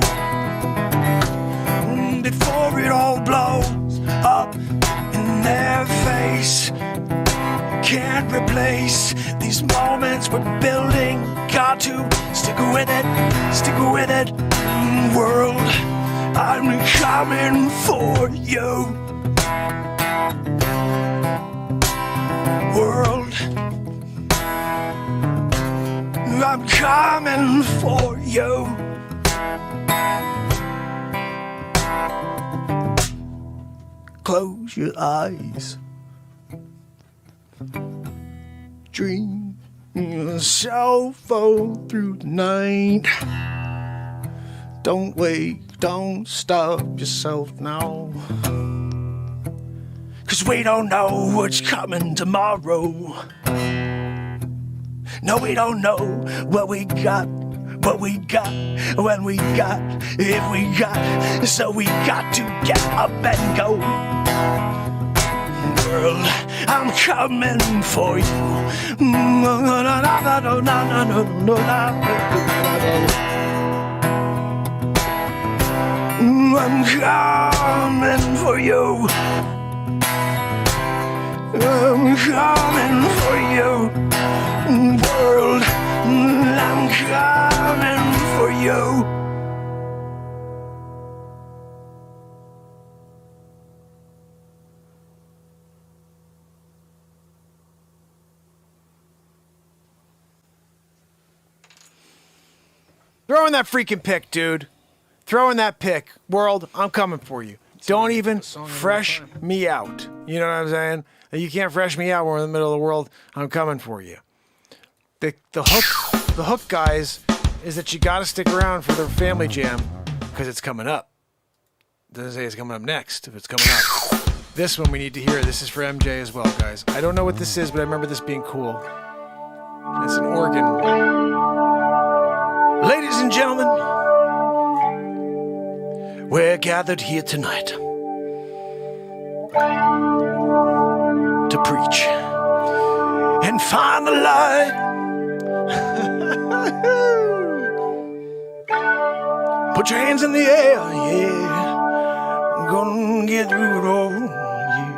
Before it all blows up in their face, can't replace these moments we're building. Got to stick with it, world. I'm coming for you, world. I'm coming for you. Close your eyes. Dream yourself all through the night. Don't wait, don't stop yourself now. 'Cause we don't know what's coming tomorrow. No, we don't know what we got, when we got, if we got. So we got to get up and go. World, I'm coming for you. I'm coming for you. I'm coming for you, world. I'm coming for you. Throw in that freaking pick, dude. Throw in that pick. World, I'm coming for you. Don't even fresh me out. You know what I'm saying? You can't fresh me out. We're in the middle of the world. I'm coming for you. the hook, guys, is that you got to stick around for the family jam because it's coming up. It doesn't say it's coming up next. If it's coming up, this one we need to hear. This is for MJ as well, guys. I don't know what this is, but I remember this being cool. It's an organ. Ladies and gentlemen, we're gathered here tonight to preach and find the light. Put your hands in the air, yeah. I'm gonna get through it all, yeah.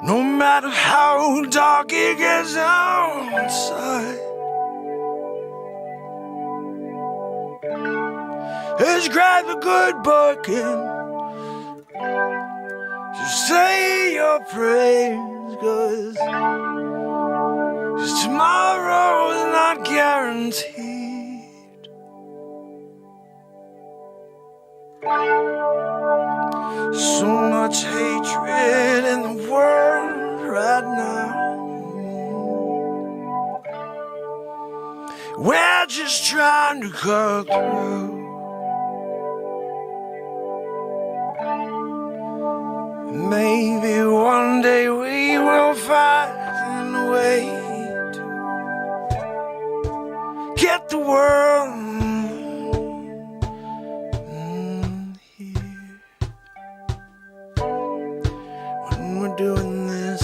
No matter how dark it gets outside, just grab a good book and just say your prayers, 'cause tomorrow is not guaranteed. So much hatred in the world right now. We're just trying to cut through. Maybe one day we will find a way to get the world here. When we're doing this,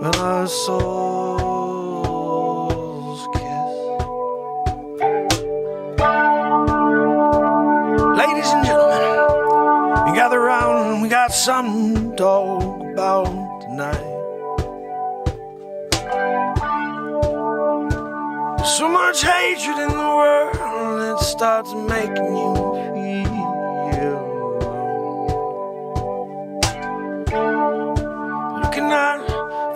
when our souls kiss. Ladies and gentlemen, we gather around and we got something to talk about tonight. So much hatred in the world, it starts making you feel alone. Looking at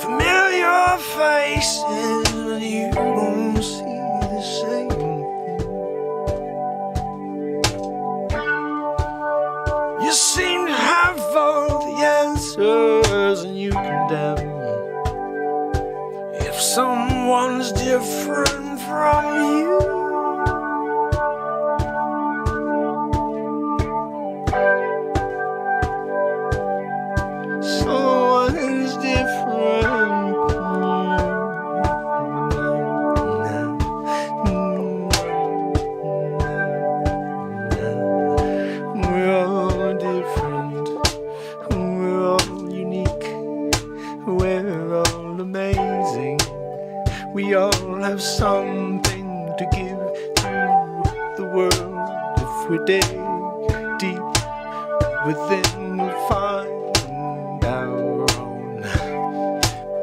familiar faces, but you don't see the same thing. You seem to have all the answers, and you condemn if someone's different from you. Someone's different from you. We're all different. We're all unique. We're all amazing. We all have something to give to the world. If we dig deep within, we'll find our own.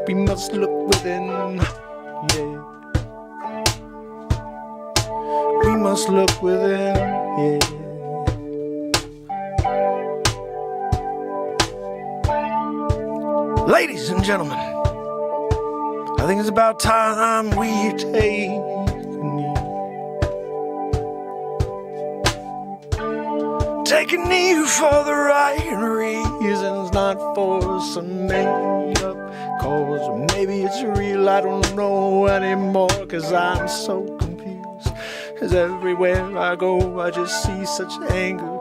We must look within, yeah. We must look within, yeah. Ladies and gentlemen, I think it's about time we take a knee. Take a knee for the right reasons, not for some made-up cause. Maybe it's real, I don't know anymore, 'cause I'm so confused. 'Cause everywhere I go, I just see such anger.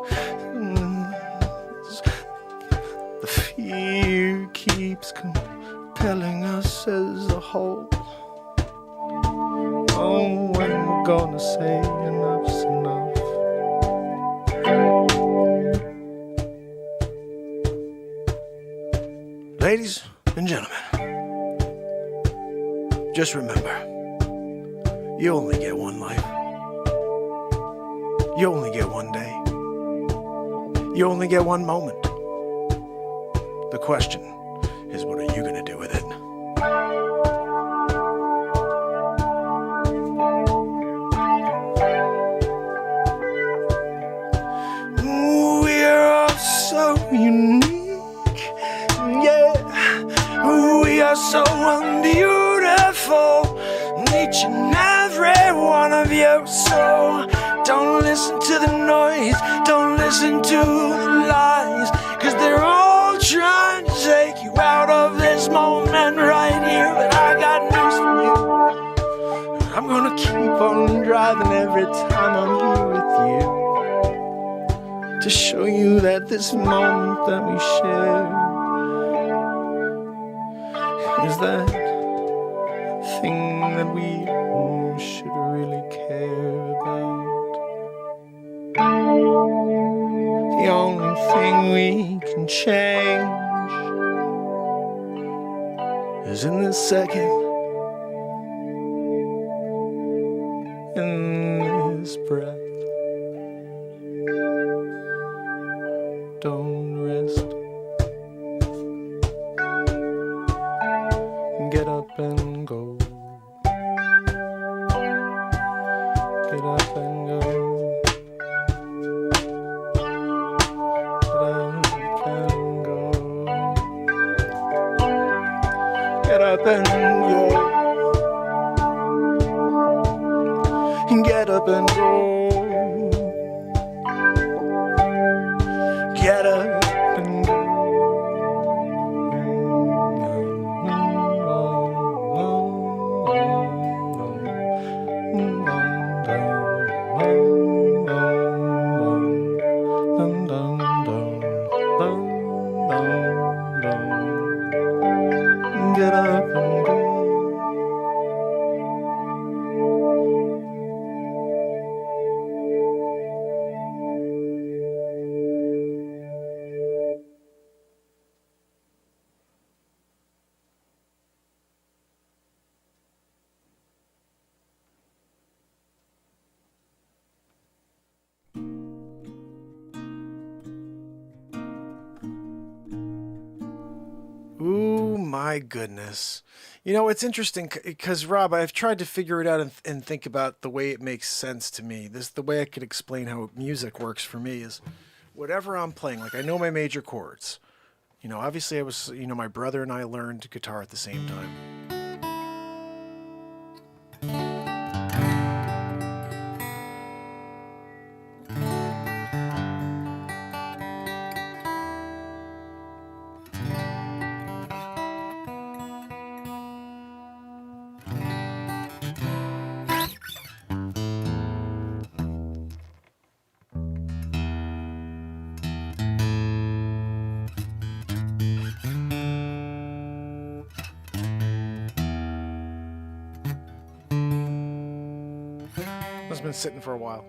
The fear keeps compelling us as a whole. Oh, when we're gonna say enough's enough. Ladies and gentlemen, just remember, you only get one life. You only get one day. You only get one moment. The question is, what are you going to do with it? We're all so unique, yeah. We are so unbeautiful. for each and every one of you. So don't listen to the noise, don't listen to the lies, 'cause they're all trying to take you out of this moment right here. But I got news for you. I'm gonna keep on driving every time I'm here with you, to show you that this moment that we share is that thing that we should really care about. The only thing we can change is in this second, in this breath. Don't rest. Get up and go. Get up and go. Get up and go. Get up and go. Get up and go. Get up and go. Get up and go. Ooh, my goodness. You know, it's interesting because, Rob, I've tried to figure it out and think about the way it makes sense to me. The way I could explain how music works for me is whatever I'm playing. Like, I know my major chords. You know, obviously my brother and I learned guitar at the same time. It's been sitting for a while.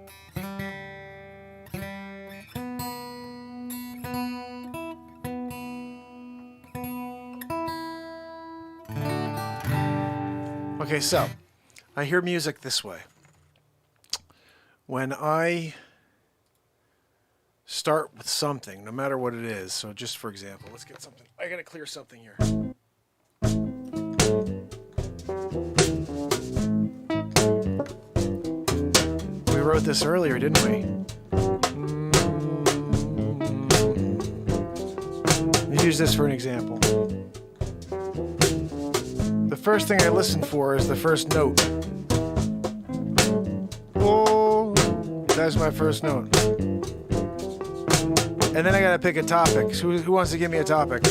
Okay, so I hear music this way. When I start with something, no matter what it is, so just for example, let's get something. I gotta clear something here. We wrote this earlier, didn't we? Let's use this for an example. The first thing I listen for is the first note. Oh, that's my first note. And then I gotta pick a topic. So who wants to give me a topic?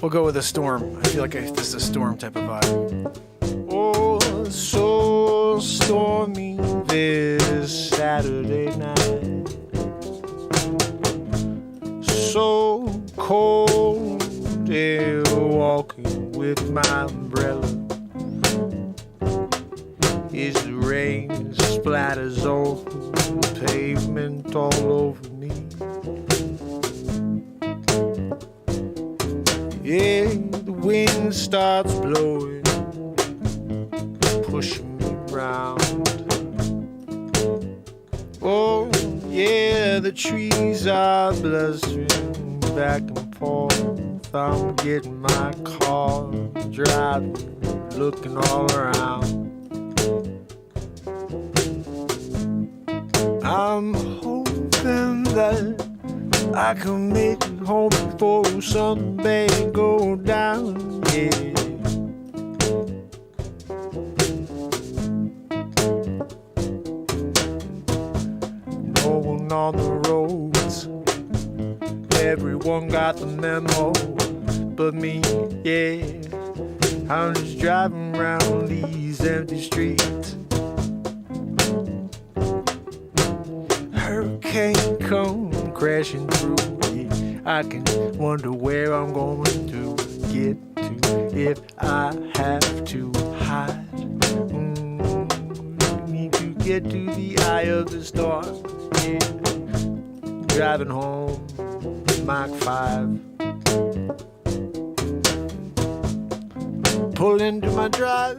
We'll go with a storm. I feel like this is a storm type of vibe. Oh, so stormy this Saturday night. So cold, yeah, walking with my umbrella. As the rain splatters over the pavement all over me. Yeah, the wind starts blowing, pushing me round. Oh, yeah, the trees are blustering back and forth. I'm getting my car, driving, looking all around. I'm hoping that I can make it home before Sunday go down, yeah. No one on the roads, everyone got the memo, but me, yeah. I'm just driving around these empty streets. Hurricane come crashing through, yeah. I can wonder where I'm going to get to if I have to hide. Need to get to the eye of the storm, yeah. Driving home, Mach 5. Pull into my drive,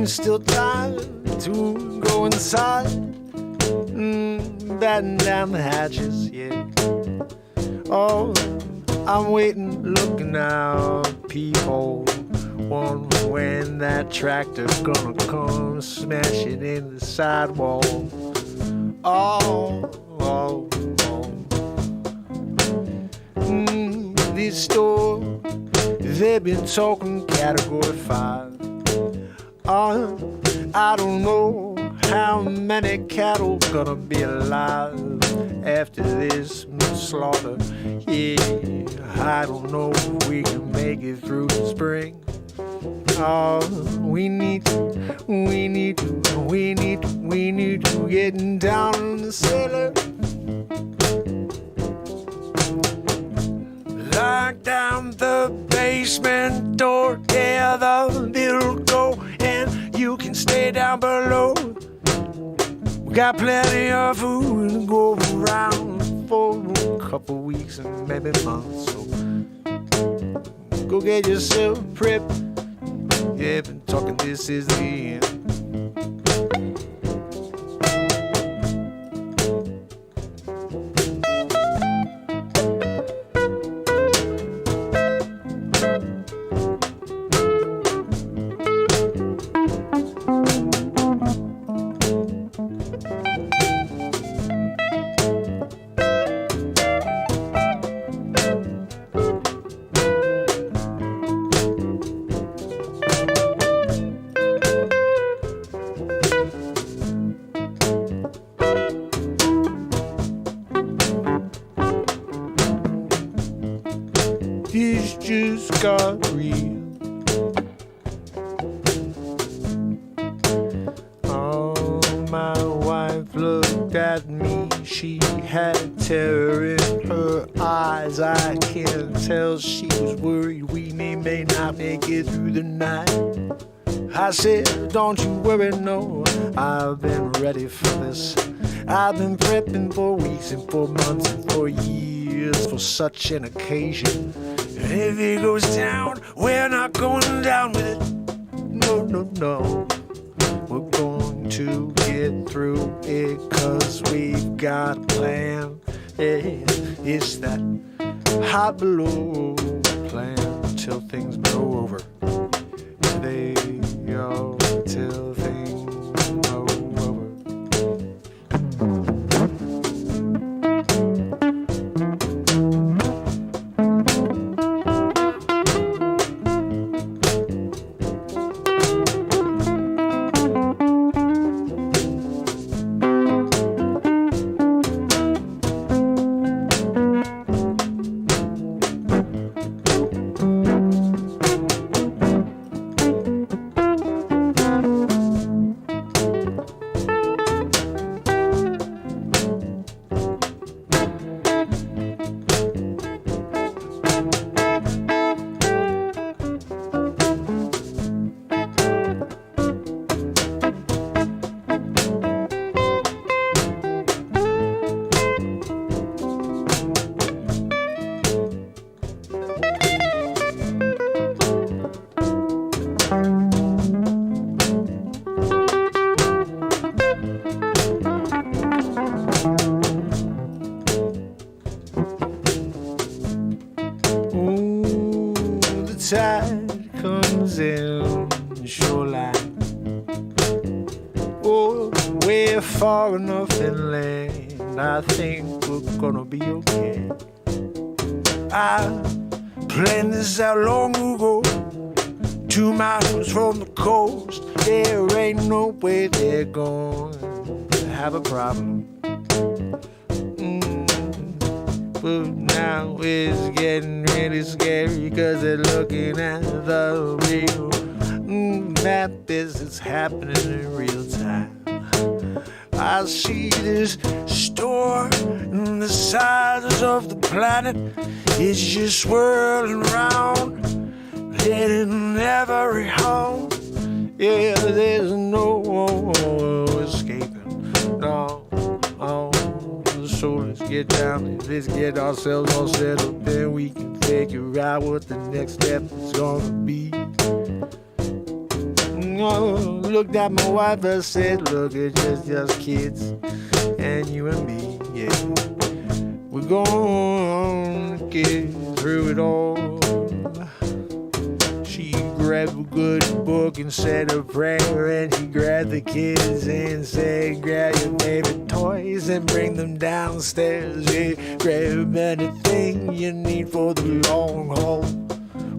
still time to go inside. Batten down the hatches, yeah. Oh, I'm waiting, looking out, peephole. Wondering when that tractor's gonna come smashing in the sidewall. Oh, oh, oh. This store, they've been talking Category 5. I don't know how many cattle gonna be alive after this slaughter. Yeah, I don't know if we can make it through the spring. Oh, we need to get down in the cellar. Lock down the basement door, yeah, the bill'll go, and you can stay down below. We got plenty of food to go around for a couple weeks and maybe months. So go get yourself prepped. Yeah, been talking, this is the end. This just got real. Oh, my wife looked at me. She had terror in her eyes. I can tell she was worried we may not make it through the night. I said, don't you worry, no, I've been ready for this. I've been prepping for weeks and for months and for years for such an occasion. And if it goes down, we're not going down with it. No, no, no. We're going to get through it 'cause we've got a plan. Yeah, it's that hot below plan till things blow over. Today, yo, till things blow over. we're far enough inland. I think we're gonna be okay. I planned this out long ago. 2 miles from the coast, there ain't no way they're going to have a problem. But now it's getting really scary, 'cause they're looking at the real map as it's happening in real time. I see this storm on the sides of the planet. It's just swirling around, hitting every home. Yeah, there's no escaping. No, so let's get down, let's get ourselves all set up, and we can figure out what the next step is gonna be. Looked at my wife, I said, look, it's just kids, and you and me, yeah. We're gonna get through it all. She grabbed a good book and said a prayer, and she grabbed the kids and said, grab your favorite toys and bring them downstairs. Yeah, grab anything you need for the long haul.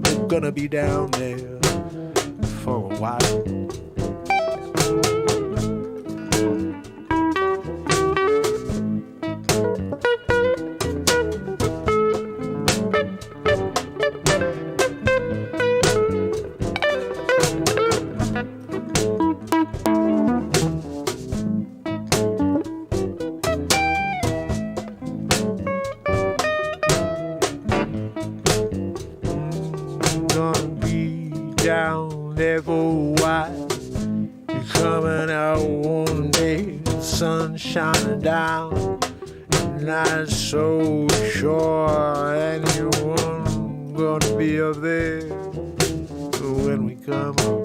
We're gonna be down there for a while. Down there for a while. You're coming out one day, the sun shining down. Not so sure anyone gonna be up there when we come home.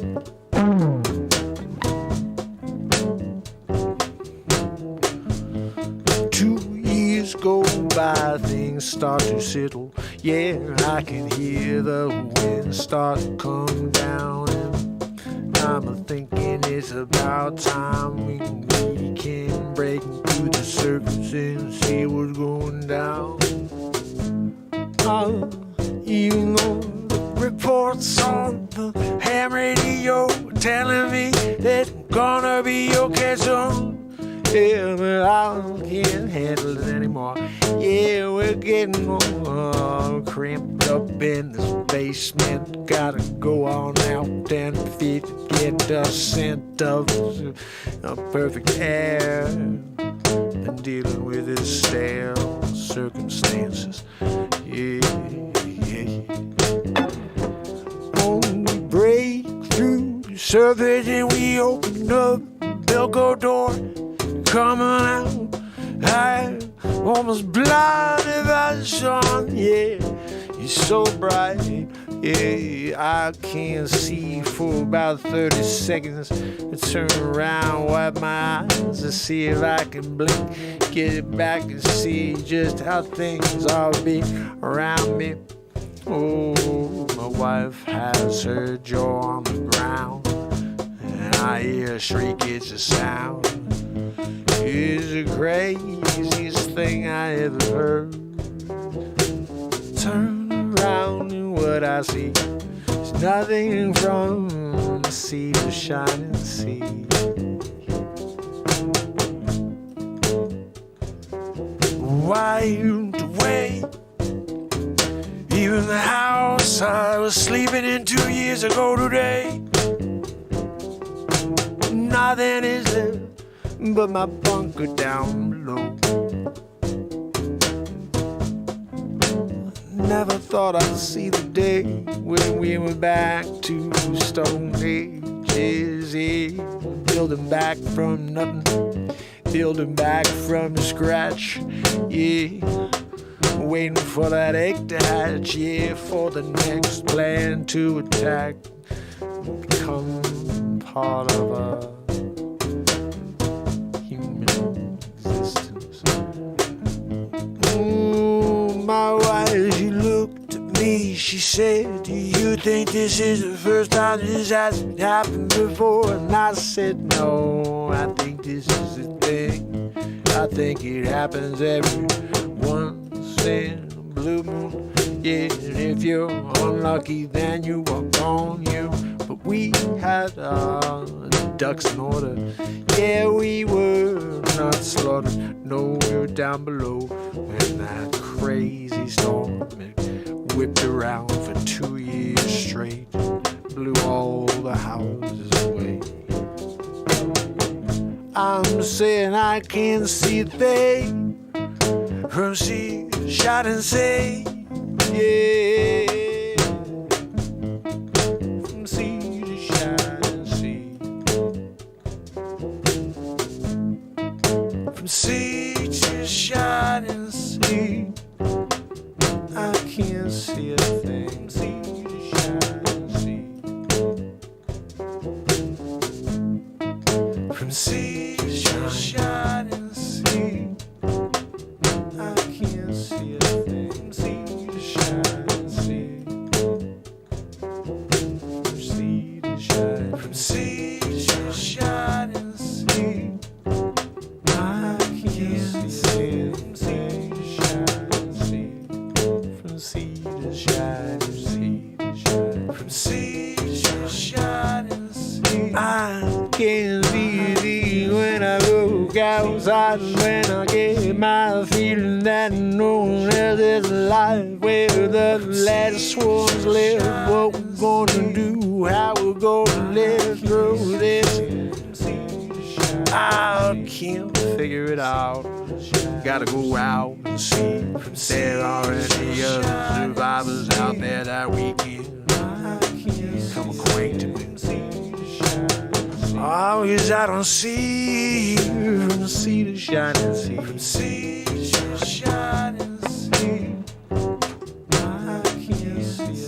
2 years go by, things start to settle. Yeah, I can hear the wind start to come down, and I'm thinking it's about time we can break through the surface and see what's going down. Even though the reports on the ham radio telling me that I'm gonna be okay soon. Yeah, but I can't handle it anymore. Yeah, we're getting all cramped up in this basement. Gotta go on out 10 feet to get a scent of perfect air. Been dealing with this stale circumstances. Yeah. When we break through the surface and we open up the Belco door, coming out, I almost blinded by the sun. Yeah, you're so bright. Yeah, I can't see for about 30 seconds. I turn around, wipe my eyes to see if I can blink, get it back and see just how things are be around me. Oh, my wife has her jaw on the ground, and I hear a shriek, it's a sound. It's the craziest thing I ever heard. Turn around and what I see is nothing from the sea to shining sea. Wild away, even the house I was sleeping in 2 years ago today. Nothing is there but my bunker down below. Never thought I'd see the day when we went back to stone ages. Yeah. Building back from nothing, building back from scratch. Yeah, waiting for that egg to hatch. Yeah, for the next plan to attack, become part of a my wife, she looked at me, she said, do you think this is the first time this has happened before? And I said, no, I think this this is the thing. I think it happens every once in a blue moon. Yeah, and if you're unlucky, then you are gone, you. But we had our ducks in order. Yeah, we were not slaughtered. No, we were down below when that crazy storm whipped around for 2 years straight, blew all the houses away. I'm saying I can't see a thing from sea to shining sea, yeah. From sea to shining sea, from sea to shining sea. I can't see a thing. Sea to shining sea. From sea to shining sea. I can't see a thing. Sea to shining sea. From sea to shining. From sea to shining sea. I can't see a thing. Sea to shining sea, from sea to shining sea. I can see thee when I look outside, and when I get my feeling that no one else is alive. Where the last ones live, what we're gonna do, how we're gonna live through this. I can't figure it out. Gotta go out and see if there are any other survivors out there that we can come acquainted with. Oh, yes, I don't see from sea to shining sea. From sea to shining sea. I can't see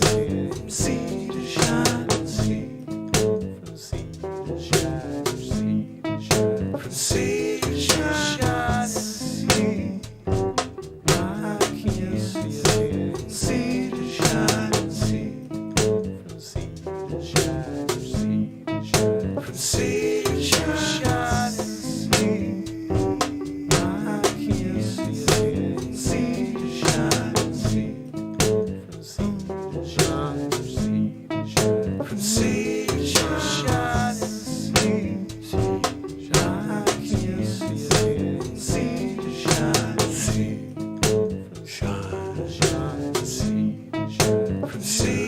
from sea to shining sea. From sea to shining sea. From sea to shining sea. I can't see sea to shining sea. From sea to shining sea. From sea to shining sea. I can't see sea to shining sea. From sea to shining sea. From sea to shining sea. I can't see sea to shining sea. From shining sea. From sea to shining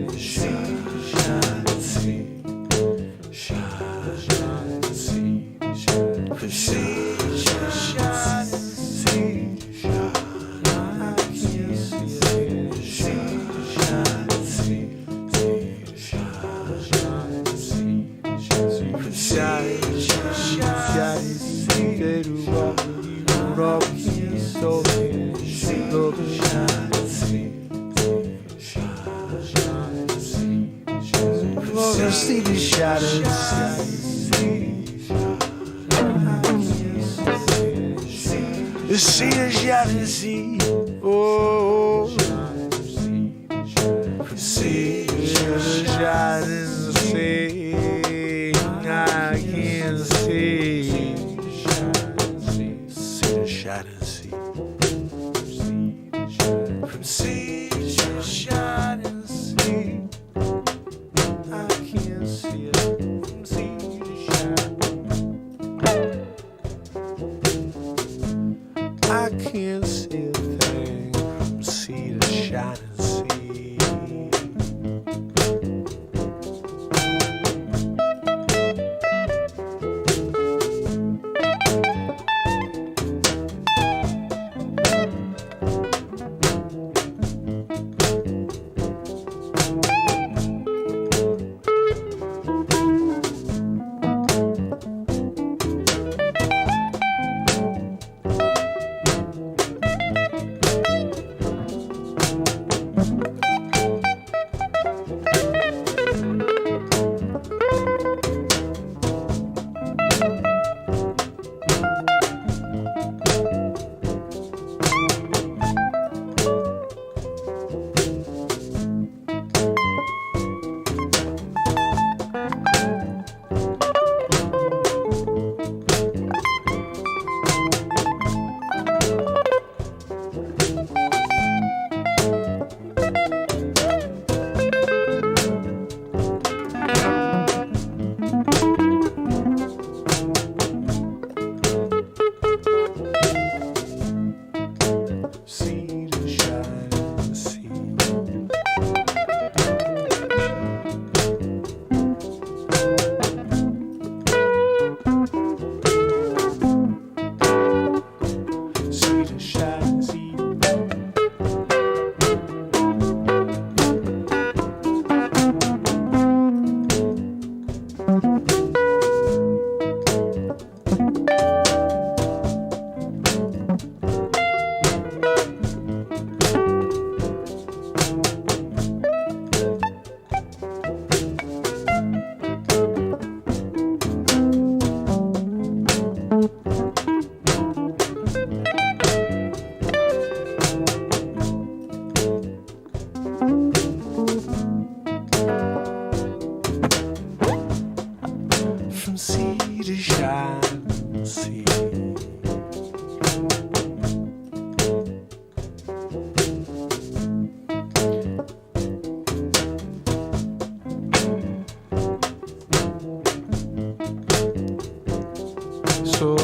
sea. See the shining sea. See the shining sea. Oh, see the shining sea. I can see. See the shining sea. From sea to shining sea. I can't see it from sea to shining. I can't see a thing from sea to shining sea.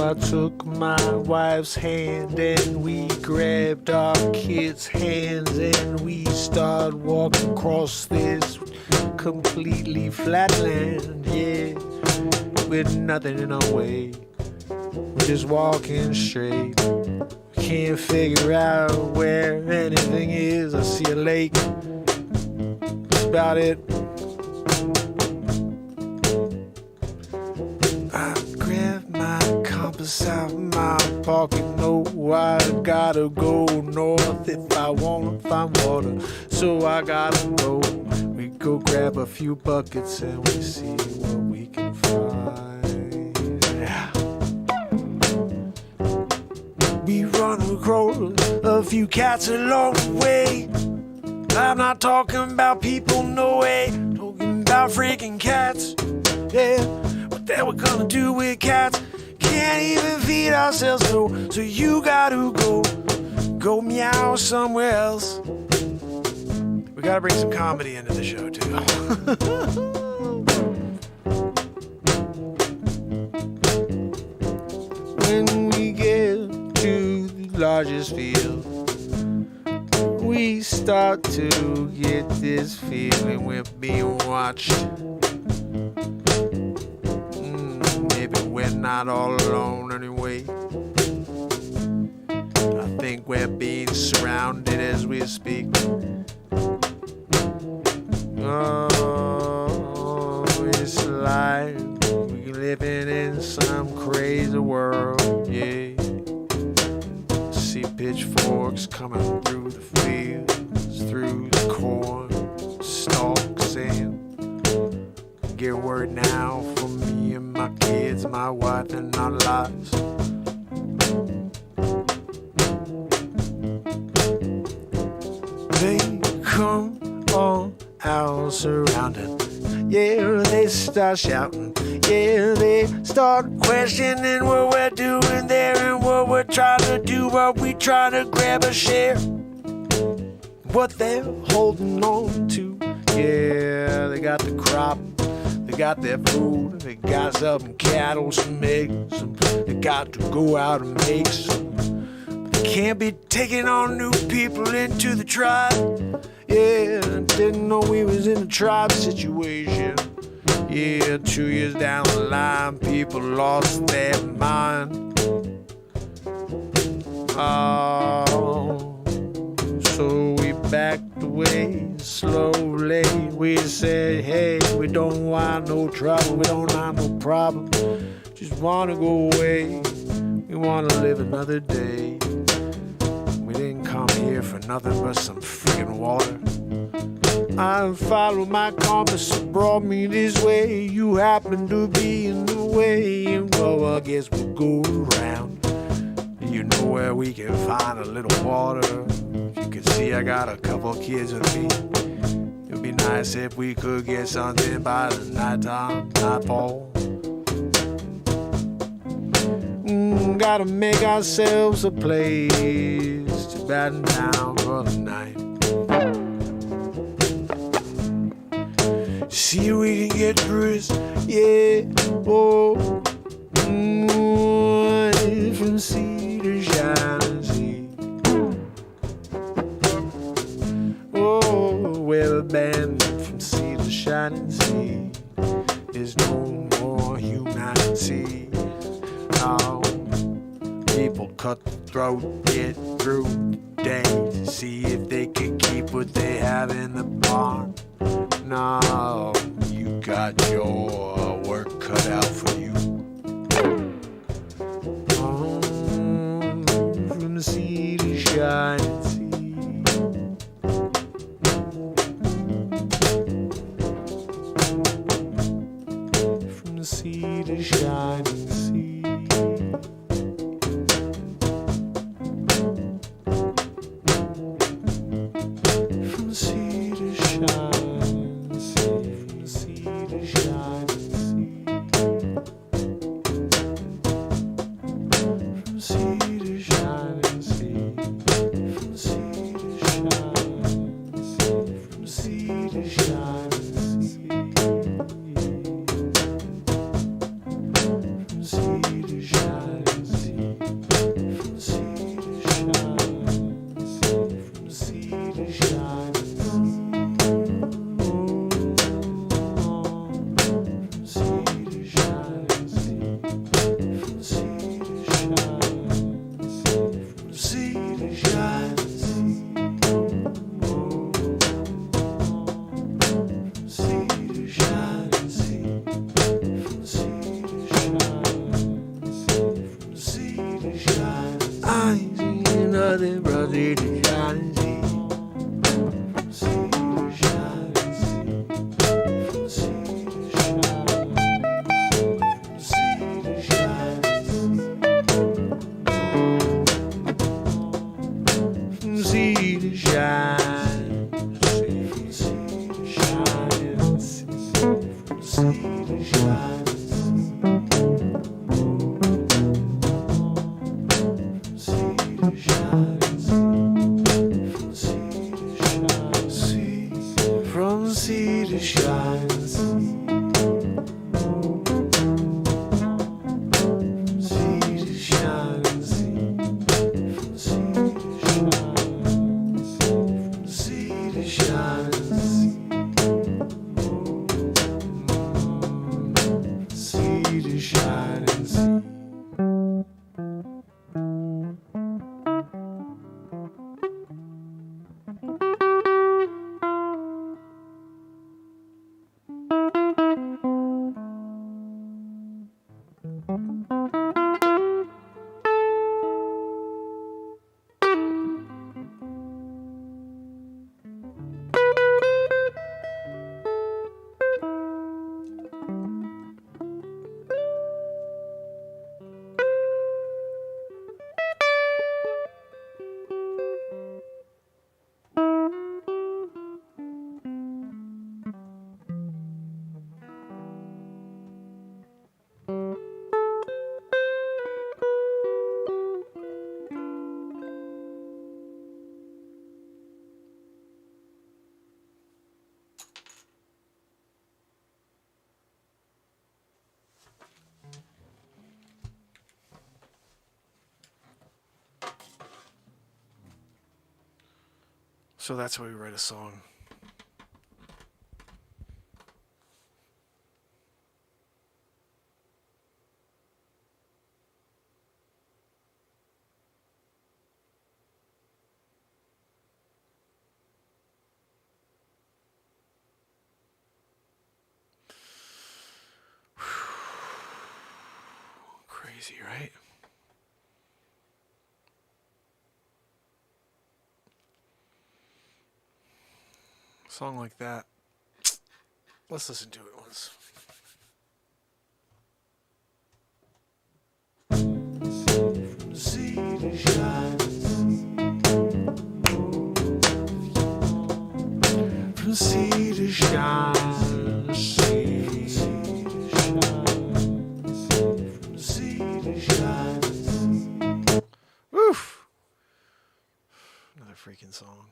I took my wife's hand and we grabbed our kids' hands and we started walking across this completely flat land, yeah, with nothing in our way. We're just walking straight. Can't figure out where anything is. I see a lake. That's about it. I grab my compass out of my pocket. No, I gotta go north if I wanna find water. So I gotta go. We go grab a few buckets and we see what we can find. Yeah. We run across a few cats along the way. I'm not talking about people, no way. Talking about freaking cats. Yeah, what the hell we gonna do with cats? Can't even feed ourselves, no. So you gotta go meow somewhere else. We gotta bring some comedy into the show too. When we get to the largest field, we start to get this feeling we're being watched. Maybe we're not all alone anyway. I think we're being surrounded as we speak. Oh, it's like we're living in some crazy world, yeah. See pitchforks coming through the fields, through the corn stalks, and get word now from me and my kids, my wife and our lives. They come on out surrounding. Yeah, they start shouting. Yeah, they start questioning what we're doing there and what we're trying to do. Are we trying to grab a share? What they're holding on to. Yeah, they got the crop. They got their food. They got some cattle, some eggs. They got to go out and make some. They can't be taking on new people into the tribe. Yeah, didn't know we was in a tribe situation. Yeah, 2 years down the line, people lost their mind. Oh, so we backed away slowly. We said, hey, we don't want no trouble, we don't have no problem. Just wanna go away, we wanna live another day. We didn't come here for nothing but some freaking water. I followed my compass, it brought me this way. You happen to be in the way, and well, I guess we'll go around. You know where we can find a little water? You can see I got a couple kids with me. It'd be nice if we could get something by the nighttime, nightfall. Gotta make ourselves a place to batten down for the night. See if we can get through this, yeah. Oh, from sea to shining sea. Oh, we're abandoned from sea to shining sea. There's no more humanity. Oh, people cut the throat, get through the day to see if they can keep what they have in the barn. No, you got your work cut out for you. Oh, from the sea to shining sea. From the sea to shining sea. From the sea to shining sea. From the sea to shining sea. From the sea to shining sea. From the sea to shining sea. From the sea to shining sea. From the sea nothing from sea to shining sea. From sea to shining sea. From sea to shining sea. From sea to shining sea. From sea to shining sea. From sea to shining sea. From sea to shining sea. From sea to shining sea. Sea to shining sea. From sea to shining sea. Sea to shining sea. So that's why we write a song. Crazy, right? Song like that. Let's listen to it once. From sea to shining sea. From sea to shining sea. From sea to shining sea. Woof! Another freaking song.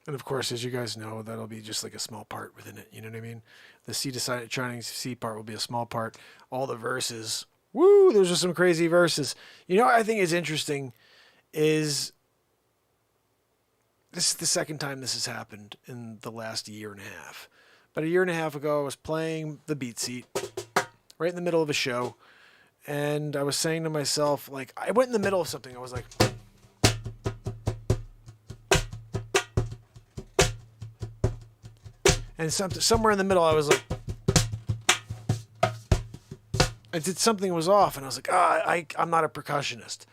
And of course, as you guys know, that'll be just like a small part within it. You know what I mean? The sea to shining sea part will be a small part. All the verses, woo! Those are some crazy verses. You know what I think is interesting is this is the second time this has happened in the last year and a half. About a year and a half ago, I was playing the beat seat right in the middle of a show, and I was saying to myself, like, I went in the middle of something. I was like, and somewhere in the middle, I was like, I did something was off, and I was like, I'm not a percussionist.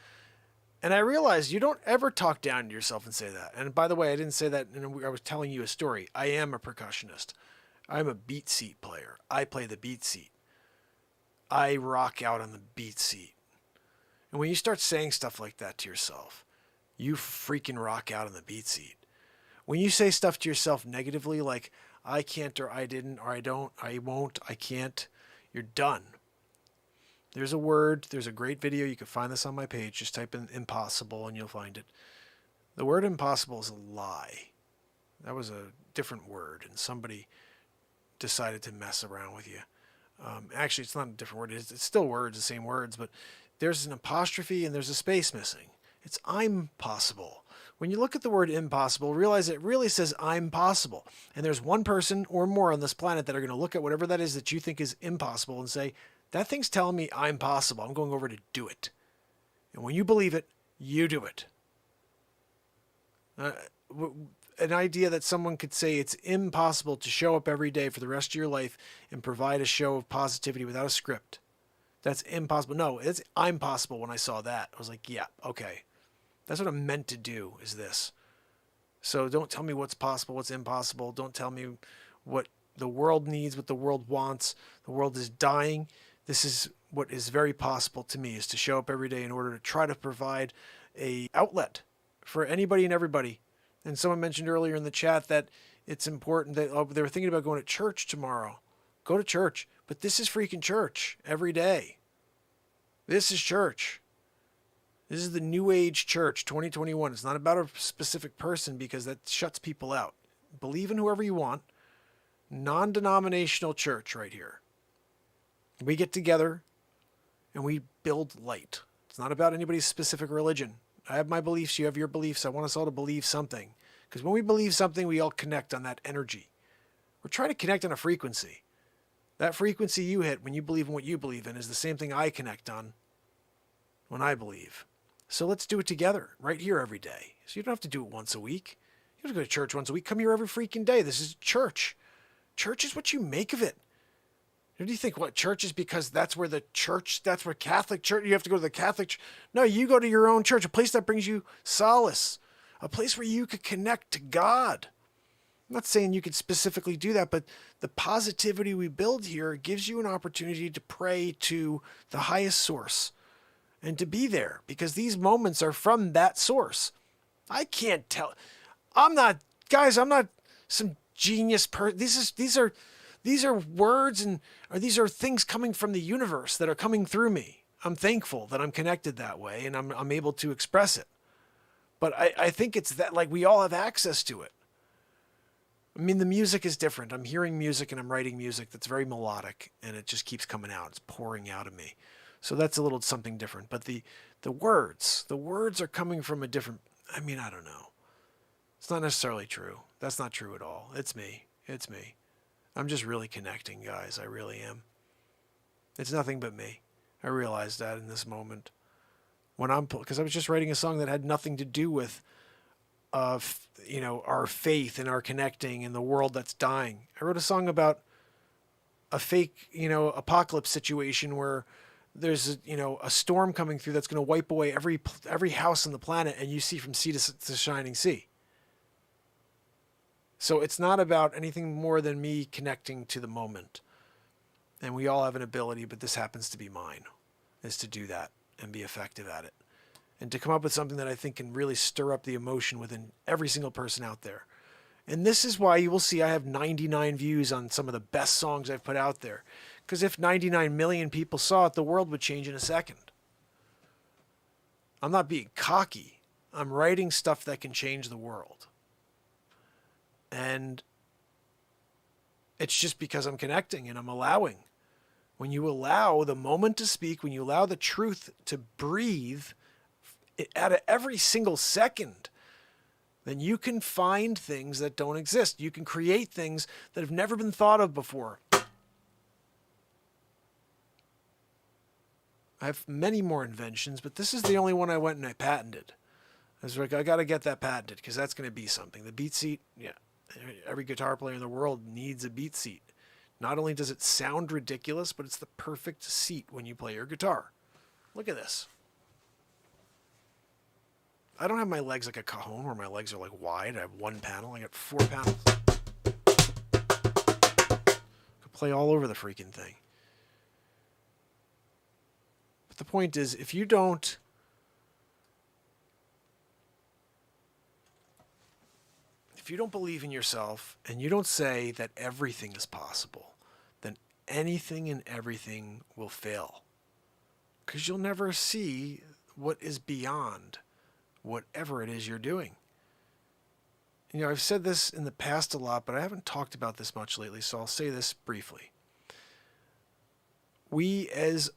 And I realized you don't ever talk down to yourself and say that. And by the way, I didn't say that, and I was telling you a story. I am a percussionist. I'm a beat seat player. I play the beat seat. I rock out on the beat seat. And when you start saying stuff like that to yourself, you freaking rock out on the beat seat. When you say stuff to yourself negatively, like, I can't, or I didn't, or I don't, I won't, I can't, you're done. There's a word, there's a great video, you can find this on my page, just type in impossible and you'll find it. The word impossible is a lie. That was a different word, and somebody decided to mess around with you. Actually, it's not a different word, it's still words, the same words, but there's an apostrophe and there's a space missing. It's I'm possible. When you look at the word impossible, realize it really says I'm possible. And there's one person or more on this planet that are going to look at whatever that is that you think is impossible and say, that thing's telling me I'm possible. I'm going over to do it. And when you believe it, you do it. An idea that someone could say it's impossible to show up every day for the rest of your life and provide a show of positivity without a script. that's impossible. No, it's I'm possible. When I saw that, I was like, yeah, okay. That's what I'm meant to do, is this. So don't tell me what's possible, what's impossible. Don't tell me what the world needs, what the world wants. The world is dying. This is what is very possible to me, is to show up every day in order to try to provide a outlet for anybody and everybody. And someone mentioned earlier in the chat that it's important that they were thinking about going to church tomorrow. Go to church. But this is freaking church every day. This is church. This is the New Age church 2021. It's not about a specific person, because that shuts people out. Believe in whoever you want. Non-denominational church right here. We get together and we build light. It's not about anybody's specific religion. I have my beliefs. You have your beliefs. I want us all to believe something. Because when we believe something, we all connect on that energy. We're trying to connect on a frequency. That frequency you hit when you believe in what you believe in is the same thing I connect on when I believe. So let's do it together right here every day. So you don't have to do it once a week. You don't have to go to church once a week. Come here every freaking day. This is church. Church is what you make of it. Do you think what church is because that's where Catholic church, you have to go to the Catholic church? No, you go to your own church, a place that brings you solace, a place where you could connect to God. I'm not saying you could specifically do that, but the positivity we build here gives you an opportunity to pray to the highest source and to be there, because these moments are from that source. I can't tell. I'm not some genius person. These are words or these are things coming from the universe that are coming through me. I'm thankful that I'm connected that way and I'm able to express it. But I think it's that, like, we all have access to it. I mean, the music is different. I'm hearing music and I'm writing music that's very melodic, and it just keeps coming out. It's pouring out of me. So that's a little something different. But the words are coming from a different, I don't know. It's not necessarily true. That's not true at all. It's me. I'm just really connecting, guys. I really am. It's nothing but me. I realized that in this moment. Because I was just writing a song that had nothing to do with, our faith and our connecting in the world that's dying. I wrote a song about a fake, apocalypse situation where there's a storm coming through that's going to wipe away every house on the planet, and you see from sea to shining sea. So it's not about anything more than me connecting to the moment. And we all have an ability, but this happens to be mine, is to do that and be effective at it. And to come up with something that I think can really stir up the emotion within every single person out there. And this is why you will see I have 99 views on some of the best songs I've put out there. Because if 99 million people saw it, the world would change in a second. I'm not being cocky. I'm writing stuff that can change the world. And it's just because I'm connecting and I'm allowing. When you allow the moment to speak, when you allow the truth to breathe out of every single second, then you can find things that don't exist. You can create things that have never been thought of before. I have many more inventions, but this is the only one I went and I patented. I was like, I got to get that patented because that's going to be something. The beat seat, yeah. Every guitar player in the world needs a beat seat. Not only does it sound ridiculous, but it's the perfect seat when you play your guitar. Look at this. I don't have my legs like a cajon where my legs are like wide. I have one panel. I got 4 panels. I could play all over the freaking thing. But the point is, if you don't believe in yourself and you don't say that everything is possible, then anything and everything will fail. Because you'll never see what is beyond whatever it is you're doing. I've said this in the past a lot, but I haven't talked about this much lately, so I'll say this briefly. We as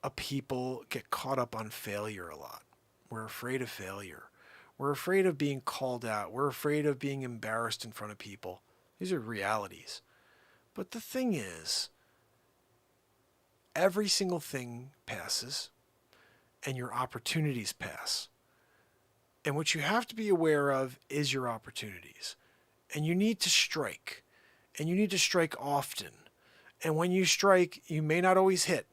a people get caught up on failure a lot. We're afraid of failure. We're afraid of being called out. We're afraid of being embarrassed in front of people. These are realities. But the thing is, every single thing passes, and your opportunities pass. And what you have to be aware of is your opportunities. And you need to strike. And you need to strike often. And when you strike, you may not always hit,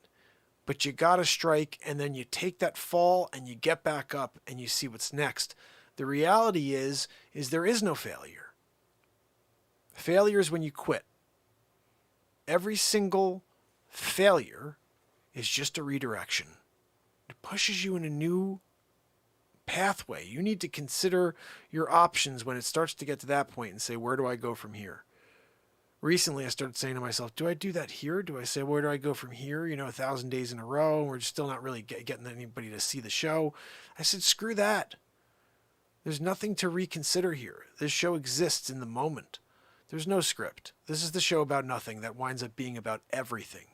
but you got to strike, and then you take that fall and you get back up and you see what's next. The reality is there is no failure. Failure is when you quit. Every single failure is just a redirection. It pushes you in a new pathway. You need to consider your options when it starts to get to that point and say, where do I go from here? Recently, I started saying to myself, do I do that here? Do I say, where do I go from here? 1,000 days in a row, and we're still not really getting anybody to see the show. I said, screw that. There's nothing to reconsider here. This show exists in the moment. There's no script. This is the show about nothing that winds up being about everything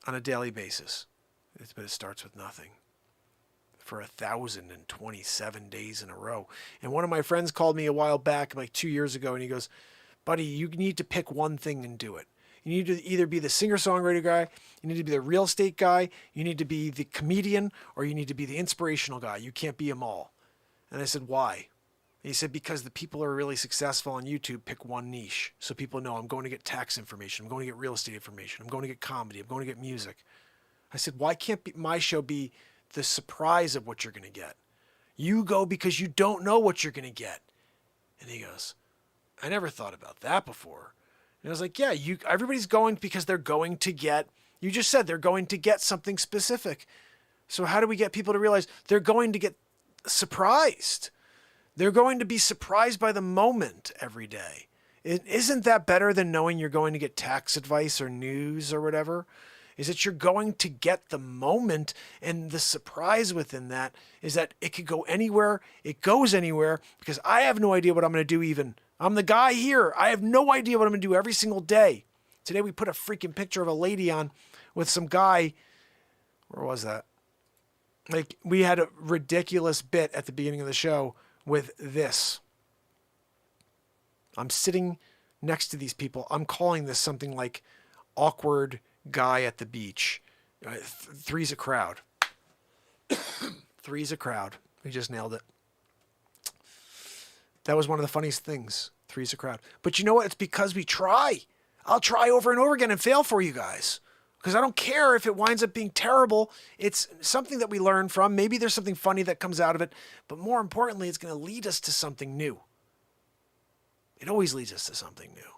on a daily basis. But it starts with nothing for 1,027 days in a row. And one of my friends called me a while back, like 2 years ago, and he goes, buddy, you need to pick one thing and do it. You need to either be the singer-songwriter guy, you need to be the real estate guy, you need to be the comedian, or you need to be the inspirational guy. You can't be them all. And I said, why? And he said, because the people who are really successful on YouTube pick one niche. So people know I'm going to get tax information, I'm going to get real estate information, I'm going to get comedy, I'm going to get music. I said, why can't my show be the surprise of what you're going to get? You go because you don't know what you're going to get. And he goes, I never thought about that before. And I was like, yeah, everybody's going because they're going to get, you just said they're going to get something specific. So how do we get people to realize they're going to get surprised? They're going to be surprised by the moment every day. Isn't that better than knowing you're going to get tax advice or news or whatever? Is that you're going to get the moment, and the surprise within that is that it could go anywhere, it goes anywhere, because I have no idea what I'm going to do even. I'm the guy here. I have no idea what I'm going to do every single day. Today we put a freaking picture of a lady on with some guy. Where was that? Like, we had a ridiculous bit at the beginning of the show with this. I'm sitting next to these people. I'm calling this something like awkward guy at the beach. Three's a crowd. Three's a crowd. We just nailed it. That was one of the funniest things. Three's a crowd. But you know what? It's because we try. I'll try over and over again and fail for you guys. Because I don't care if it winds up being terrible. It's something that we learn from. Maybe there's something funny that comes out of it. But more importantly, it's going to lead us to something new. It always leads us to something new.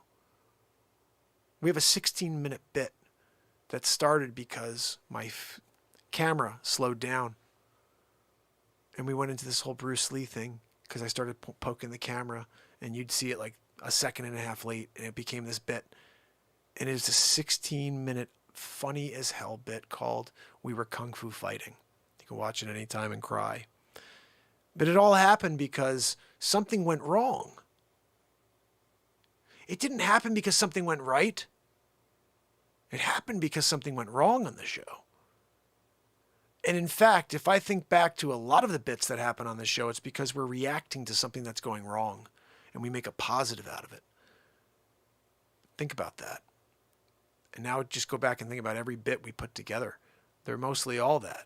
We have a 16-minute bit that started because my camera slowed down. And we went into this whole Bruce Lee thing because I started poking the camera, and you'd see it like a second and a half late, and it became this bit. And it's a 16-minute funny as hell bit called We Were Kung Fu Fighting. You can watch it anytime and cry. But it all happened because something went wrong. It didn't happen because something went right. It happened because something went wrong on the show. And in fact, if I think back to a lot of the bits that happen on the show, it's because we're reacting to something that's going wrong, and we make a positive out of it. Think about that. And now just go back and think about every bit we put together. They're mostly all that.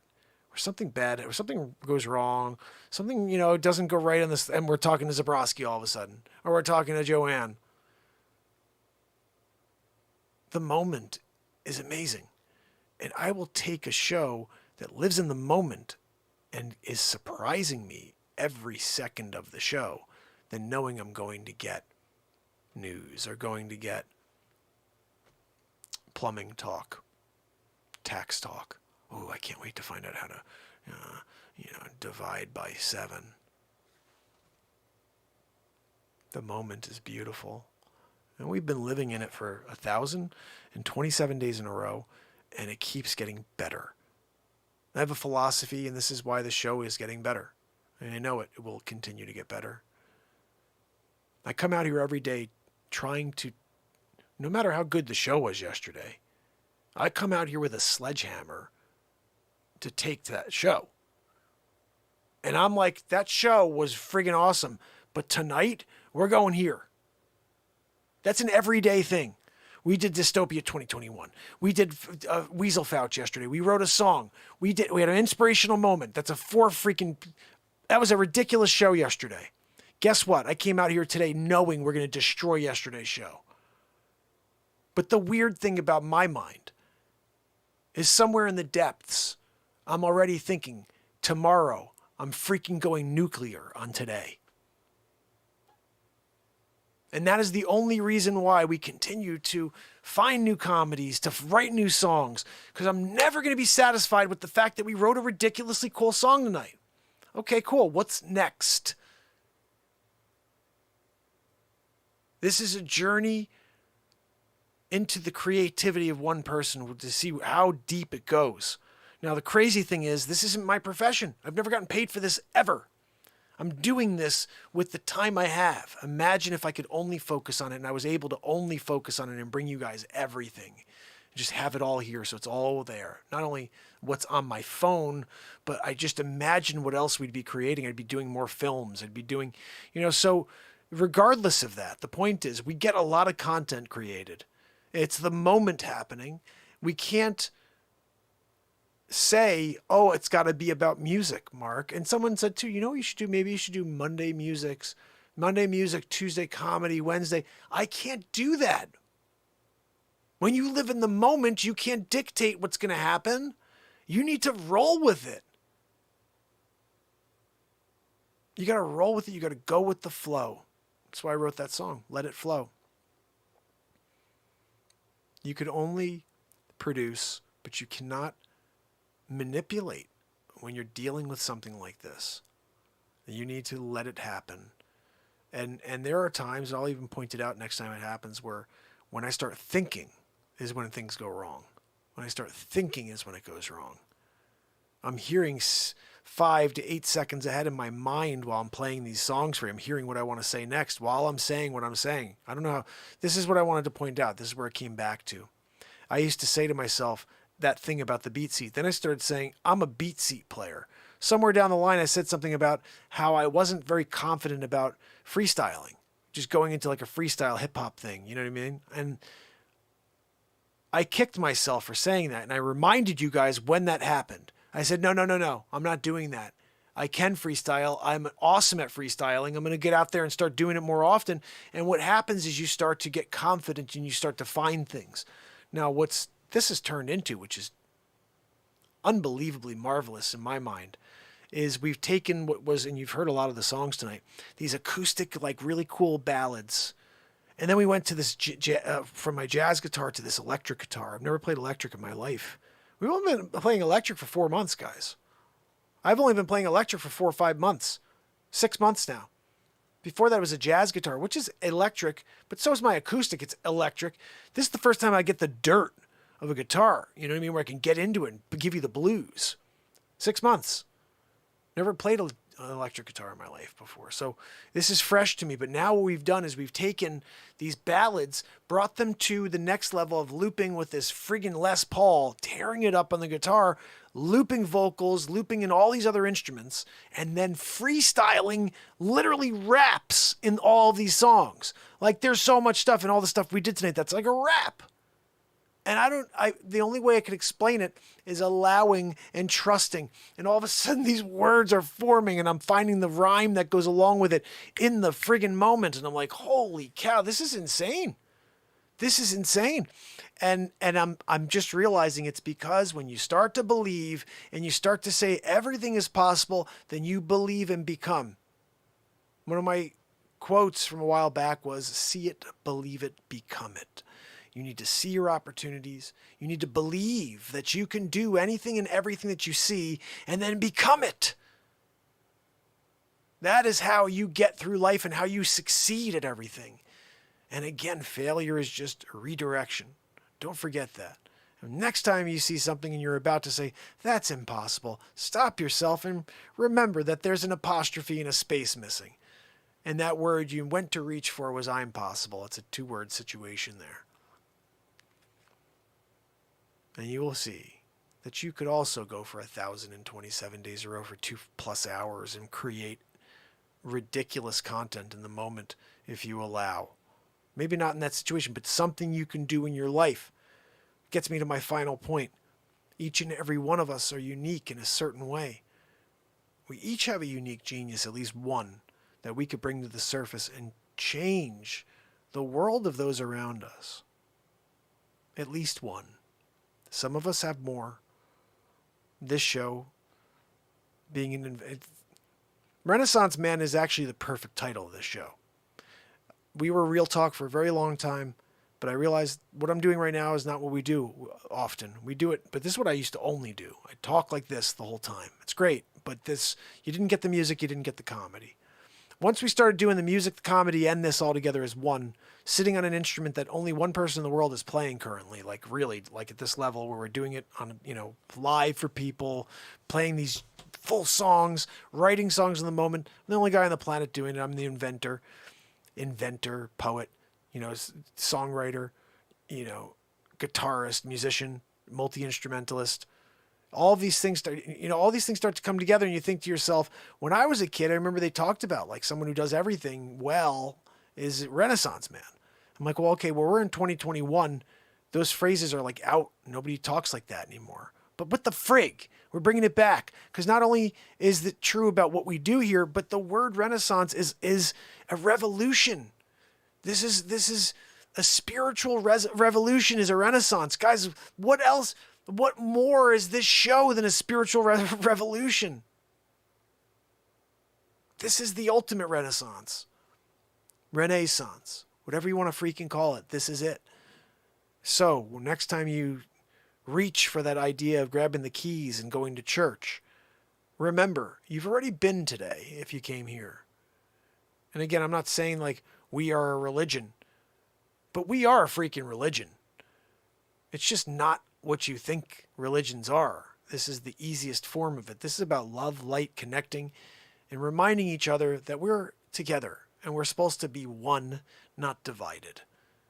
Or something bad, or something goes wrong, something, doesn't go right on this, and we're talking to Zabrowski all of a sudden, or we're talking to Joanne. The moment is amazing. And I will take a show that lives in the moment and is surprising me every second of the show than knowing I'm going to get news or going to get plumbing talk, tax talk. Oh, I can't wait to find out how to, divide by 7. The moment is beautiful. And we've been living in it for 1,027 days in a row, and it keeps getting better. I have a philosophy, and this is why the show is getting better. And I know it will continue to get better. I come out here every day trying to, no matter how good the show was yesterday, I come out here with a sledgehammer to take that show. And I'm like, that show was friggin' awesome, but tonight we're going here. That's an everyday thing. We did Dystopia 2021. We did Weasel Fouch yesterday. We wrote a song. We had an inspirational moment. That was a ridiculous show yesterday. Guess what? I came out here today knowing we're going to destroy yesterday's show. But the weird thing about my mind is somewhere in the depths, I'm already thinking, tomorrow, I'm freaking going nuclear on today. And that is the only reason why we continue to find new comedies, to write new songs, because I'm never going to be satisfied with the fact that we wrote a ridiculously cool song tonight. Okay, cool. What's next? This is a journey into the creativity of one person to see how deep it goes. Now, the crazy thing is, this isn't my profession. I've never gotten paid for this ever. I'm doing this with the time I have. Imagine if I could only focus on it and I was able to only focus on it and bring you guys everything. Just have it all here so it's all there. Not only what's on my phone, but I just imagine what else we'd be creating. I'd be doing more films. I'd be doing, so regardless of that, the point is we get a lot of content created. It's the moment happening. We can't say, oh, it's got to be about music, Mark. And someone said too, what you should do? Maybe you should do Monday music, Tuesday comedy, Wednesday. I can't do that. When you live in the moment, you can't dictate what's going to happen. You need to roll with it. You got to roll with it. You got to go with the flow. That's why I wrote that song, Let It Flow. You could only produce, but you cannot manipulate when you're dealing with something like this. You need to let it happen. And there are times, I'll even point it out next time it happens, where when I start thinking is when things go wrong. When I start thinking is when it goes wrong. I'm hearing 5 to 8 seconds ahead in my mind while I'm playing these songs for you. I'm hearing what I want to say next while I'm saying what I'm saying. I don't know how. This is what I wanted to point out. This is where it came back to. I used to say to myself that thing about the beat seat. Then I started saying, I'm a beat seat player. Somewhere down the line, I said something about how I wasn't very confident about freestyling. Just going into like a freestyle hip hop thing. You know what I mean? And I kicked myself for saying that. And I reminded you guys when that happened. I said, no. I'm not doing that. I can freestyle. I'm awesome at freestyling. I'm going to get out there and start doing it more often. And what happens is you start to get confident and you start to find things. Now, what's this has turned into, which is unbelievably marvelous in my mind, is we've taken what was, and you've heard a lot of the songs tonight, these acoustic, like really cool ballads. And then we went to this, from my jazz guitar to this electric guitar. I've never played electric in my life. We've only been playing electric for 4 months, guys. I've only been playing electric for 4 or 5 months. 6 months now. Before that, it was a jazz guitar, which is electric, but so is my acoustic. It's electric. This is the first time I get the dirt of a guitar, you know what I mean, where I can get into it and give you the blues. 6 months. Never played an electric guitar in my life before. So this is fresh to me. But now what we've done is we've taken these ballads, brought them to the next level of looping with this friggin' Les Paul, tearing it up on the guitar, looping vocals, looping in all these other instruments, and then freestyling literally raps in all of these songs. Like there's so much stuff in all the stuff we did tonight that's like a rap. And the only way I could explain it is allowing and trusting. And all of a sudden these words are forming and I'm finding the rhyme that goes along with it in the friggin' moment. And I'm like, holy cow, this is insane. This is insane. And I'm just realizing it's because when you start to believe and you start to say everything is possible, then you believe and become. One of my quotes from a while back was, see it, believe it, become it. You need to see your opportunities. You need to believe that you can do anything and everything that you see and then become it. That is how you get through life and how you succeed at everything. And again, failure is just a redirection. Don't forget that. And next time you see something and you're about to say, that's impossible, stop yourself and remember that there's an apostrophe and a space missing. And that word you went to reach for was I'm possible. It's a 2-word situation there. And you will see that you could also go for 1,027 days or over 2+ hours and create ridiculous content in the moment if you allow. Maybe not in that situation, but something you can do in your life. Gets me to my final point. Each and every one of us are unique in a certain way. We each have a unique genius, at least one, that we could bring to the surface and change the world of those around us. At least one. Some of us have more. This show being Renaissance Man is actually the perfect title of this show. We were Real Talk for a very long time, but I realized what I'm doing right now is not what we do often. We do it, but this is what I used to only do. I talk like this the whole time. It's great, but this, you didn't get the music, you didn't get the comedy. Once we started doing the music, the comedy, and this all together as one, sitting on an instrument that only one person in the world is playing currently, like really, like at this level where we're doing it on, live for people, playing these full songs, writing songs in the moment. I'm the only guy on the planet doing it. I'm the inventor, poet, songwriter, guitarist, musician, multi-instrumentalist. All these things start to come together, and you think to yourself, when I was a kid, I remember they talked about like someone who does everything well is Renaissance Man. I'm like, well, okay, we're in 2021. Those phrases are like out. Nobody talks like that anymore. But what the frig? We're bringing it back because not only is it true about what we do here, but the word Renaissance is a revolution. This is a spiritual revolution. Is a Renaissance, guys. What else? What more is this show than a spiritual revolution? This is the ultimate Renaissance. Renaissance. Whatever you want to freaking call it. This is it. So, next time you reach for that idea of grabbing the keys and going to church, remember, you've already been today if you came here. And again, I'm not saying like we are a religion, but we are a freaking religion. It's just not what you think religions are. This is the easiest form of it. This is about love, light, connecting, and reminding each other that we're together and we're supposed to be one, not divided.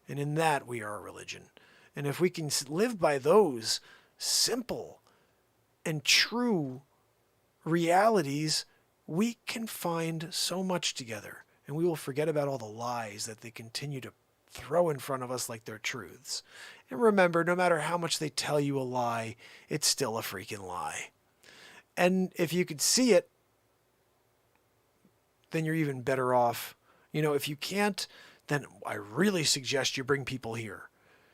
And in that, we are a religion. And if we can live by those simple and true realities, we can find so much together. And we will forget about all the lies that they continue to throw in front of us like they're truths. And remember, no matter how much they tell you a lie, it's still a freaking lie. And if you could see it, then you're even better off. If you can't, then I really suggest you bring people here.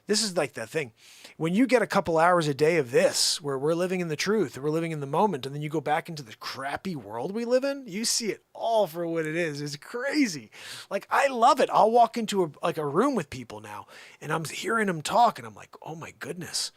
This is like that thing. When you get a couple hours a day of this, where we're living in the truth, we're living in the moment, and then you go back into the crappy world we live in, you see it all for what it is. It's crazy. Like, I love it. I'll walk into a room with people now, and I'm hearing them talk, and I'm like, oh my goodness.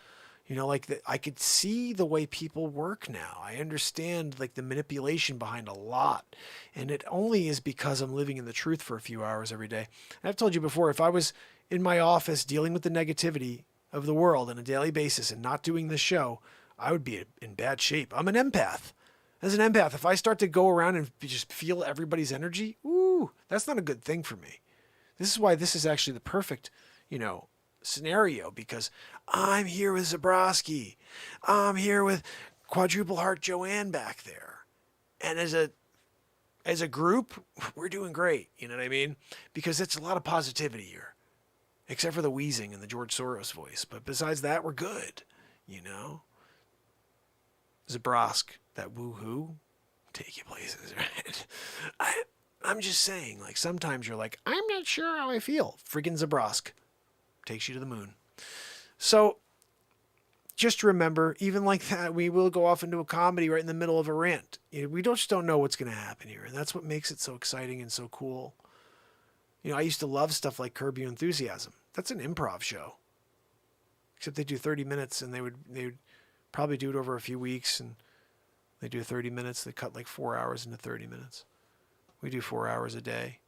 I could see the way people work now. I understand like the manipulation behind a lot. And it only is because I'm living in the truth for a few hours every day. And I've told you before, if I was in my office dealing with the negativity of the world on a daily basis and not doing this show, I would be in bad shape. I'm an empath. As an empath, if I start to go around and just feel everybody's energy, that's not a good thing for me. This is why this is actually the perfect, scenario, because I'm here with Zabrowski. I'm here with Quadruple Heart Joanne back there. And as a group, we're doing great. You know what I mean? Because it's a lot of positivity here. Except for the wheezing and the George Soros voice. But besides that, we're good. Zabrosk, that woohoo, take you places, right? I'm just saying, like, sometimes you're like, I'm not sure how I feel. Friggin' Zabrosk takes you to the moon. So just remember, even like that, we will go off into a comedy right in the middle of a rant. We just don't know what's going to happen here. And that's what makes it so exciting and so cool. I used to love stuff like Curb Your Enthusiasm. That's an improv show. Except they do 30 minutes and they would probably do it over a few weeks, and they do 30 minutes. They cut like 4 hours into 30 minutes. We do 4 hours a day.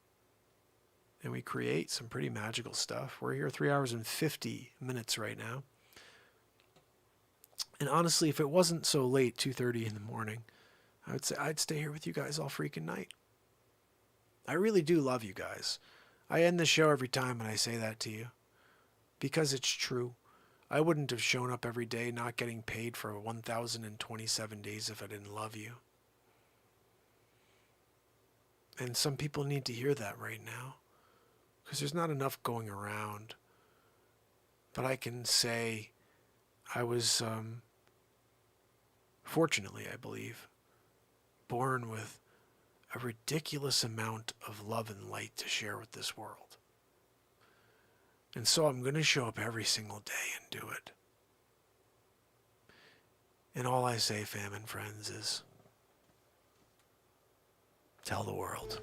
And we create some pretty magical stuff. We're here 3 hours and 50 minutes right now. And honestly, if it wasn't so late, 2:30 in the morning, I would say I'd stay here with you guys all freaking night. I really do love you guys. I end the show every time and I say that to you. Because it's true. I wouldn't have shown up every day not getting paid for 1,027 days if I didn't love you. And some people need to hear that right now. Because there's not enough going around. But I can say I was, fortunately, I believe, born with a ridiculous amount of love and light to share with this world. And so I'm going to show up every single day and do it. And all I say, fam and friends, is tell the world.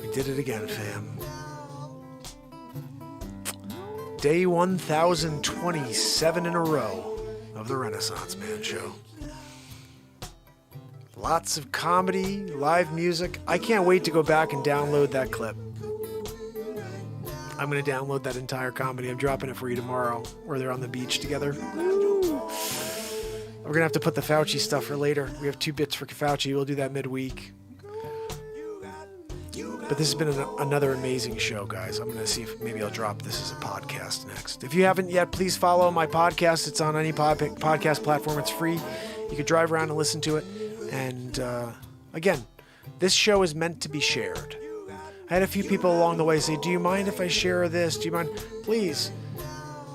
We did it again, fam. Day 1027 in a row of the Renaissance Man Show. Lots of comedy, live music. I can't wait to go back and download that clip. I'm going to download that entire comedy. I'm dropping it for you tomorrow, where they're on the beach together. Woo. We're going to have to put the Facce stuff for later. We have 2 bits for Facce. We'll do that midweek. But this has been another amazing show, guys. I'm going to see if maybe I'll drop this as a podcast next. If you haven't yet, please follow my podcast. It's on any podcast platform. It's free. You can drive around and listen to it. And again, this show is meant to be shared. I had a few people along the way say, do you mind if I share this? Do you mind? Please.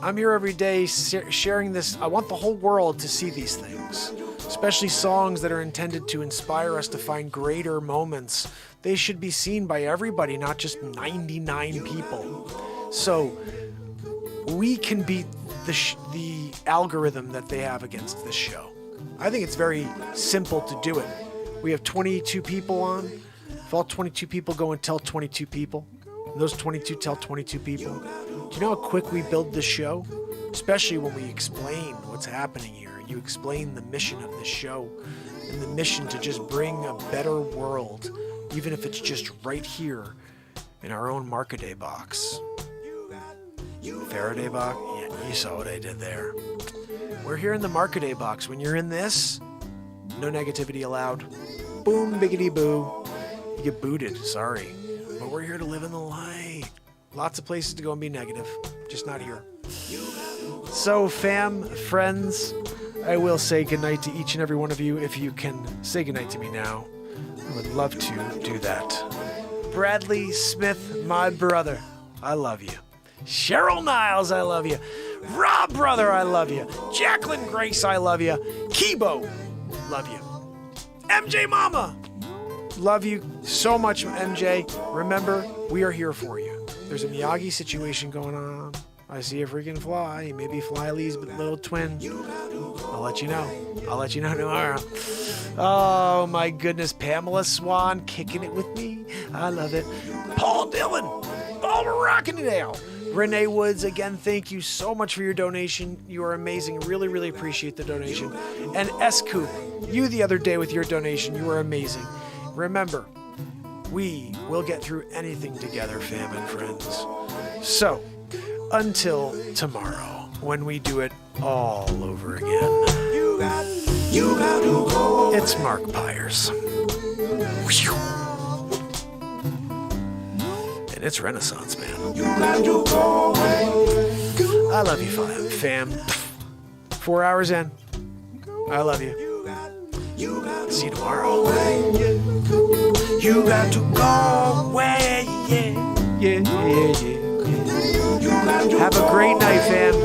I'm here every day sharing this. I want the whole world to see these things, especially songs that are intended to inspire us to find greater moments. They should be seen by everybody, not just 99 people. So we can beat the algorithm that they have against this show. I think it's very simple to do it. We have 22 people on. If all 22 people go and tell 22 people, and those 22 tell 22 people, do you know how quick we build this show? Especially when we explain what's happening here. You explain the mission of this show and the mission to just bring a better world, even if it's just right here in our own Markaday box. Faraday box? Yeah, you saw what I did there. We're here in the Markaday box. When you're in this, no negativity allowed. Boom, biggity boo. You get booted, sorry. But we're here to live in the light. Lots of places to go and be negative, just not here. So, fam, friends, I will say goodnight to each and every one of you. If you can say goodnight to me now, I would love to do that. Bradley Smith, my brother, I love you. Cheryl Niles, I love you. Rob, brother, I love you. Jacqueline Grace, I love you. Kibo, love you. MJ Mama, love you so much, MJ. Remember, we are here for you. There's a Miyagi situation going on. I see a freaking fly. Maybe Flylee's little twin. I'll let you know. I'll let you know tomorrow. Oh, my goodness. Pamela Swan kicking it with me. I love it. Paul Dillon. Paul Rockendale. Renee Woods, again, thank you so much for your donation. You are amazing. Really, really appreciate the donation. And S-Coop, you the other day with your donation. You are amazing. Remember, we will get through anything together, fam and friends. So, until tomorrow, when we do it all over again. It's Mark Pires. And it's Renaissance Man. I love you, fam. 4 hours in. I love you. See you tomorrow. You got to go away, yeah. Have a great night, fam.